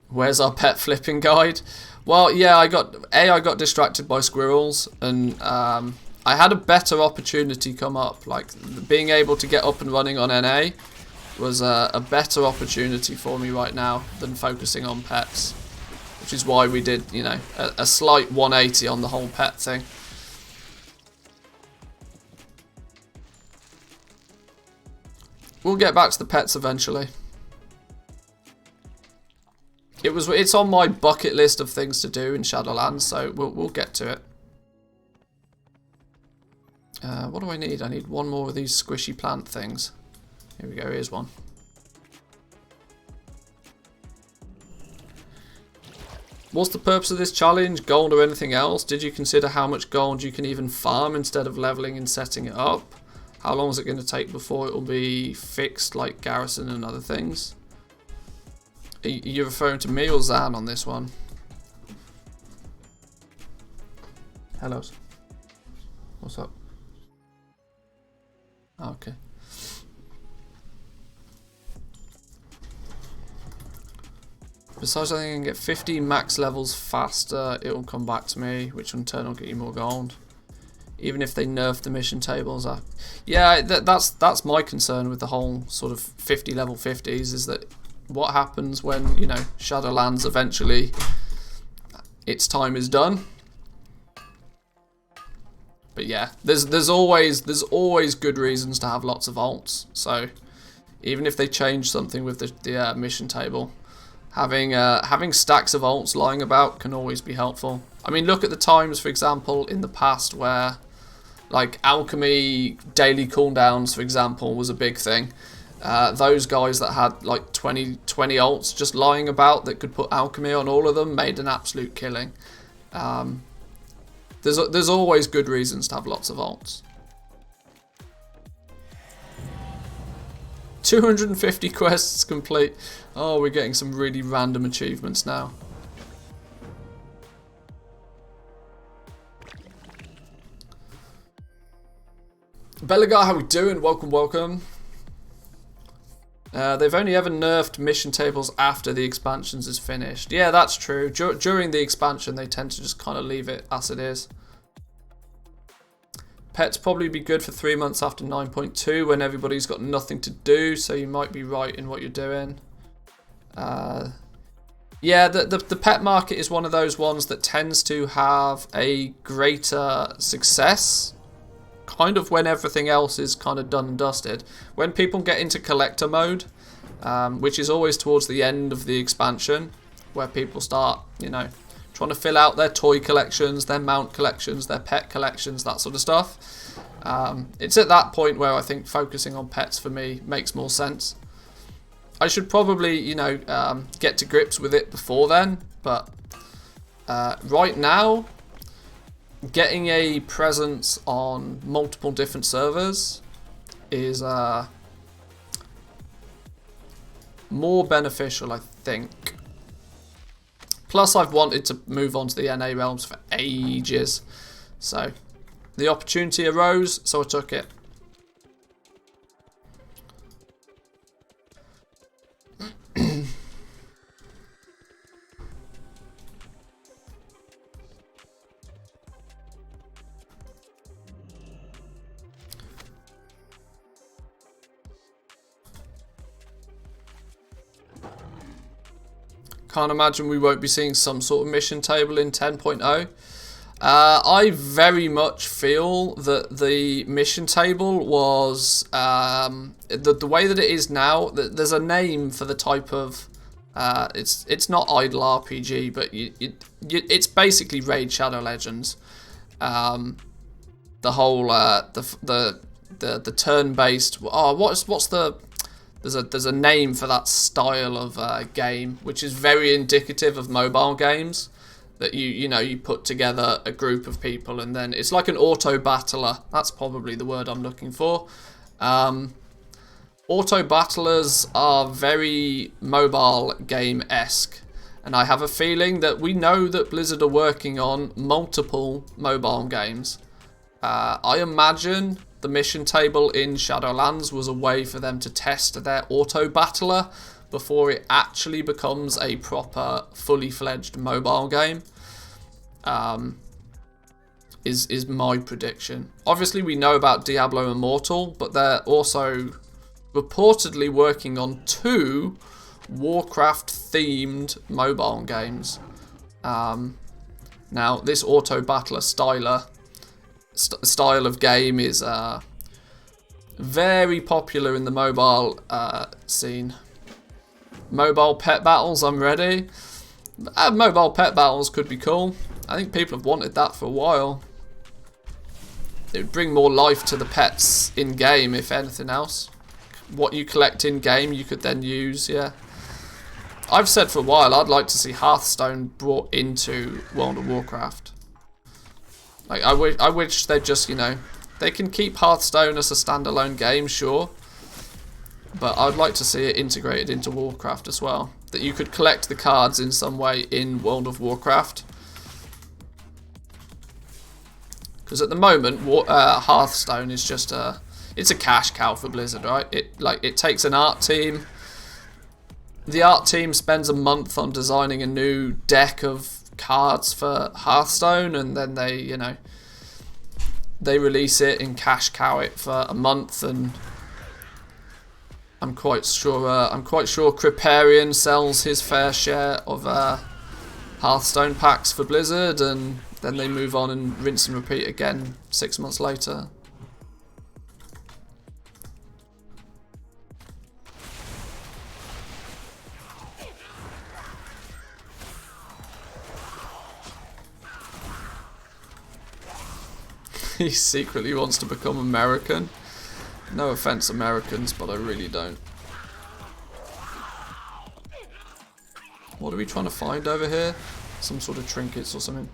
Where's our pet flipping guide? Well, yeah, I got distracted by squirrels, and I had a better opportunity come up. Like, being able to get up and running on NA was a better opportunity for me right now than focusing on pets. Which is why we did, you know, a slight 180 on the whole pet thing. We'll get back to the pets eventually. It's on my bucket list of things to do in Shadowlands, so we'll get to it. What do I need? I need one more of these squishy plant things. Here we go, here's one. What's the purpose of this challenge? Gold or anything else? Did you consider how much gold you can even farm instead of leveling and setting it up? How long is it going to take before it will be fixed, like Garrison and other things? Are you referring to me or Zan on this one? Hello. What's up? Okay. Besides, I think I can get 50 max levels faster. It will come back to me, which in turn will get you more gold. Even if they nerf the mission tables. Yeah, that's my concern with the whole sort of 50 level 50s, is that what happens when, you know, Shadowlands eventually its time is done. But yeah, there's always good reasons to have lots of alts. So even if they change something with the mission table, having stacks of alts lying about can always be helpful. I mean, look at the times, for example, in the past where like alchemy daily cooldowns, for example, was a big thing. Those guys that had like 20 alts just lying about that could put alchemy on all of them made an absolute killing. There's always good reasons to have lots of alts. 250 quests complete. Oh, we're getting some really random achievements now. Belagar, how we doing? Welcome, welcome. They've only ever nerfed mission tables after the expansions is finished. Yeah, that's true. During the expansion, they tend to just kind of leave it as it is. Pets probably be good for 3 months after 9.2 when everybody's got nothing to do, so you might be right in what you're doing. Yeah, the pet market is one of those ones that tends to have a greater success kind of when everything else is kind of done and dusted. When people get into collector mode, which is always towards the end of the expansion, where people start, you know, trying to fill out their toy collections, their mount collections, their pet collections, that sort of stuff. It's at that point where I think focusing on pets for me makes more sense. I should probably, you know, get to grips with it before then, but right now, getting a presence on multiple different servers is more beneficial, I think. Plus, I've wanted to move on to the NA realms for ages, so the opportunity arose, so I took it. Can't imagine we won't be seeing some sort of mission table in 10.0. I very much feel that the mission table was the way that it is now. There's a name for the type of it's not idle RPG, but it's basically Raid Shadow Legends. The whole the turn-based. Oh, what's the There's a name for that style of game, which is very indicative of mobile games. That you put together a group of people and then it's like an auto battler. That's probably the word I'm looking for. Auto battlers are very mobile game-esque, and I have a feeling that we know that Blizzard are working on multiple mobile games. I imagine the mission table in Shadowlands was a way for them to test their auto battler before it actually becomes a proper, fully fledged mobile game. Is my prediction. Obviously, we know about Diablo Immortal, but they're also reportedly working on 2 Warcraft-themed mobile games. Now, this auto battler style of game is very popular in the mobile scene. Mobile pet battles, I'm ready. Mobile pet battles could be cool. I think people have wanted that for a while. It would bring more life to the pets in-game, if anything else. What you collect in-game, you could then use, yeah. I've said for a while, I'd like to see Hearthstone brought into World of Warcraft. Like, I wish they'd just, they can keep Hearthstone as a standalone game, sure. But I'd like to see it integrated into Warcraft as well. That you could collect the cards in some way in World of Warcraft. Because at the moment, Hearthstone is just it's a cash cow for Blizzard, right? It takes an art team, the art team spends a month on designing a new deck of cards for Hearthstone, and then they, you know, they release it and cash cow it for a month, and I'm quite sure Kriparian sells his fair share of Hearthstone packs for Blizzard, and then they move on and rinse and repeat again 6 months later. He secretly wants to become American. No offense, Americans, but I really don't. What are we trying to find over here? Some sort of trinkets or something.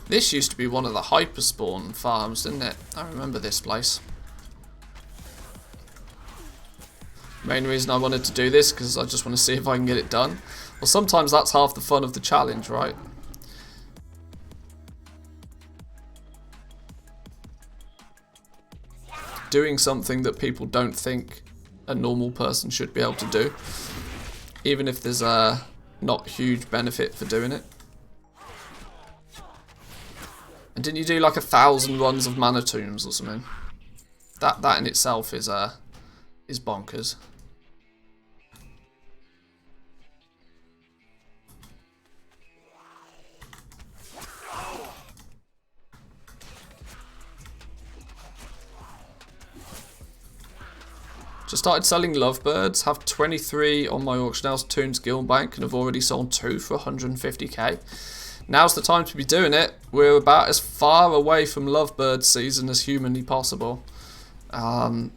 This used to be one of the hyperspawn farms, didn't it? I remember this place. Main reason I wanted to do this because I just want to see if I can get it done. Well, sometimes that's half the fun of the challenge, right? Doing something that people don't think a normal person should be able to do, even if there's not huge benefit for doing it. And didn't you do like 1,000 runs of mana tombs or something? That in itself is bonkers. Just started selling lovebirds, have 23 on my auction house tunes guild bank, and have already sold 2 for 150k. Now's the time to be doing it. We're about as far away from lovebird season as humanly possible.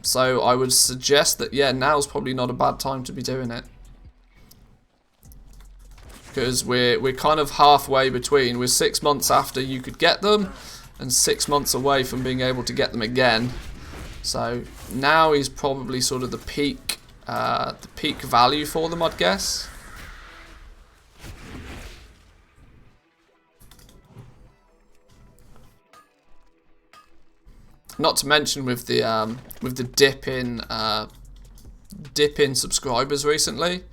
So I would suggest that, yeah, now's probably not a bad time to be doing it. Because we're kind of halfway between. We're 6 months after you could get them, and 6 months away from being able to get them again. So now is probably sort of the peak value for them, I'd guess. Not to mention with the dip in subscribers recently,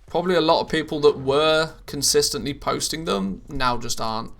probably a lot of people that were consistently posting them now just aren't.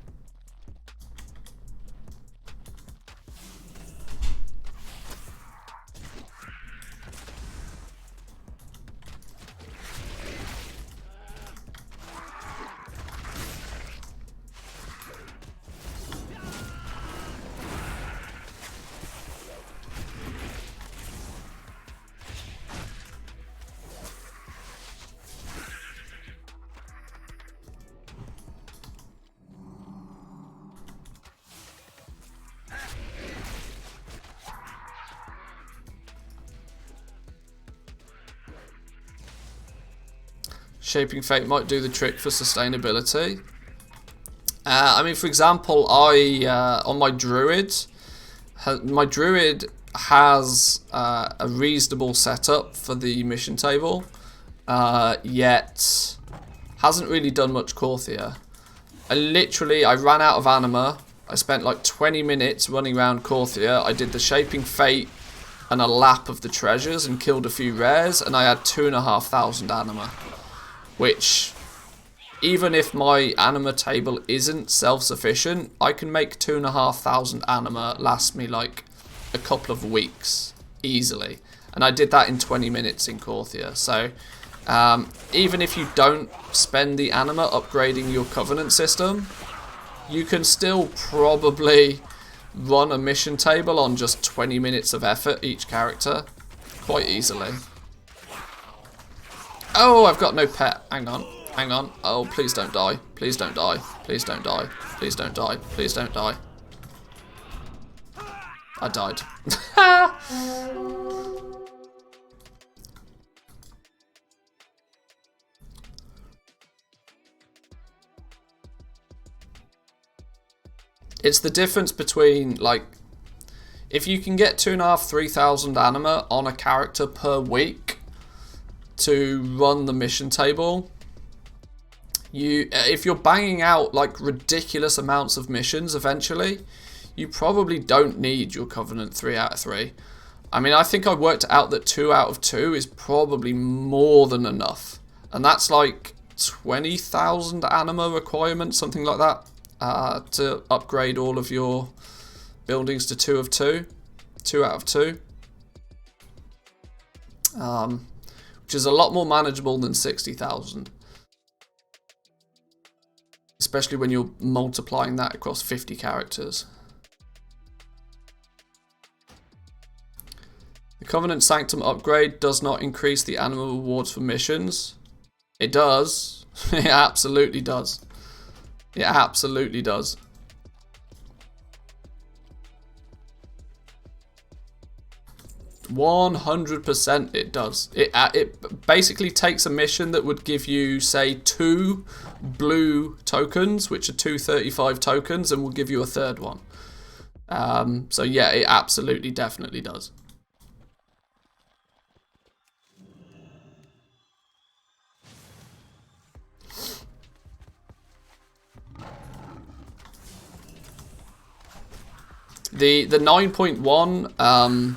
Shaping Fate might do the trick for sustainability. I mean, for example, on my druid has a reasonable setup for the mission table, yet hasn't really done much Korthia. I ran out of anima. I spent like 20 minutes running around Korthia. I did the Shaping Fate and a lap of the treasures and killed a few rares, and I had 2,500 anima. Which, even if my anima table isn't self-sufficient, I can make 2,500 anima last me like a couple of weeks easily, and I did that in 20 minutes in Korthia. So even if you don't spend the anima upgrading your Covenant system, you can still probably run a mission table on just 20 minutes of effort each character quite easily. Oh, I've got no pet. Hang on. Hang on. Oh, please don't die. Please don't die. Please don't die. Please don't die. Please don't die. I died. It's the difference between, like, if you can get 2,500-3,000 anima on a character per week to run the mission table, if you're banging out like ridiculous amounts of missions eventually, you probably don't need your Covenant 3 out of 3. I mean, I think I worked out that 2 out of 2 is probably more than enough. And that's like 20,000 anima requirement, something like that, to upgrade all of your buildings to 2 of 2. 2 out of 2. Which is a lot more manageable than 60,000. Especially when you're multiplying that across 50 characters. The Covenant Sanctum upgrade does not increase the anima rewards for missions. It does. It absolutely does. It absolutely does. %100% it does. It basically takes a mission that would give you, say, 2 blue tokens, which are 235 tokens, and will give you a third one. So yeah, it absolutely definitely does. The 9.1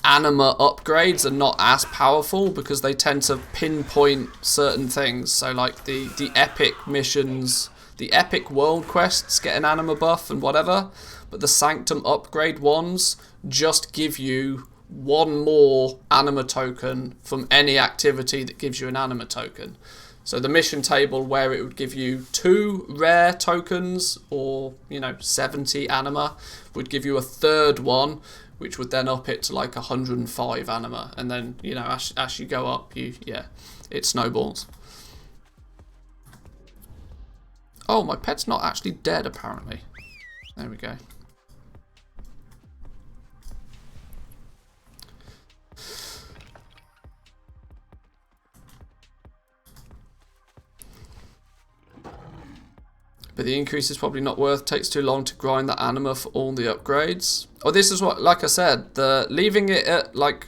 anima upgrades are not as powerful because they tend to pinpoint certain things. So like the epic missions, the epic world quests get an anima buff and whatever, but the Sanctum upgrade ones just give you 1 more anima token from any activity that gives you an anima token. So the mission table where it would give you 2 rare tokens or, 70 anima would give you a third one, which would then up it to like 105 anima. And then, as you go up, it snowballs. Oh, my pet's not actually dead, apparently. There we go. But the increase is probably not worth. Takes too long to grind the anima for all the upgrades. Oh, this is what, like I said, leaving it at like,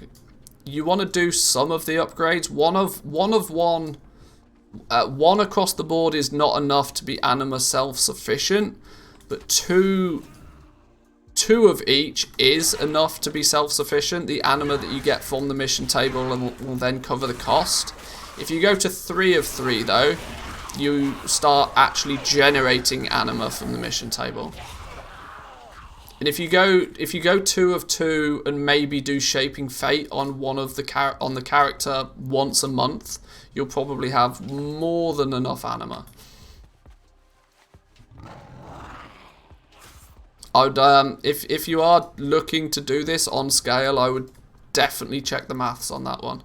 you want to do some of the upgrades. One across the board is not enough to be anima self-sufficient, but two of each is enough to be self-sufficient. The anima that you get from the mission table will then cover the cost. If you go to 3 of 3 though, you start actually generating anima from the mission table. And if you go 2 of 2 and maybe do Shaping Fate on the character once a month, you'll probably have more than enough anima. I would if you are looking to do this on scale, I would definitely check the maths on that one.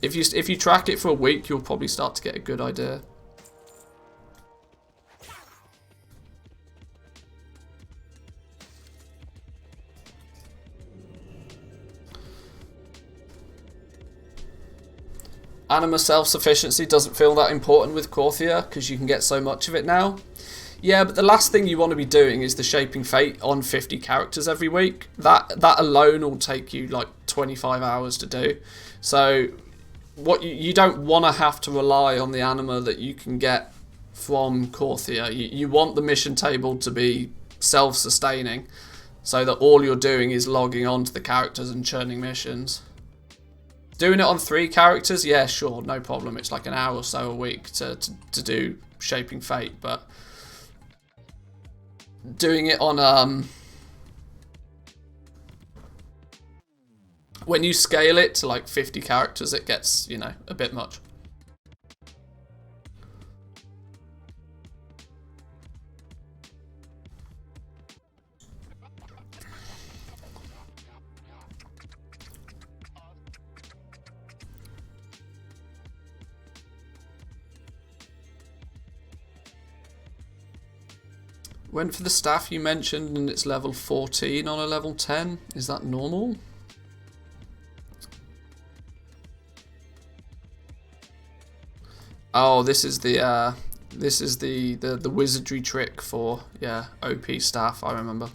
If you track it for a week, you'll probably start to get a good idea. Anima self-sufficiency doesn't feel that important with Korthia because you can get so much of it now. Yeah, but the last thing you want to be doing is the Shaping Fate on 50 characters every week. That alone will take you like 25 hours to do. So what you don't want to have to rely on the anima that you can get from Korthia. You want the mission table to be self-sustaining so that all you're doing is logging onto the characters and churning missions. Doing it on 3 characters, yeah, sure, no problem. It's like an hour or so a week to do Shaping Fate, but doing it on when you scale it to like 50 characters, it gets, a bit much. Went for the staff you mentioned and it's level 14 on a level 10. Is that normal? Oh, this is the wizardry trick for, yeah, OP staff, I remember.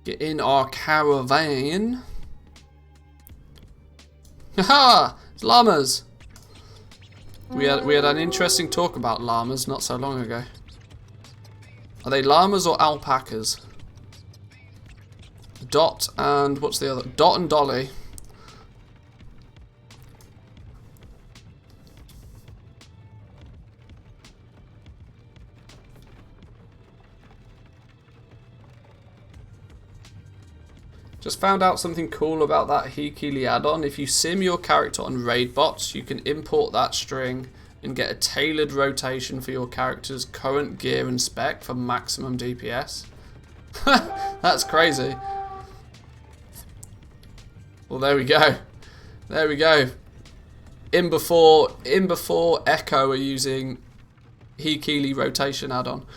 Get in our caravan. Haha! It's llamas! We had an interesting talk about llamas not so long ago. Are they llamas or alpacas? Dot and what's the other? Dot and Dolly. Just found out something cool about that Hikili add-on. If you sim your character on raid bots, you can import that string and get a tailored rotation for your character's current gear and spec for maximum DPS. That's crazy. Well, there we go. There we go. In before Echo are using Hikili rotation add-on.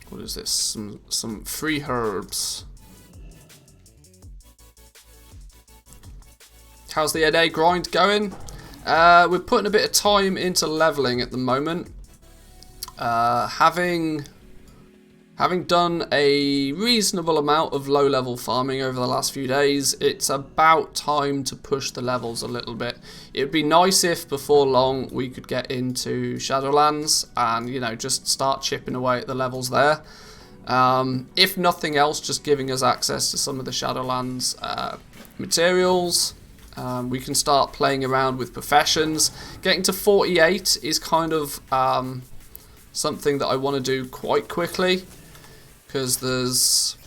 What is this? Some free herbs. How's the NA grind going? We're putting a bit of time into leveling at the moment. Having done a reasonable amount of low-level farming over the last few days, it's about time to push the levels a little bit. It would be nice if before long we could get into Shadowlands and, you know, just start chipping away at the levels there. If nothing else, just giving us access to some of the Shadowlands materials. We can start playing around with professions. Getting to 48 is kind of something that I want to do quite quickly. Because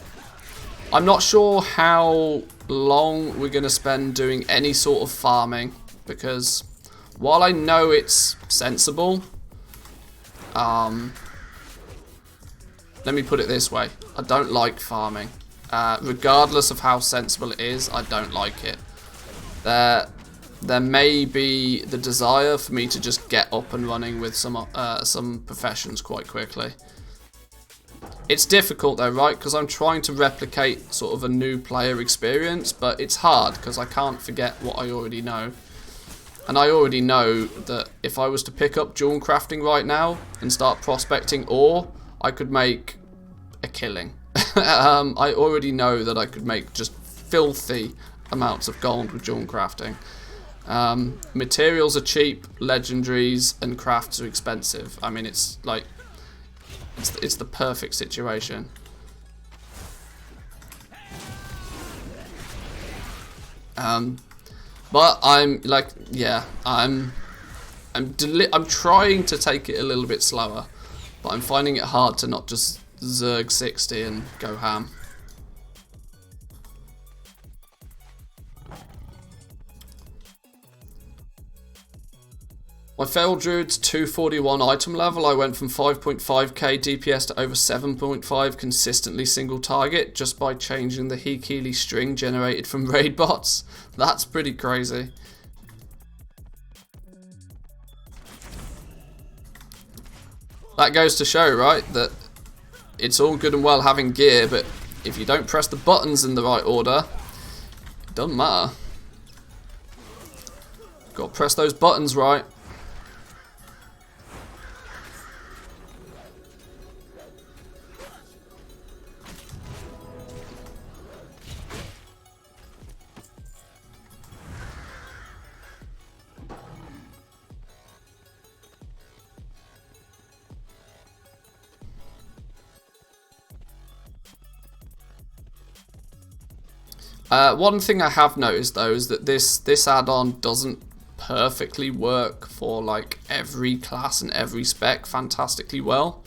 I'm not sure how long we're going to spend doing any sort of farming, because while I know it's sensible, let me put it this way, I don't like farming. Regardless of how sensible it is, I don't like it. There may be the desire for me to just get up and running with some professions quite quickly. It's difficult though, right? Because I'm trying to replicate sort of a new player experience, but it's hard because I can't forget what I already know. And I already know that if I was to pick up jewel crafting right now and start prospecting ore, I could make a killing. I already know that I could make just filthy amounts of gold with jewel crafting. Materials are cheap, legendaries and crafts are expensive. I mean, it's like... It's the perfect situation. But I'm like, yeah, I'm trying to take it a little bit slower, but I'm finding it hard to not just zerg 60 and go ham. My failed druid's 241 item level, I went from 5.5k DPS to over 7.5 consistently single target just by changing the Hikili string generated from raid bots. That's pretty crazy. That goes to show, right, that it's all good and well having gear, but if you don't press the buttons in the right order, it doesn't matter. Got to press those buttons right. One thing I have noticed though is that this add-on doesn't perfectly work for like every class and every spec fantastically well,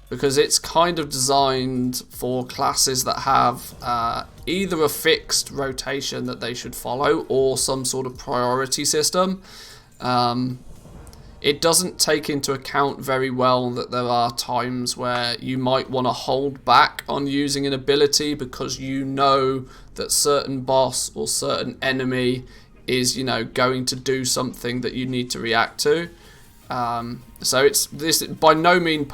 because it's kind of designed for classes that have either a fixed rotation that they should follow or some sort of priority system. it doesn't take into account very well that there are times where you might want to hold back on using an ability because you know that certain boss or certain enemy is, you know, going to do something that you need to react to. So it's this by no means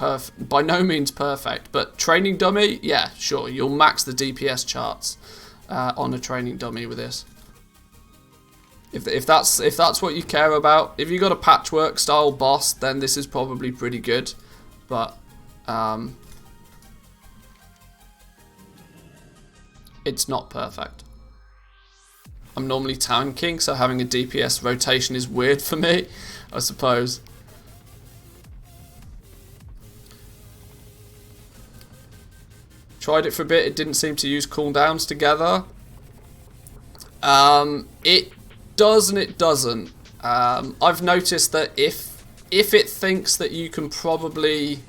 perfect, but training dummy, yeah, sure, you'll max the DPS charts on a training dummy with this. If that's what you care about, if you got a patchwork style boss, then this is probably pretty good, but it's not perfect. I'm normally tanking, so having a DPS rotation is weird for me, I suppose. Tried it for a bit, it didn't seem to use cooldowns together. It does and it doesn't. I've noticed that if it thinks that you can probably...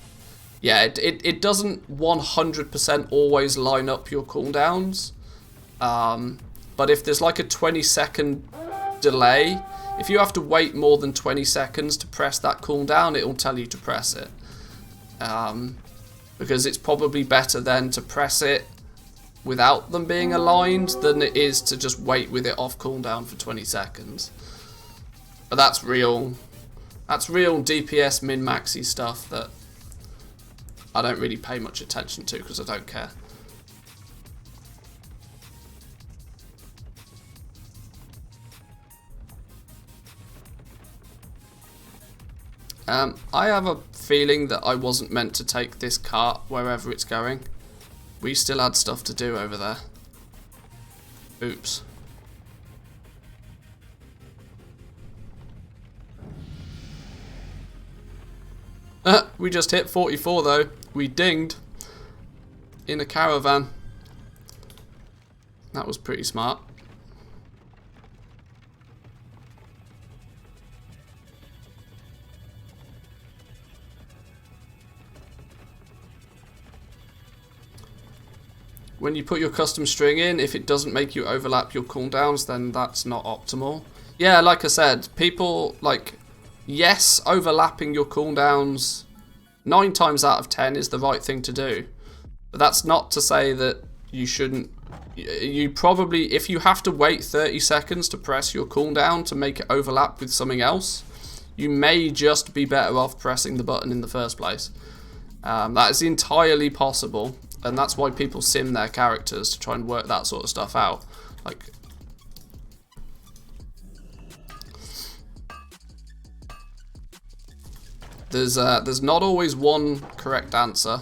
Yeah, it doesn't 100% always line up your cooldowns. But if there's like a 20-second delay, if you have to wait more than 20 seconds to press that cooldown, it will tell you to press it. Because it's probably better then to press it without them being aligned than it is to just wait with it off cooldown for 20 seconds. But that's real DPS min-maxy stuff that I don't really pay much attention to because I don't care. I have a feeling that I wasn't meant to take this cart wherever it's going. We still had stuff to do over there. Oops. We just hit 44 though. We dinged in a caravan. That was pretty smart. When you put your custom string in, if it doesn't make you overlap your cooldowns, then that's not optimal. Yeah, like I said, people, like, yes, overlapping your cooldowns 9 times out of 10 is the right thing to do. But that's not to say that you shouldn't. You probably, if you have to wait 30 seconds to press your cooldown to make it overlap with something else, you may just be better off pressing the button in the first place. That is entirely possible. And that's why people sim their characters to try and work that sort of stuff out. Like, there's not always one correct answer.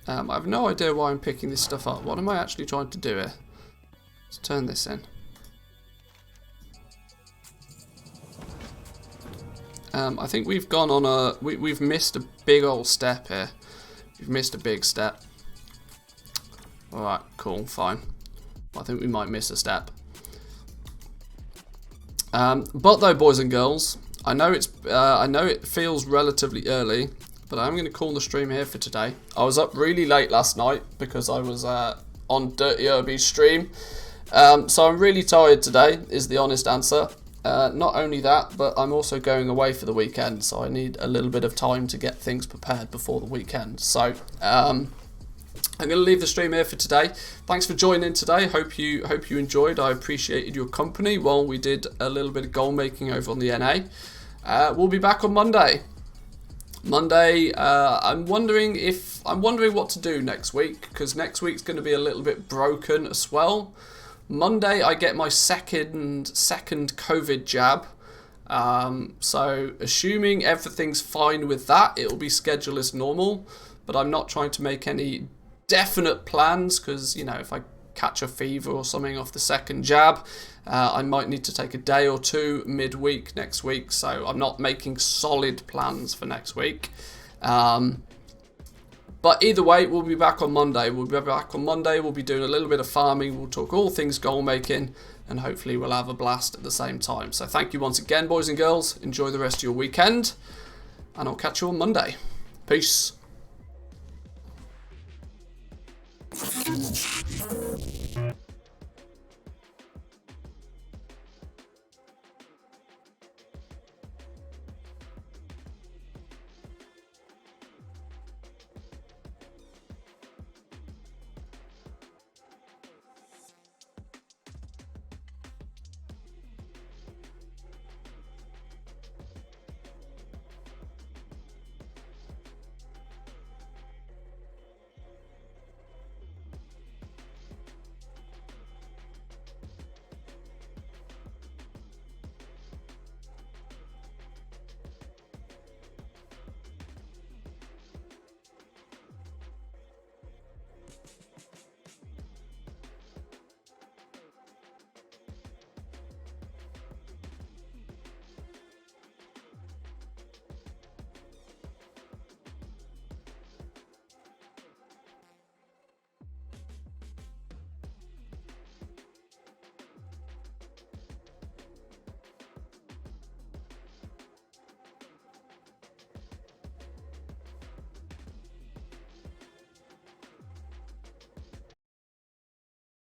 I have no idea why I'm picking this stuff up. What am I actually trying to do here? Let's turn this in. I think we've gone on a... We've missed a big old step here. We've missed a big step. Alright, cool, fine. I think we might miss a step. But though, boys and girls, I know it feels relatively early, but I'm going to call the stream here for today. I was up really late last night because I was on Dirty Irby's stream. So I'm really tired today, is the honest answer. Not only that, but I'm also going away for the weekend, so I need a little bit of time to get things prepared before the weekend. So I'm going to leave the stream here for today. Thanks for joining today. Hope you enjoyed. I appreciated your company while we did a little bit of goal making over on the NA. We'll be back on Monday. I'm wondering what to do next week, because next week's going to be a little bit broken as well. Monday I get my second COVID jab, so assuming everything's fine with that, it'll be scheduled as normal, but I'm not trying to make any definite plans, because, you know, if I catch a fever or something off the second jab, I might need to take a day or two midweek next week, so I'm not making solid plans for next week. But either way, we'll be back on Monday. We'll be doing a little bit of farming. We'll talk all things goal making, and hopefully we'll have a blast at the same time. So thank you once again, boys and girls. Enjoy the rest of your weekend, and I'll catch you on Monday. Peace.